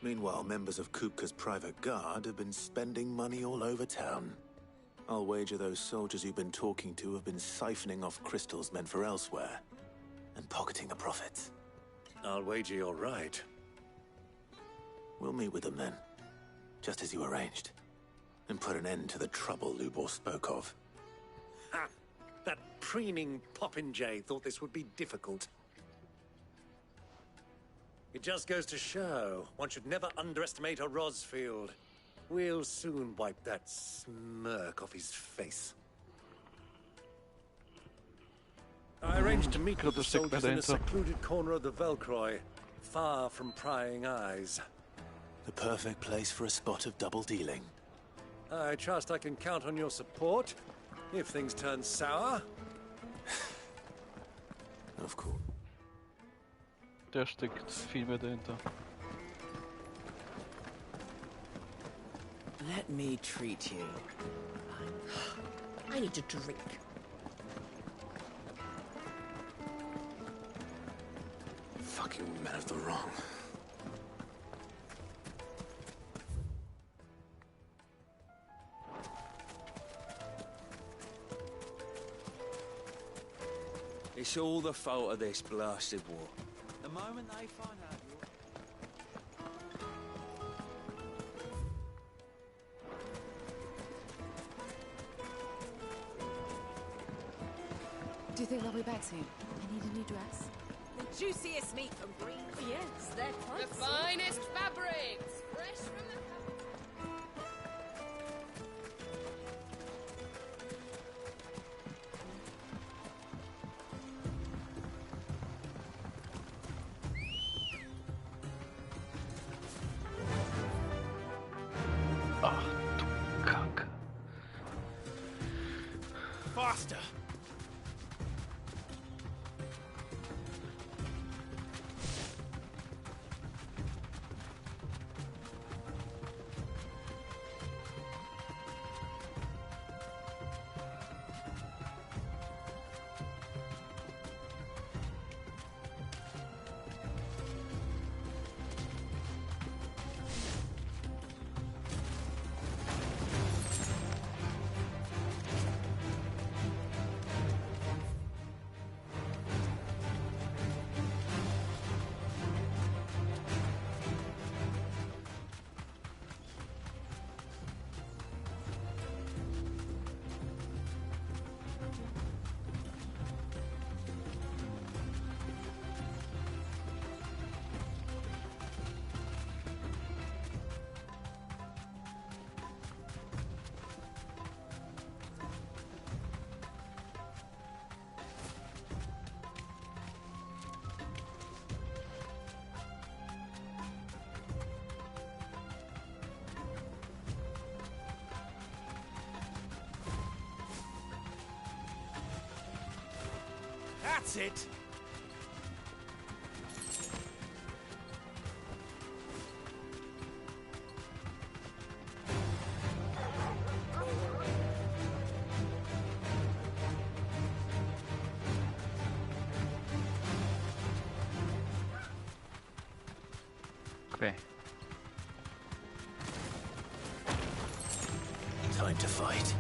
Meanwhile, members of Kupka's private guard have been spending money all over town. I'll wager those soldiers you've been talking to have been siphoning off crystals meant for elsewhere, and pocketing the profits. I'll wager you're right. We'll meet with them then, just as you arranged, and put an end to the trouble Lubor spoke of. Ha! That preening popinjay thought this would be difficult. It just goes to show, one should never underestimate a Rosfield. We'll soon wipe that smirk off his face. I arranged to meet with the soldiers in a secluded corner of the Velcroy, far from prying eyes. The perfect place for a spot of double dealing. I trust I can count on your support, if things turn sour. Of course. Da steckt viel mehr dahinter. Let me treat you. I need a drink. Fucking men of the wrong. It's all the fault of this blasted war. The moment they find out Do you think they'll be back soon? I need a new dress. The juiciest meat from Green. Yes, they're The finest fabrics, fresh from the Ach du Kacke. faster. That's it. Okay. Time to fight.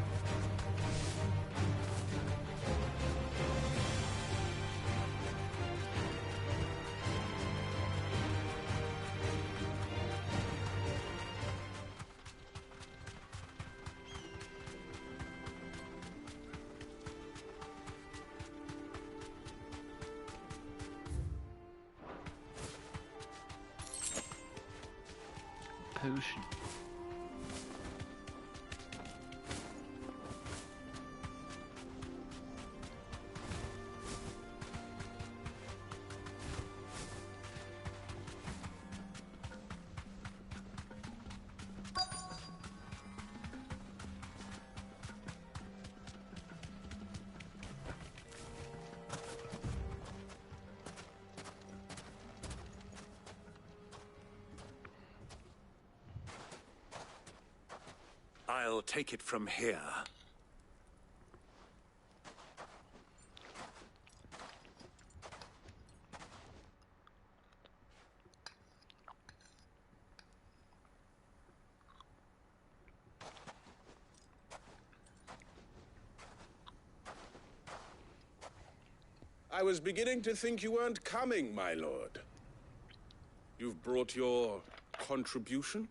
Potion. I'll take it from here. I was beginning to think you weren't coming, my lord. You've brought your contribution?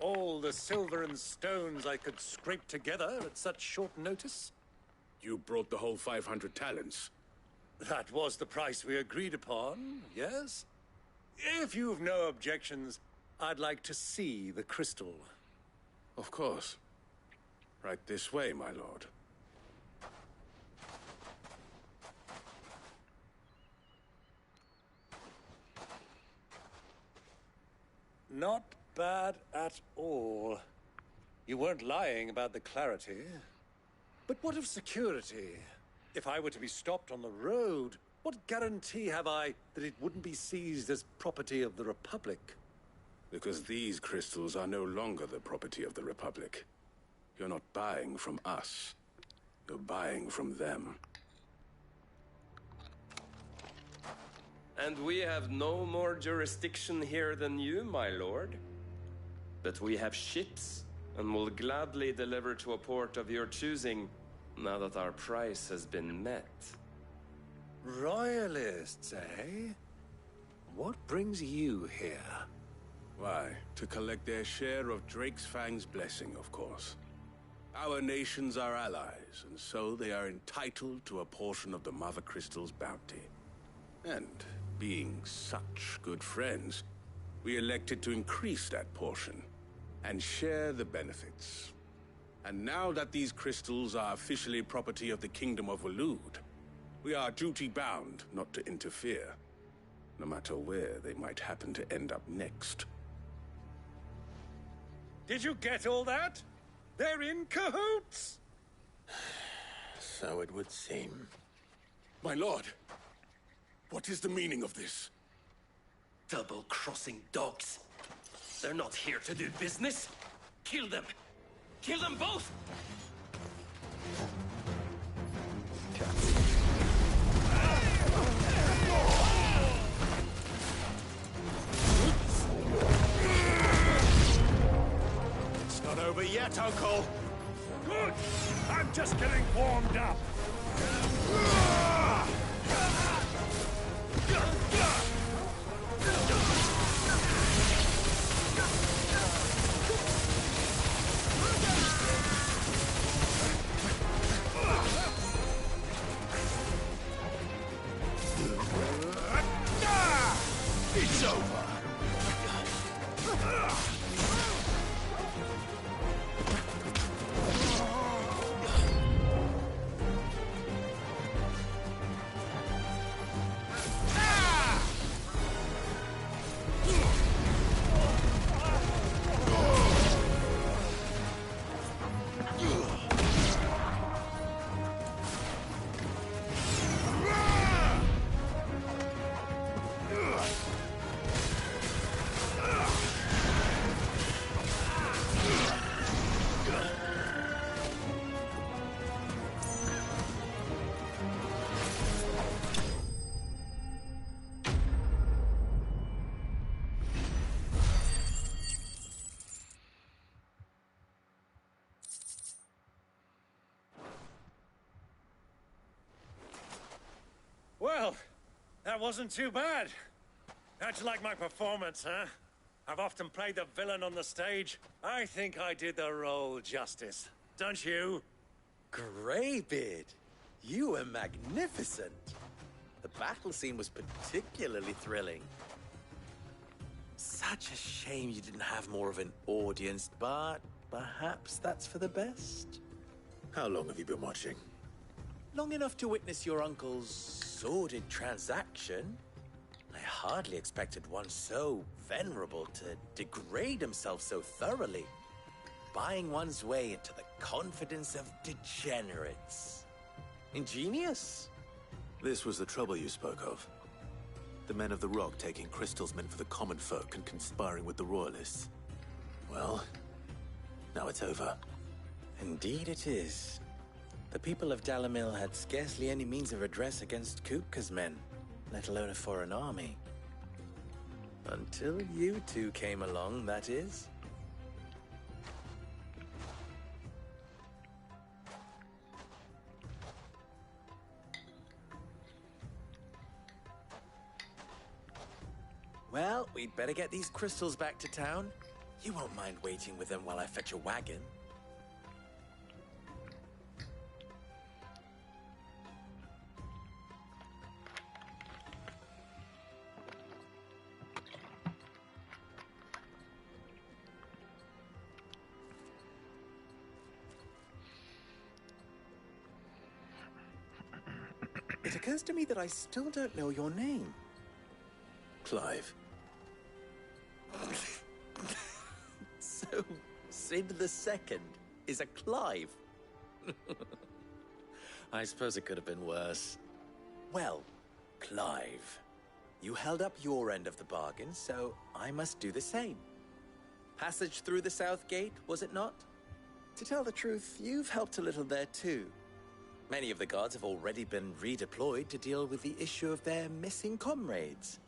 All the silver and stones I could scrape together at such short notice? You brought the whole 500 talents. That was the price we agreed upon, yes? If you've no objections, I'd like to see the crystal. Of course. Right this way, my lord. Not bad at all. You weren't lying about the clarity. But what of security? If I were to be stopped on the road, what guarantee have I that it wouldn't be seized as property of the Republic? Because these crystals are no longer the property of the Republic. You're not buying from us. You're buying from them. And we have no more jurisdiction here than you, my lord. But we have ships, and will gladly deliver to a port of your choosing, now that our price has been met. Royalists, eh? What brings you here? Why, to collect their share of Drake's Fang's blessing, of course. Our nations are allies, and so they are entitled to a portion of the Mother Crystal's bounty. And being such good friends, we elected to increase that portion and share the benefits. And now that these crystals are officially property of the Kingdom of Waloed, we are duty-bound not to interfere, no matter where they might happen to end up next. Did you get all that? They're in cahoots! So it would seem. My lord, what is the meaning of this? Double-crossing dogs. They're not here to do business. Kill them. Kill them both! It's not over yet, Uncle. Good. I'm just getting warmed up. It's over. That wasn't too bad. How'd you like my performance, huh? I've often played the villain on the stage. I think I did the role justice. Don't you? Greybeard, you were magnificent. The battle scene was particularly thrilling. Such a shame you didn't have more of an audience, but perhaps that's for the best. How long have you been watching? Long enough to witness your uncle's sordid transaction. I hardly expected one so venerable to degrade himself so thoroughly, buying one's way into the confidence of degenerates. Ingenious. This was the trouble you spoke of. The men of the Rock taking crystals meant for the common folk and conspiring with the Royalists. Well, now it's over. Indeed it is. The people of Dalamil had scarcely any means of redress against Kupka's men, let alone a foreign army. Until you two came along, that is. Well, we'd better get these crystals back to town. You won't mind waiting with them while I fetch a wagon. It occurs to me that I still don't know your name. Clive. So, Sid the Second is a Clive. I suppose it could have been worse. Well, Clive, you held up your end of the bargain, so I must do the same. Passage through the South Gate, was it not? To tell the truth, you've helped a little there too. Many of the guards have already been redeployed to deal with the issue of their missing comrades.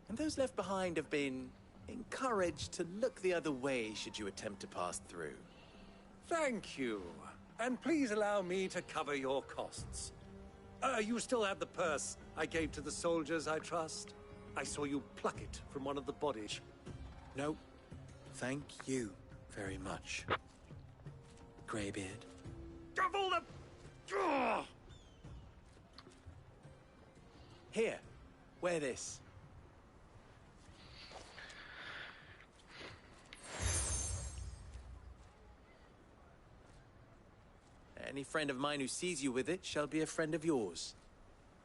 And those left behind have been encouraged to look the other way should you attempt to pass through. Thank you. And please allow me to cover your costs. You still have the purse I gave to the soldiers, I trust? I saw you pluck it from one of the bodies. No, thank you very much, Greybeard. Double the... Here, wear this. Any friend of mine who sees you with it shall be a friend of yours.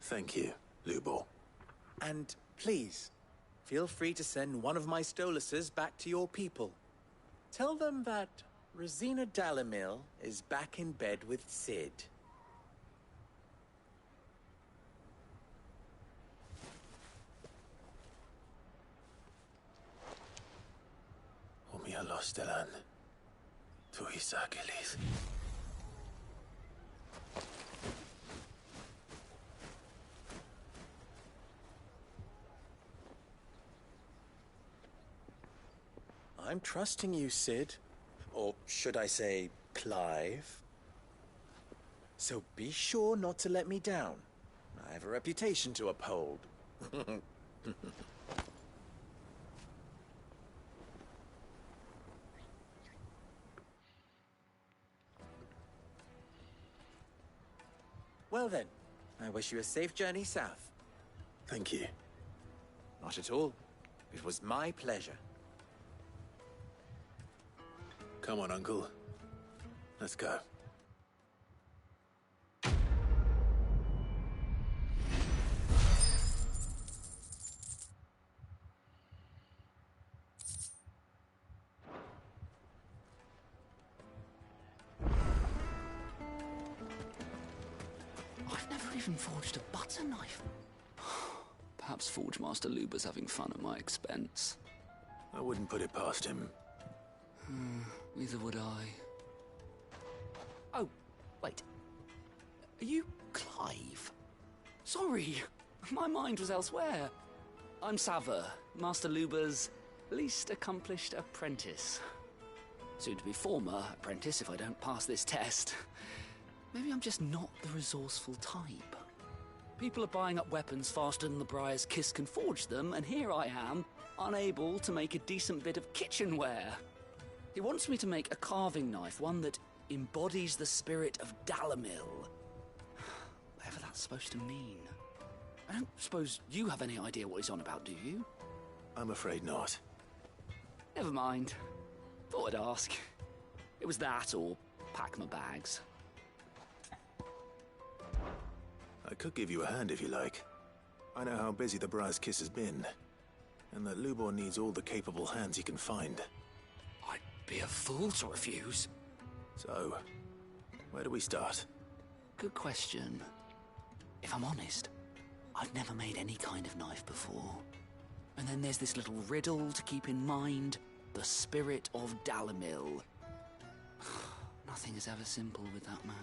Thank you, Lubor. And please, feel free to send one of my Stoluses back to your people. Tell them that Rosina Dalamil is back in bed with Sid. Omia Lostelan. Tuisa Achilles. I'm trusting you, Sid. Or should I say, Clive. So be sure not to let me down. I have a reputation to uphold. Well then, I wish you a safe journey south. Thank you. Not at all. It was my pleasure. Come on, Uncle. Let's go. I've never even forged a butter knife. Perhaps Forge Master Luber's having fun at my expense. I wouldn't put it past him. Neither would I. Oh, wait. Are you Clive? Sorry, my mind was elsewhere. I'm Sava, Master Luber's least accomplished apprentice. Soon to be former apprentice if I don't pass this test. Maybe I'm just not the resourceful type. People are buying up weapons faster than the Briar's Kiss can forge them, and here I am, unable to make a decent bit of kitchenware. He wants me to make a carving knife, one that embodies the spirit of Dalamil. Whatever that's supposed to mean. I don't suppose you have any idea what he's on about, do you? I'm afraid not. Never mind. Thought I'd ask. It was that, or pack my bags. I could give you a hand if you like. I know how busy the Briar's Kiss has been, and that Lubor needs all the capable hands he can find. I'd be a fool to refuse. So, where do we start? Good question. If I'm honest, I've never made any kind of knife before. And then there's this little riddle to keep in mind. The spirit of Dalamil. Nothing is ever simple with that man.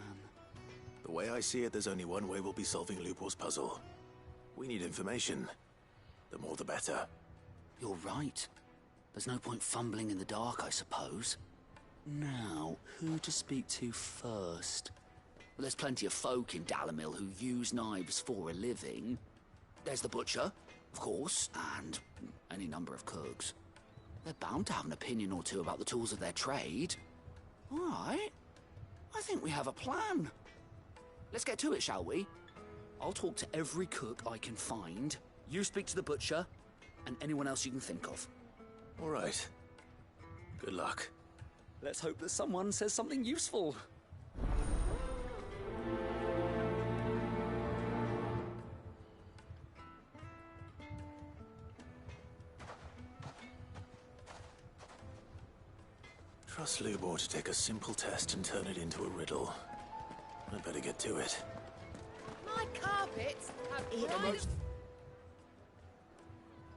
The way I see it, there's only one way we'll be solving Lubor's puzzle. We need information. The more the better. You're right. There's no point fumbling in the dark, I suppose. Now, who to speak to first? Well, there's plenty of folk in Dalamil who use knives for a living. There's the butcher, of course, and any number of cooks. They're bound to have an opinion or two about the tools of their trade. All right. I think we have a plan. Let's get to it, shall we? I'll talk to every cook I can find. You speak to the butcher, and anyone else you can think of. All right. Good luck. Let's hope that someone says something useful. Trust Lubor to take a simple test and turn it into a riddle. I'd better get to it. My carpets have Most...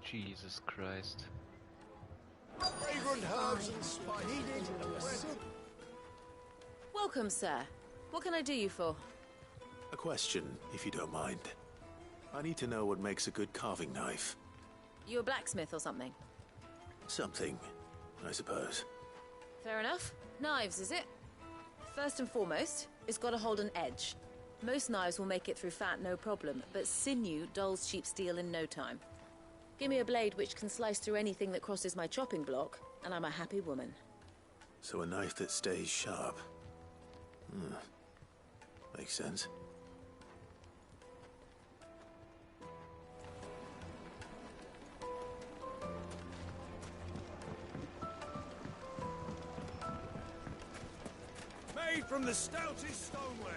Jesus Christ. fragrant herbs and spice needed. Welcome, sir. What can I do you for? A question, if you don't mind. I need to know what makes a good carving knife. You a blacksmith or something? Something, I suppose. Fair enough. Knives, is it? First and foremost, it's got to hold an edge. Most knives will make it through fat, no problem, but sinew dulls cheap steel in no time. Give me a blade which can slice through anything that crosses my chopping block, and I'm a happy woman. So a knife that stays sharp. Makes sense. Made from the stoutest stoneware.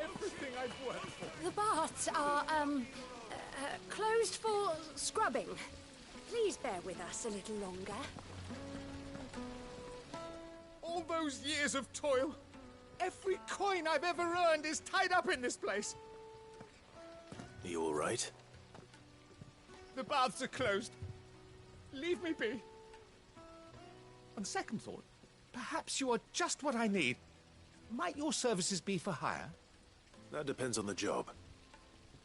Everything I've worked for. The baths are, closed for scrubbing. Please bear with us a little longer. All those years of toil, every coin I've ever earned is tied up in this place. Are you all right? The baths are closed. Leave me be. On second thought, perhaps you are just what I need. Might your services be for hire? That depends on the job.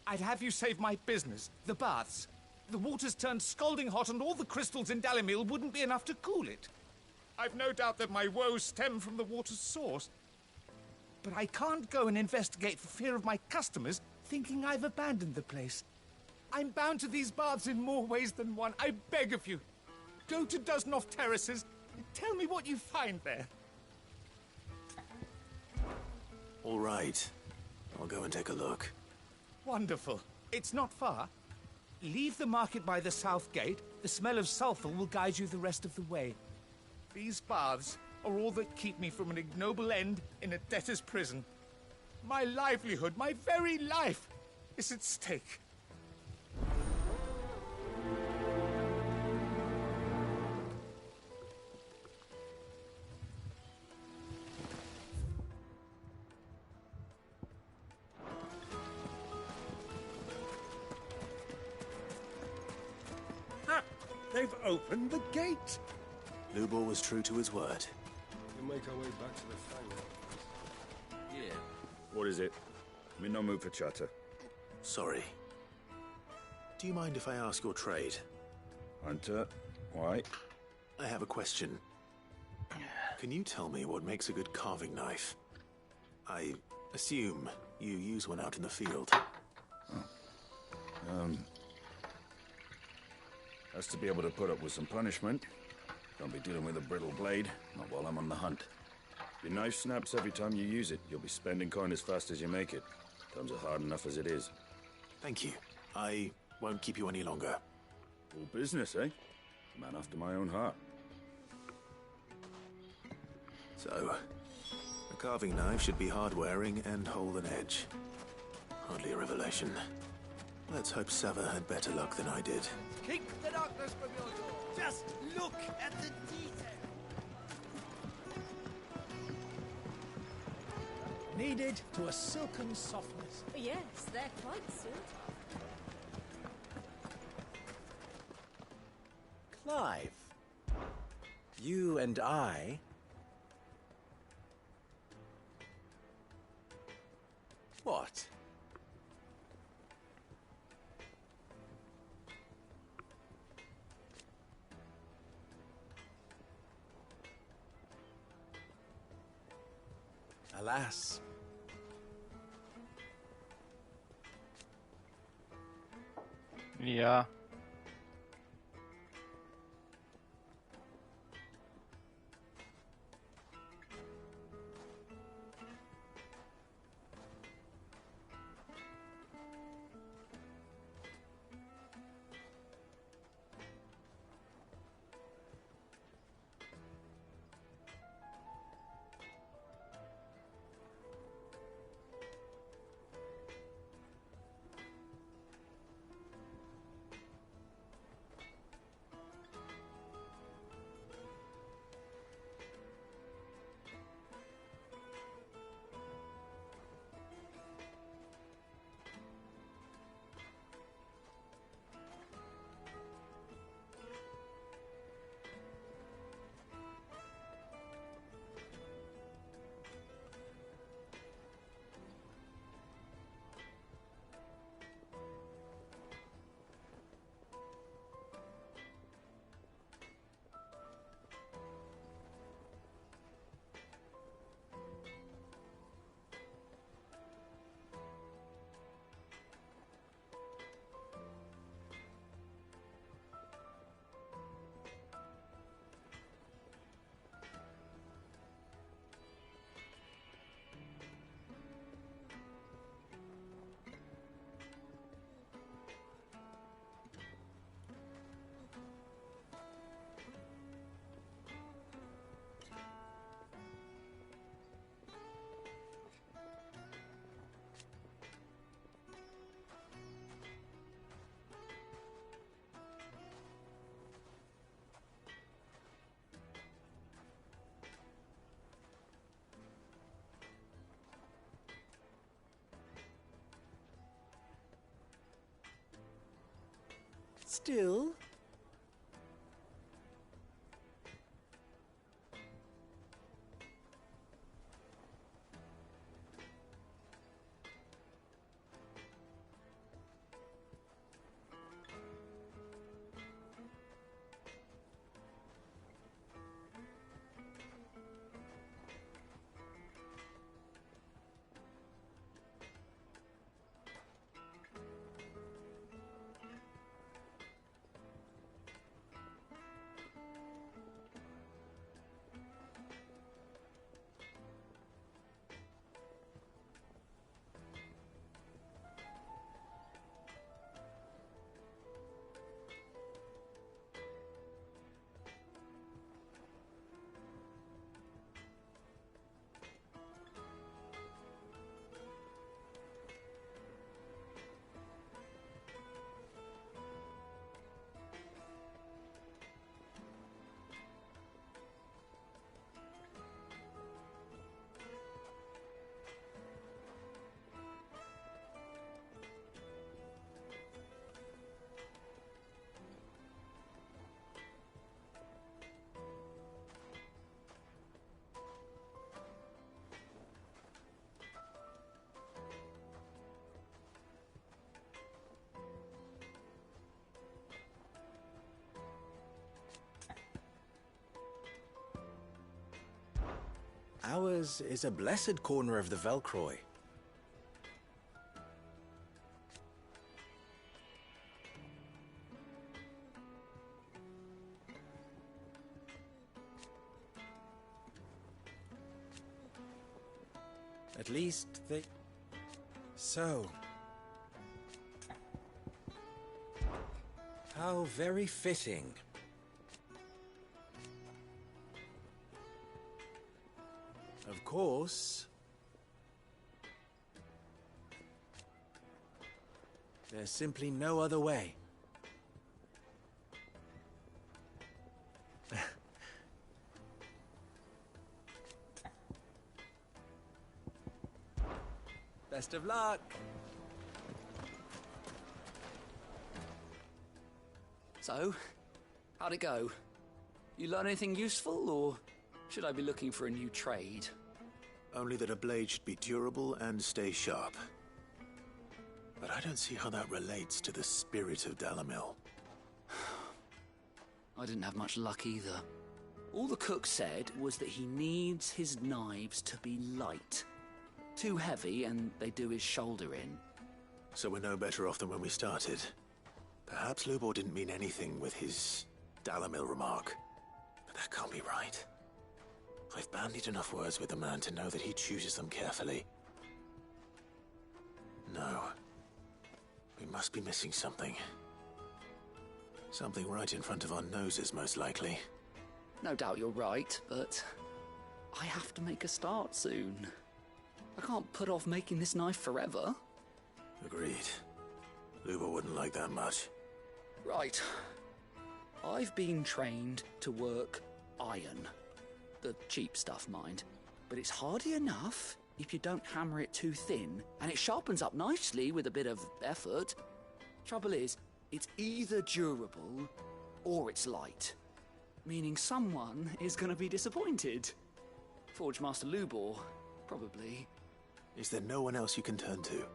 I'd have you save my business, the baths. The water's turned scalding hot and all the crystals in Dalamil wouldn't be enough to cool it. I've no doubt that my woes stem from the water's source. But I can't go and investigate for fear of my customers thinking I've abandoned the place. I'm bound to these baths in more ways than one. I beg of you. Go to Dusnoff Terraces and tell me what you find there. All right. I'll go and take a look. Wonderful. It's not far. Leave the market by the south gate. The smell of sulphur will guide you the rest of the way. These baths are all that keep me from an ignoble end in a debtor's prison. My livelihood, my very life, is at stake. They've opened the gate. Lubor was true to his word. We'll make our way back to the Fang. Yeah. What is it? I'm in no mood for chatter. Sorry. Do you mind if I ask your trade? Hunter, why? I have a question. Can you tell me what makes a good carving knife? I assume you use one out in the field. Oh, Has to be able to put up with some punishment. Don't be dealing with a brittle blade, not while I'm on the hunt. Your knife snaps every time you use it. You'll be spending coin as fast as you make it. Times are hard enough as it is. Thank you. I won't keep you any longer. All business, eh? Man after my own heart. So, a carving knife should be hard-wearing and hold an edge. Hardly a revelation. Let's hope Sava had better luck than I did. Keep the darkness from your door. Just look at the detail. Kneaded to a silken softness. Yes, they're quite silky. Clive, you and I... What? Alas. Ja. Still... Ours is a blessed corner of the Velcroy. At least they... So... How very fitting. Of course... There's simply no other way. Best of luck. So, how'd it go? You learn anything useful, or should I be looking for a new trade? Only that a blade should be durable and stay sharp. But I don't see how that relates to the spirit of Dalamil. I didn't have much luck either. All the cook said was that he needs his knives to be light. Too heavy and they do his shoulder in. So we're no better off than when we started. Perhaps Lubor didn't mean anything with his Dalamil remark. But that can't be right. I've bandied enough words with the man to know that he chooses them carefully. No. We must be missing something. Something right in front of our noses, most likely. No doubt you're right, but I have to make a start soon. I can't put off making this knife forever. Agreed. Lubor wouldn't like that much. Right. I've been trained to work iron. The cheap stuff, mind. But it's hardy enough if you don't hammer it too thin, and it sharpens up nicely with a bit of effort. Trouble is, it's either durable or it's light. Meaning someone is going to be disappointed. Forge Master Lubor, probably. Is there no one else you can turn to?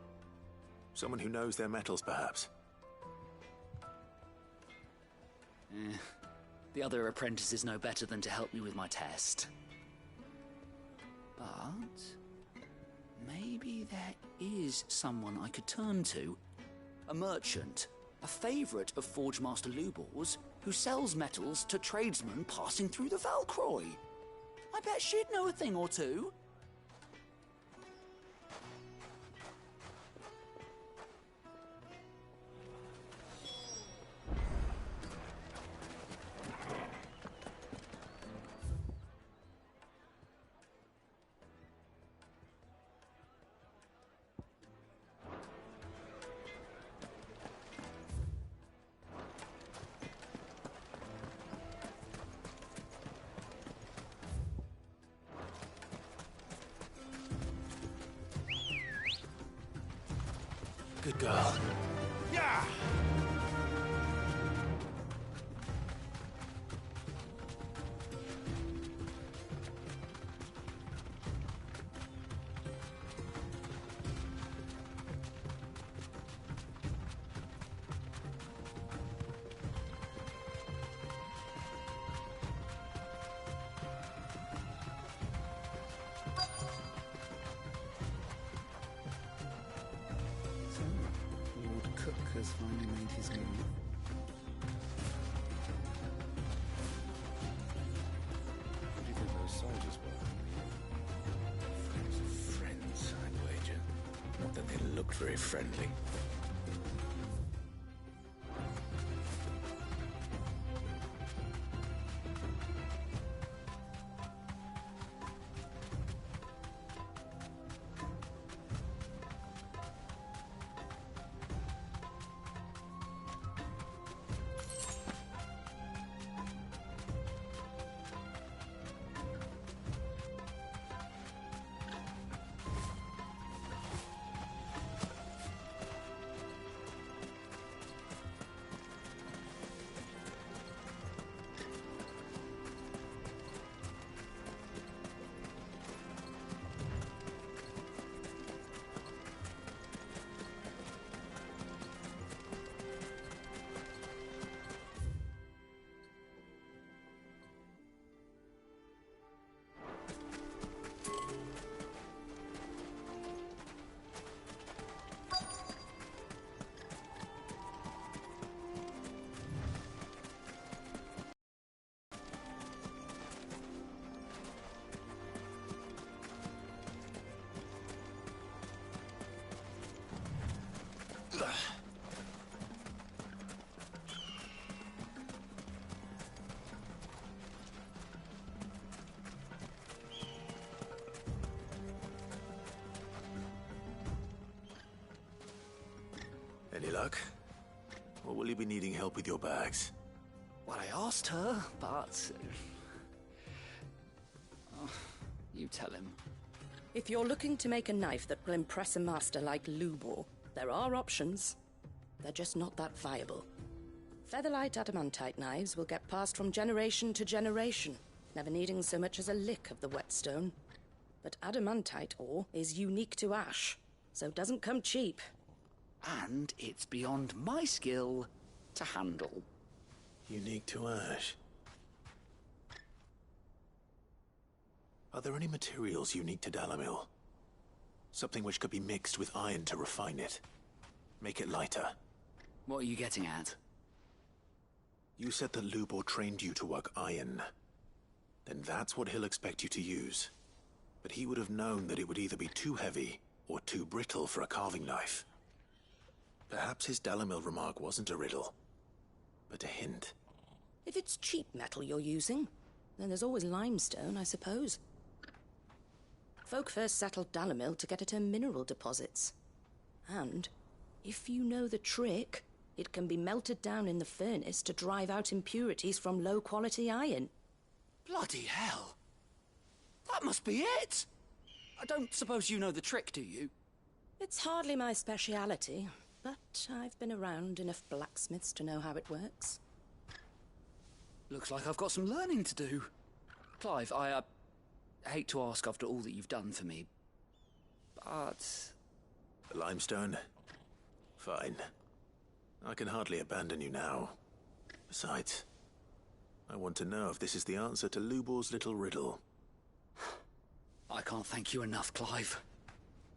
Someone who knows their metals, perhaps? The other apprentices know better than to help me with my test. But maybe there is someone I could turn to. A merchant, a favourite of Forge Master Lubor's, who sells metals to tradesmen passing through the Valcroy. I bet she'd know a thing or two. Good girl. Yeah! Has finally made his move. What do you think those soldiers were? Friends, I'd wager. Not that they looked very friendly. luck? Or will you be needing help with your bags? Well, I asked her, but... Oh, you tell him. If you're looking to make a knife that will impress a master like Lubor, there are options. They're just not that viable. Featherlight adamantite knives will get passed from generation to generation, never needing so much as a lick of the whetstone. But adamantite ore is unique to ash, so it doesn't come cheap. And it's beyond my skill to handle. Unique to ash. Are there any materials unique to Dalimil? Something which could be mixed with iron to refine it. Make it lighter. What are you getting at? You said that Lubor trained you to work iron. Then that's what he'll expect you to use. But he would have known that it would either be too heavy or too brittle for a carving knife. Perhaps his Dalimil remark wasn't a riddle, but a hint. If it's cheap metal you're using, then there's always limestone, I suppose. Folk first settled Dalimil to get at her mineral deposits. And, if you know the trick, it can be melted down in the furnace to drive out impurities from low-quality iron. Bloody hell! That must be it! I don't suppose you know the trick, do you? It's hardly my speciality, but I've been around enough blacksmiths to know how it works. Looks like I've got some learning to do. Clive, I hate to ask after all that you've done for me, but... The limestone? Fine. I can hardly abandon you now. Besides, I want to know if this is the answer to Lubor's little riddle. I can't thank you enough, Clive.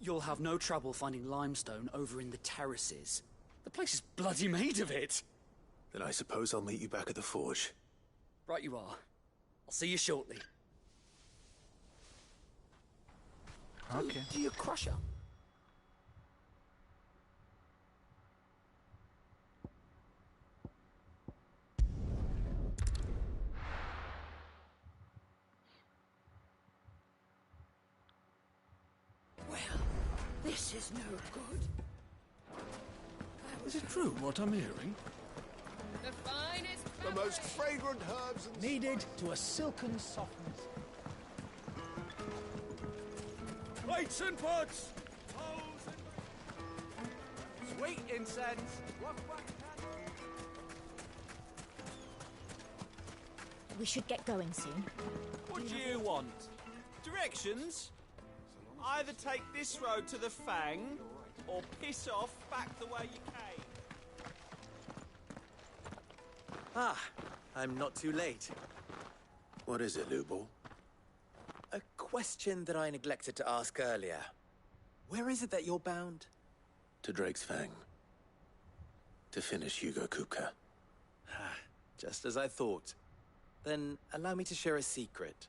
You'll have no trouble finding limestone over in the terraces. The place is bloody made of it. Then I suppose I'll meet you back at the forge. Right you are. I'll see you shortly. Okay. Do you crush her? Well, this is no good. Is it true what I'm hearing? The finest The most fragrant herbs and... Needed to a silken softness. Plates and pots! Sweet incense. We should get going soon. What do you want? Directions? Either take this road to the Fang, or piss off back the way you came. Ah, I'm not too late. What is it, Lubor? A question that I neglected to ask earlier. Where is it that you're bound? To Drake's Fang. To finish Hugo Kupka. Just as I thought. Then allow me to share a secret.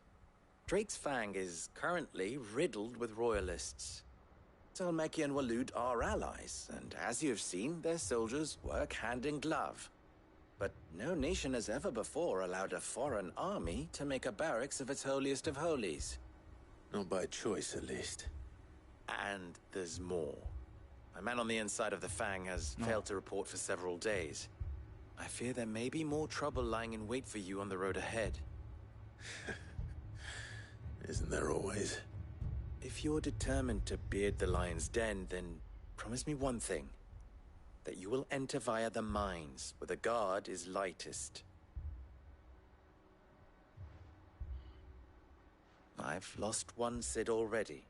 Drake's Fang is currently riddled with royalists. Talmeki and Waloed are allies, and as you've seen, their soldiers work hand in glove. But no nation has ever before allowed a foreign army to make a barracks of its holiest of holies. Not by choice, at least. And there's more. A man on the inside of the Fang has failed to report for several days. I fear there may be more trouble lying in wait for you on the road ahead. Isn't there always? If you're determined to beard the lion's den, then promise me one thing. That you will enter via the mines, where the guard is lightest. I've lost one Cid already.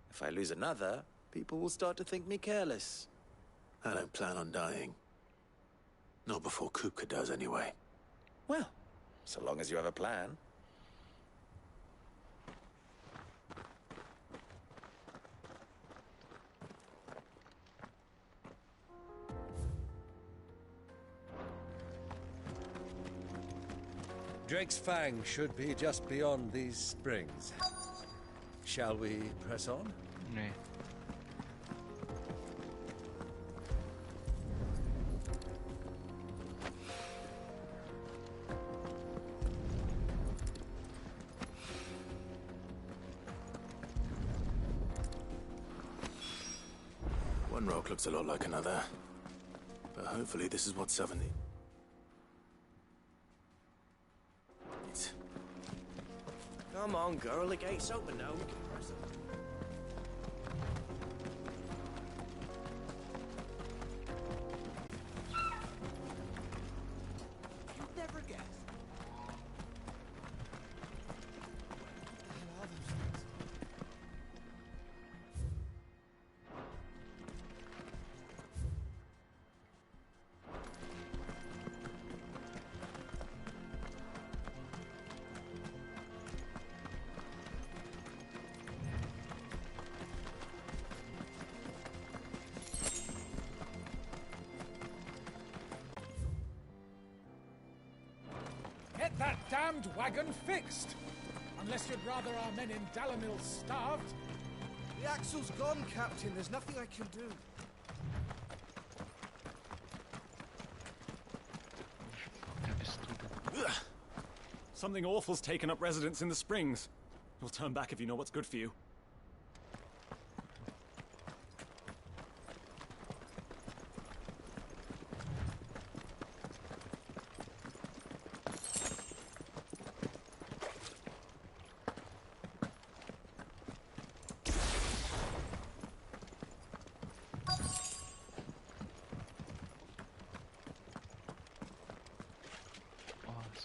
If I lose another, people will start to think me careless. I don't plan on dying. Not before Kupka does, anyway. Well, so long as you have a plan. Drake's Fang should be just beyond these springs. Shall we press on? Nee. One rock looks a lot like another. But hopefully this is what Seven needs. Come on, girl, the gate's open now. We can press it. You'd never guess. Get that damned wagon fixed! Unless you'd rather our men in Dalamil starved. The axle's gone, Captain. There's nothing I can do. Something awful's taken up residence in the Springs. You'll turn back if you know what's good for you.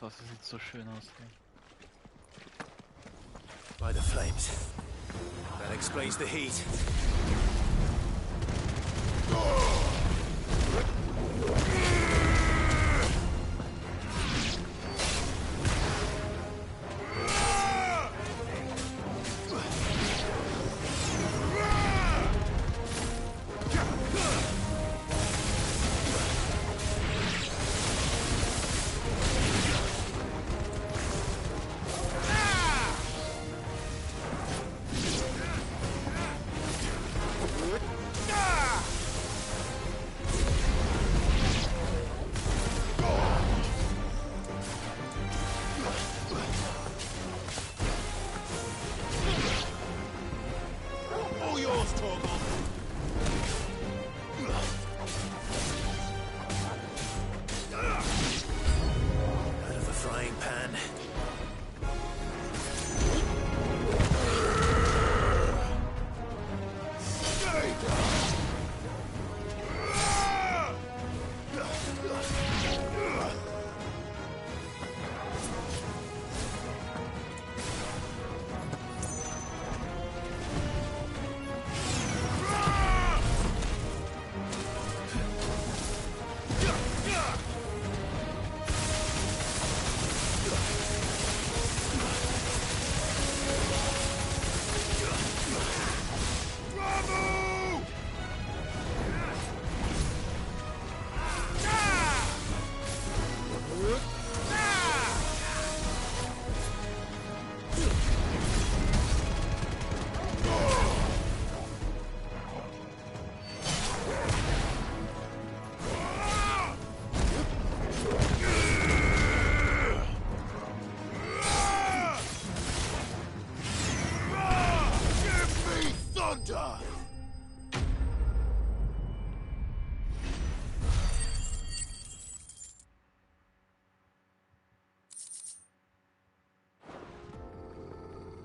Das sieht so schön aus. By the flames. That explains the heat.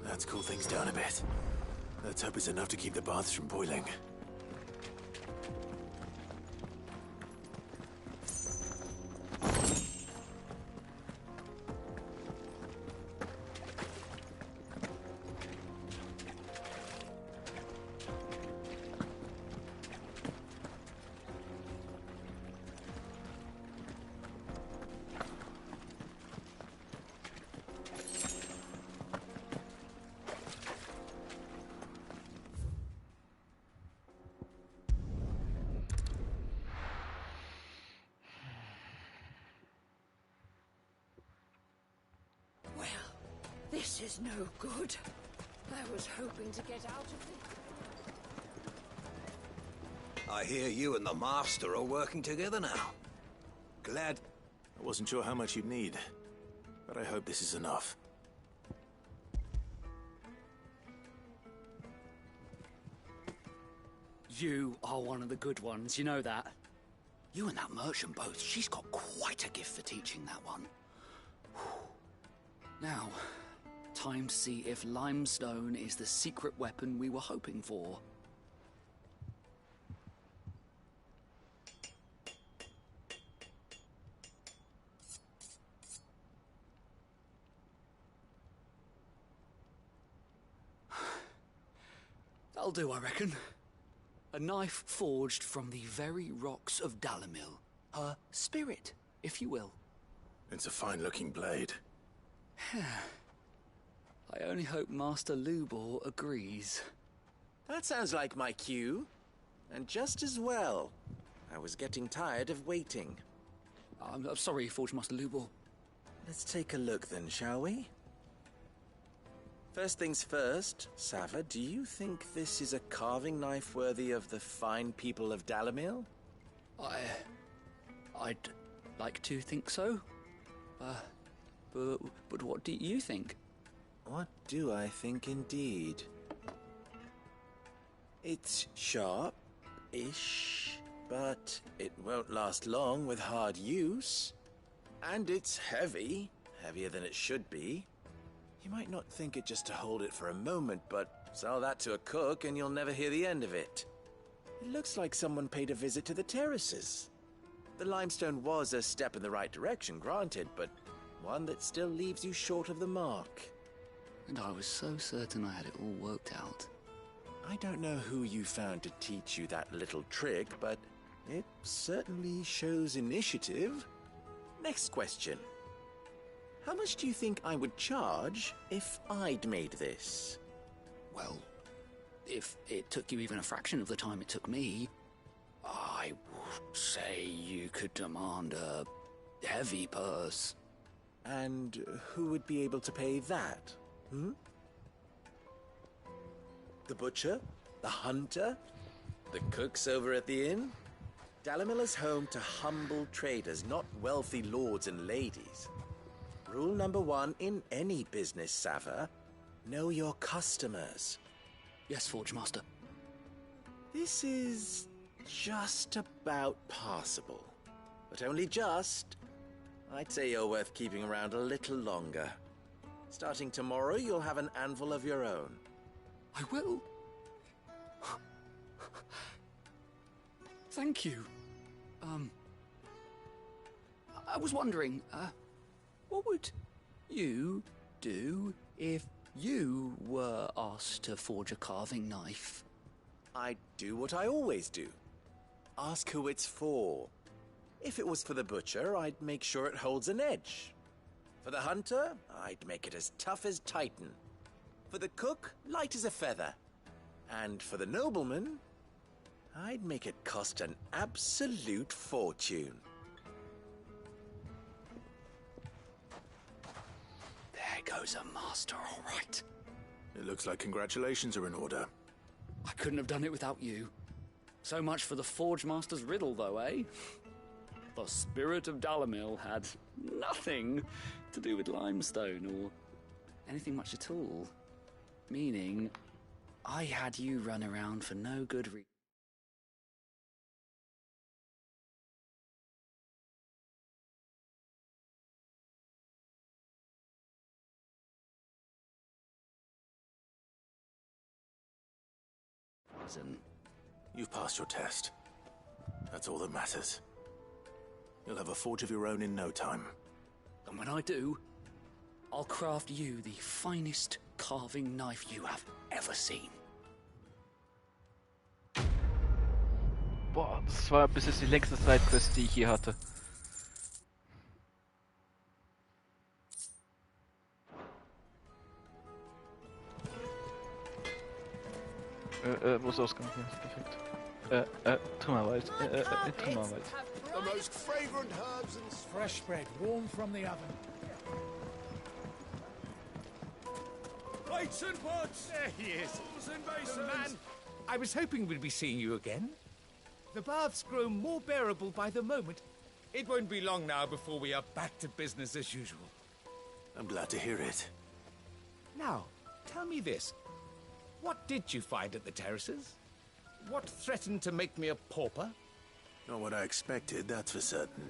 Let's cool things down a bit. Let's hope it's enough to keep the baths from boiling. This is no good. I was hoping to get out of it. I hear you and the Master are working together now. Glad. I wasn't sure how much you'd need, but I hope this is enough. You are one of the good ones, you know that? You and that merchant both, she's got quite a gift for teaching, that one. Now, time to see if limestone is the secret weapon we were hoping for. That'll do, I reckon. A knife forged from the very rocks of Dalimil. Her spirit, if you will. It's a fine-looking blade. I only hope Master Lubor agrees. That sounds like my cue. And just as well. I was getting tired of waiting. I'm sorry, Forge Master Lubor. Let's take a look then, shall we? First things first, Sava, do you think this is a carving knife worthy of the fine people of Dalimil? I'd like to think so. But what do you think? What do I think indeed? It's sharp-ish, but it won't last long with hard use. And it's heavy, heavier than it should be. You might not think it just to hold it for a moment, but sell that to a cook and you'll never hear the end of it. It looks like someone paid a visit to the terraces. The limestone was a step in the right direction, granted, but one that still leaves you short of the mark. And I was so certain I had it all worked out. I don't know who you found to teach you that little trick, but it certainly shows initiative. Next question. How much do you think I would charge if I'd made this? Well, if it took you even a fraction of the time it took me, I would say you could demand a heavy purse. And who would be able to pay that? The butcher? The hunter? The cooks over at the inn? Dalimil is home to humble traders, not wealthy lords and ladies. Rule number 1 in any business, Sava, know your customers. Yes, Forge Master. This is just about passable. But only just. I'd say you're worth keeping around a little longer. Starting tomorrow, you'll have an anvil of your own. I will. Thank you. I was wondering, what would you do if you were asked to forge a carving knife? I'd do what I always do. Ask who it's for. If it was for the butcher, I'd make sure it holds an edge. For the hunter, I'd make it as tough as Titan. For the cook, light as a feather. And for the nobleman, I'd make it cost an absolute fortune. There goes a master, all right. It looks like congratulations are in order. I couldn't have done it without you. So much for the Forge Master's riddle, though, eh? The spirit of Dalimil had nothing to do with limestone or anything much at all. Meaning, I had you run around for no good reason. You've passed your test. That's all that matters. You'll have a forge of your own in no time. And when I do, I'll craft you the finest carving knife you have ever seen. Boah, das war bis jetzt die längste Sidequest, die ich je hatte. Wo ist der Ausgang? Ja, perfekt. Trümmerwald. Trümmerwald. The most fragrant herbs and fresh bread, warm from the oven. Plates and pots! There he is. And basins. Man, I was hoping we'd be seeing you again. The baths grow more bearable by the moment. It won't be long now before we are back to business as usual. I'm glad to hear it. Now, tell me this. What did you find at the terraces? What threatened to make me a pauper? Not what I expected, that's for certain.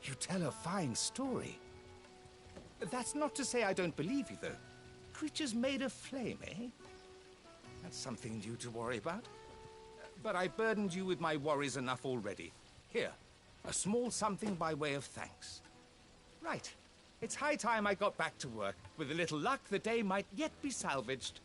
You tell a fine story. That's not to say I don't believe you, though. Creatures made of flame, eh? That's something new to worry about. But I burdened you with my worries enough already. Here, a small something by way of thanks. Right. It's high time I got back to work. With a little luck, the day might yet be salvaged.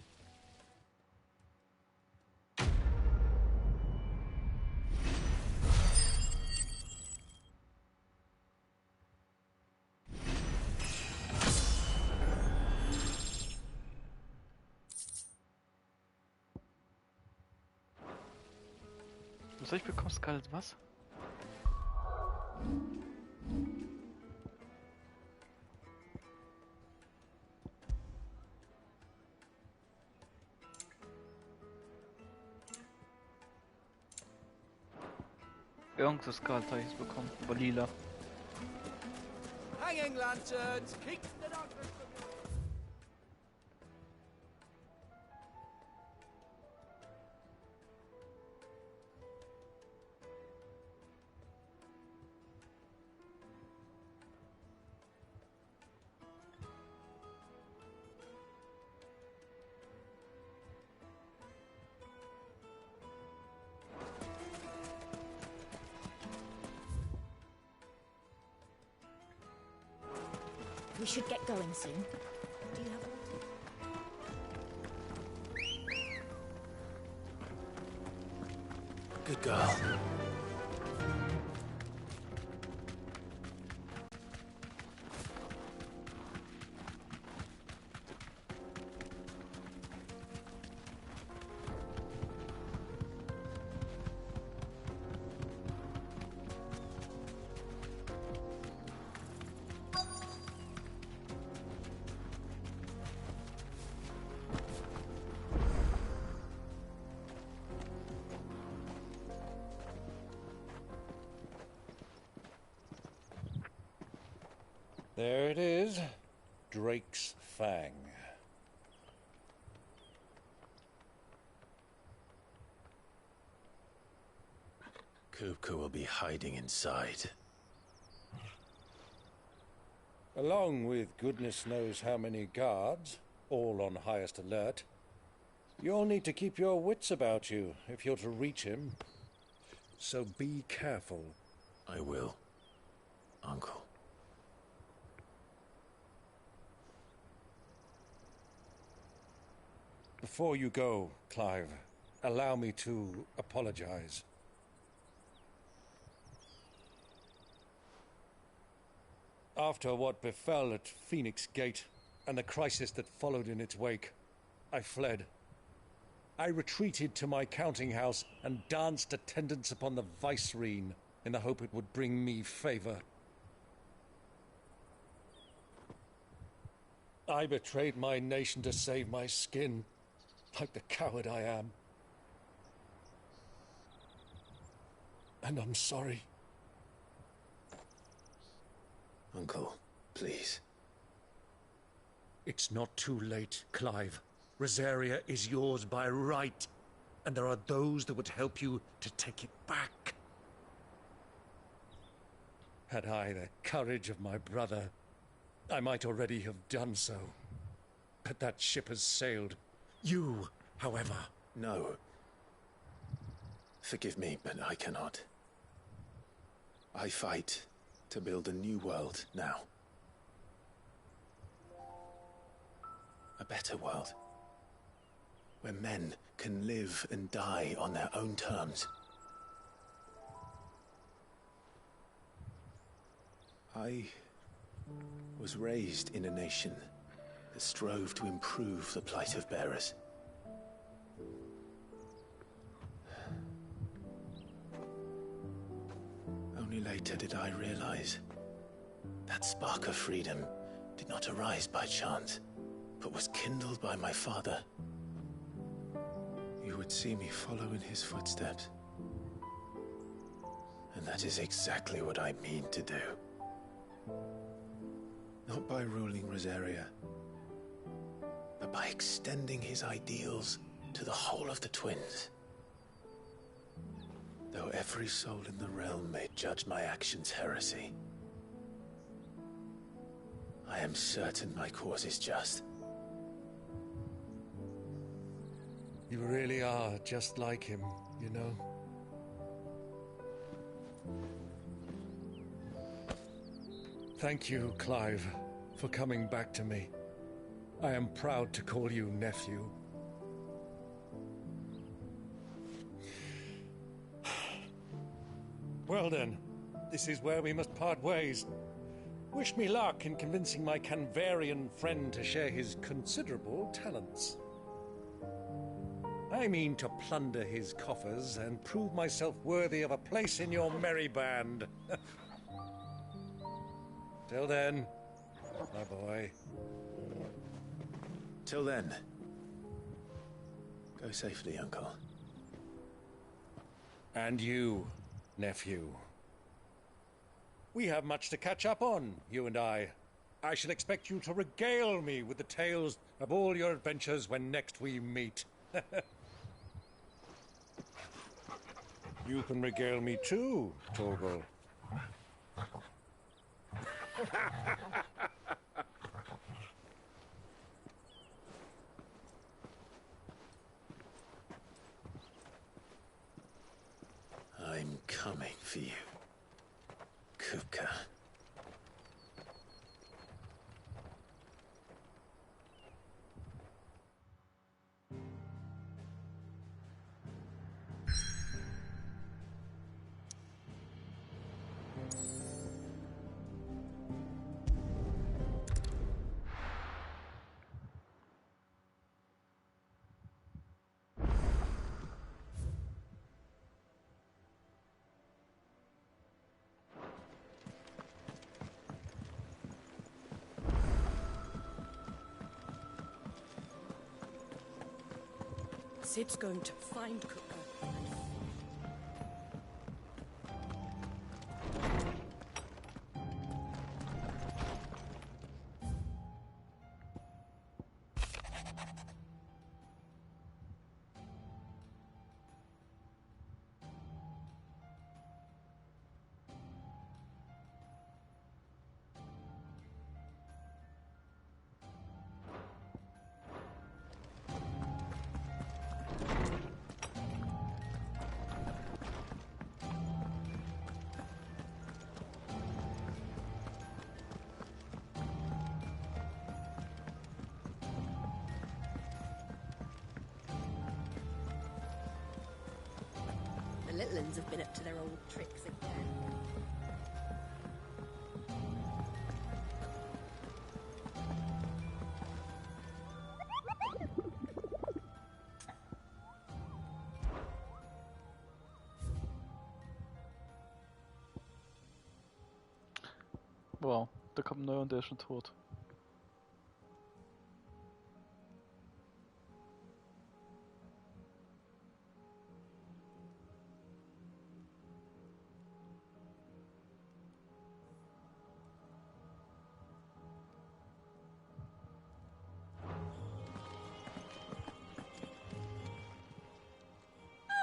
Was ich bekomme Scarlet was? Irgendwas Scarlet habe ich jetzt bekommen. Aber lila. Hanging lanterns, keep the darkness from you. We should get going soon. Do you have Good girl. There it is. Drake's Fang. Kupka will be hiding inside. Along with goodness knows how many guards, all on highest alert. You'll need to keep your wits about you if you're to reach him. So be careful. I will, Uncle. Before you go, Clive, allow me to apologize. After what befell at Phoenix Gate and the crisis that followed in its wake, I fled. I retreated to my counting house and danced attendance upon the Vicereine in the hope it would bring me favor. I betrayed my nation to save my skin, like the coward I am. And I'm sorry. Uncle, please. It's not too late, Clive. Rosaria is yours by right, and there are those that would help you to take it back. Had I the courage of my brother, I might already have done so. But that ship has sailed. You, however... No. Forgive me, but I cannot. I fight to build a new world now. A better world. Where men can live and die on their own terms. I was raised in a nation that strove to improve the plight of bearers. Only later did I realize that spark of freedom did not arise by chance, but was kindled by my father. You would see me follow in his footsteps. And that is exactly what I mean to do. Not by ruling Rosaria, but by extending his ideals to the whole of the twins. Though every soul in the realm may judge my actions heresy, I am certain my cause is just. You really are just like him, you know. Thank you, Clive, for coming back to me. I am proud to call you nephew. Well then, this is where we must part ways. Wish me luck in convincing my Canvarian friend to share his considerable talents. I mean to plunder his coffers and prove myself worthy of a place in your merry band. Till then, my boy. Till then, go safely, Uncle. And you, nephew. We have much to catch up on, you and I. I shall expect you to regale me with the tales of all your adventures when next we meet. You can regale me too, Torgal. I'm coming for you, Kupka. Sid's going to find Kupka. The little uns have been up to their old tricks again. Wow, da kommt ein neuer und der ist schon tot.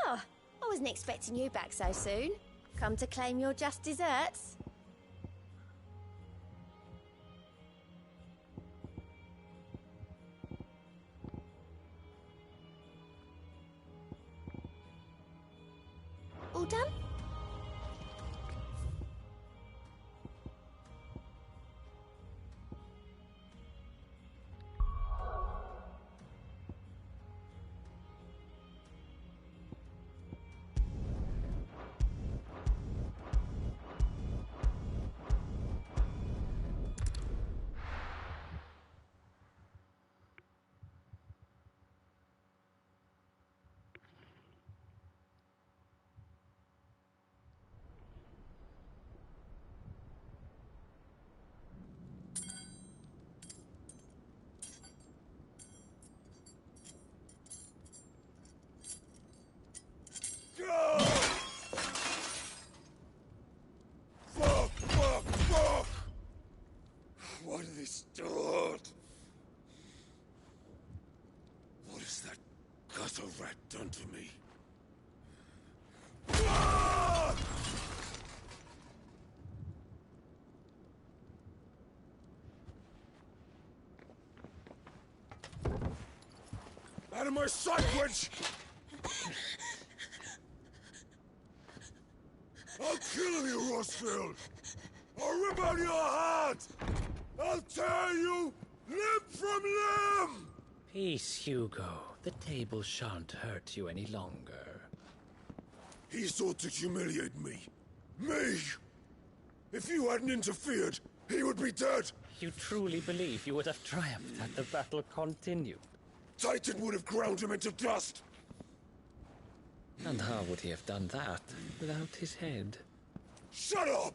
Oh, I wasn't expecting you back so soon. Come to claim your just desserts? All done? What a rat done to me. Out of my sight, witch! I'll kill you, Rossfield! I'll rip out your heart! I'll tear you limb from limb! Peace, Hugo. The table shan't hurt you any longer. He sought to humiliate me. Me! If you hadn't interfered, he would be dead! You truly believe you would have triumphed had the battle continued? Titan would have ground him into dust! And how would he have done that without his head? Shut up!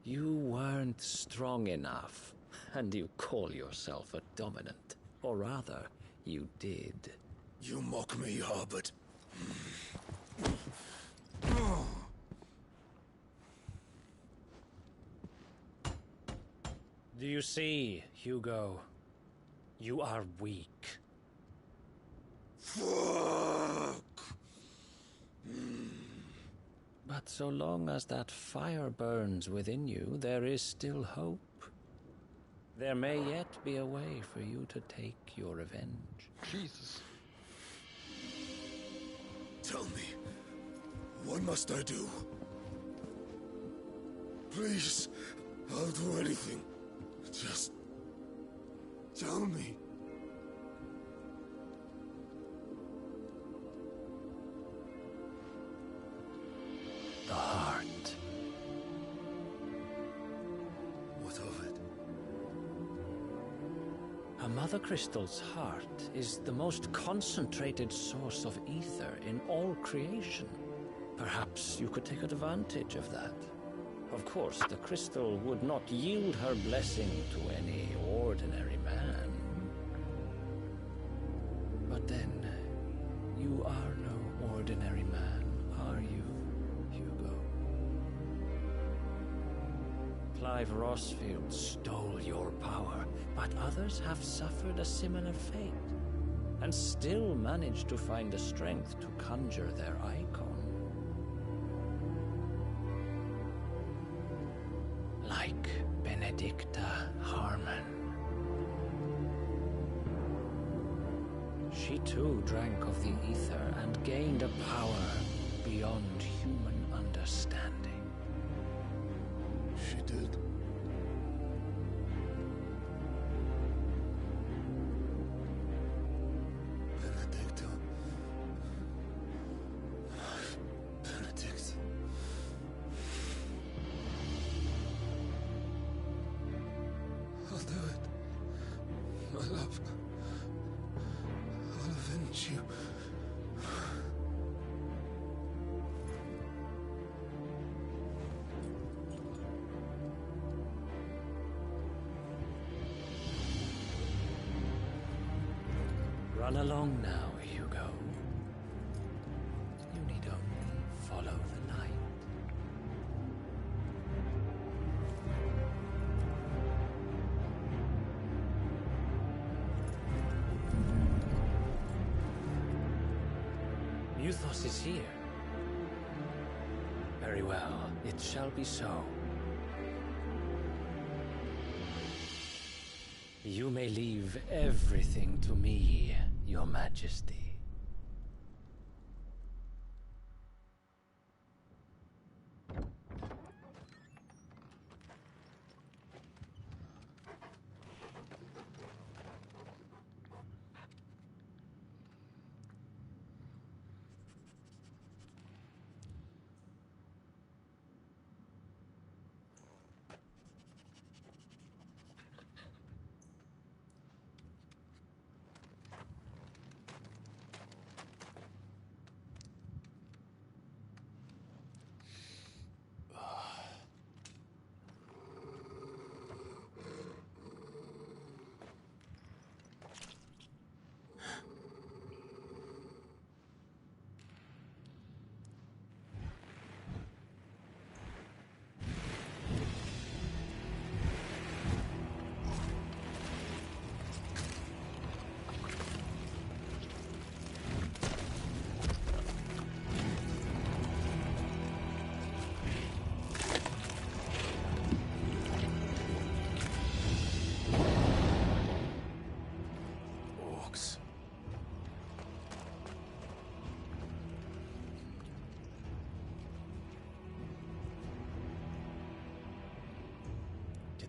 You weren't strong enough, and you call yourself a dominant. Or rather, you did. You mock me, Harbert. Do you see, Hugo? You are weak. Fuck! But so long as that fire burns within you, there is still hope. There may yet be a way for you to take your revenge. Jesus. Tell me, what must I do? Please, I'll do anything. Just tell me. The heart. What of it? A Mother Crystal's heart is the most concentrated source of ether in all creation. Perhaps you could take advantage of that. Of course, the crystal would not yield her blessing to any ordinary man. But then, you are no ordinary man, are you, Hugo? Clive Rossfield stole your power, but others have suffered a similar fate, and still managed to find the strength to conjure their icon. Like Benedicta Harmon. She too drank of the ether and gained a power beyond human understanding. She did. Benedicta. Benedict. I'll do it. My love. I'll avenge you. Run along now, Hugo. You need only follow the light. Muthos is here. Very well, it shall be so. You may leave everything to me, Your Majesty.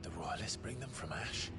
The Royalists bring them from Ash?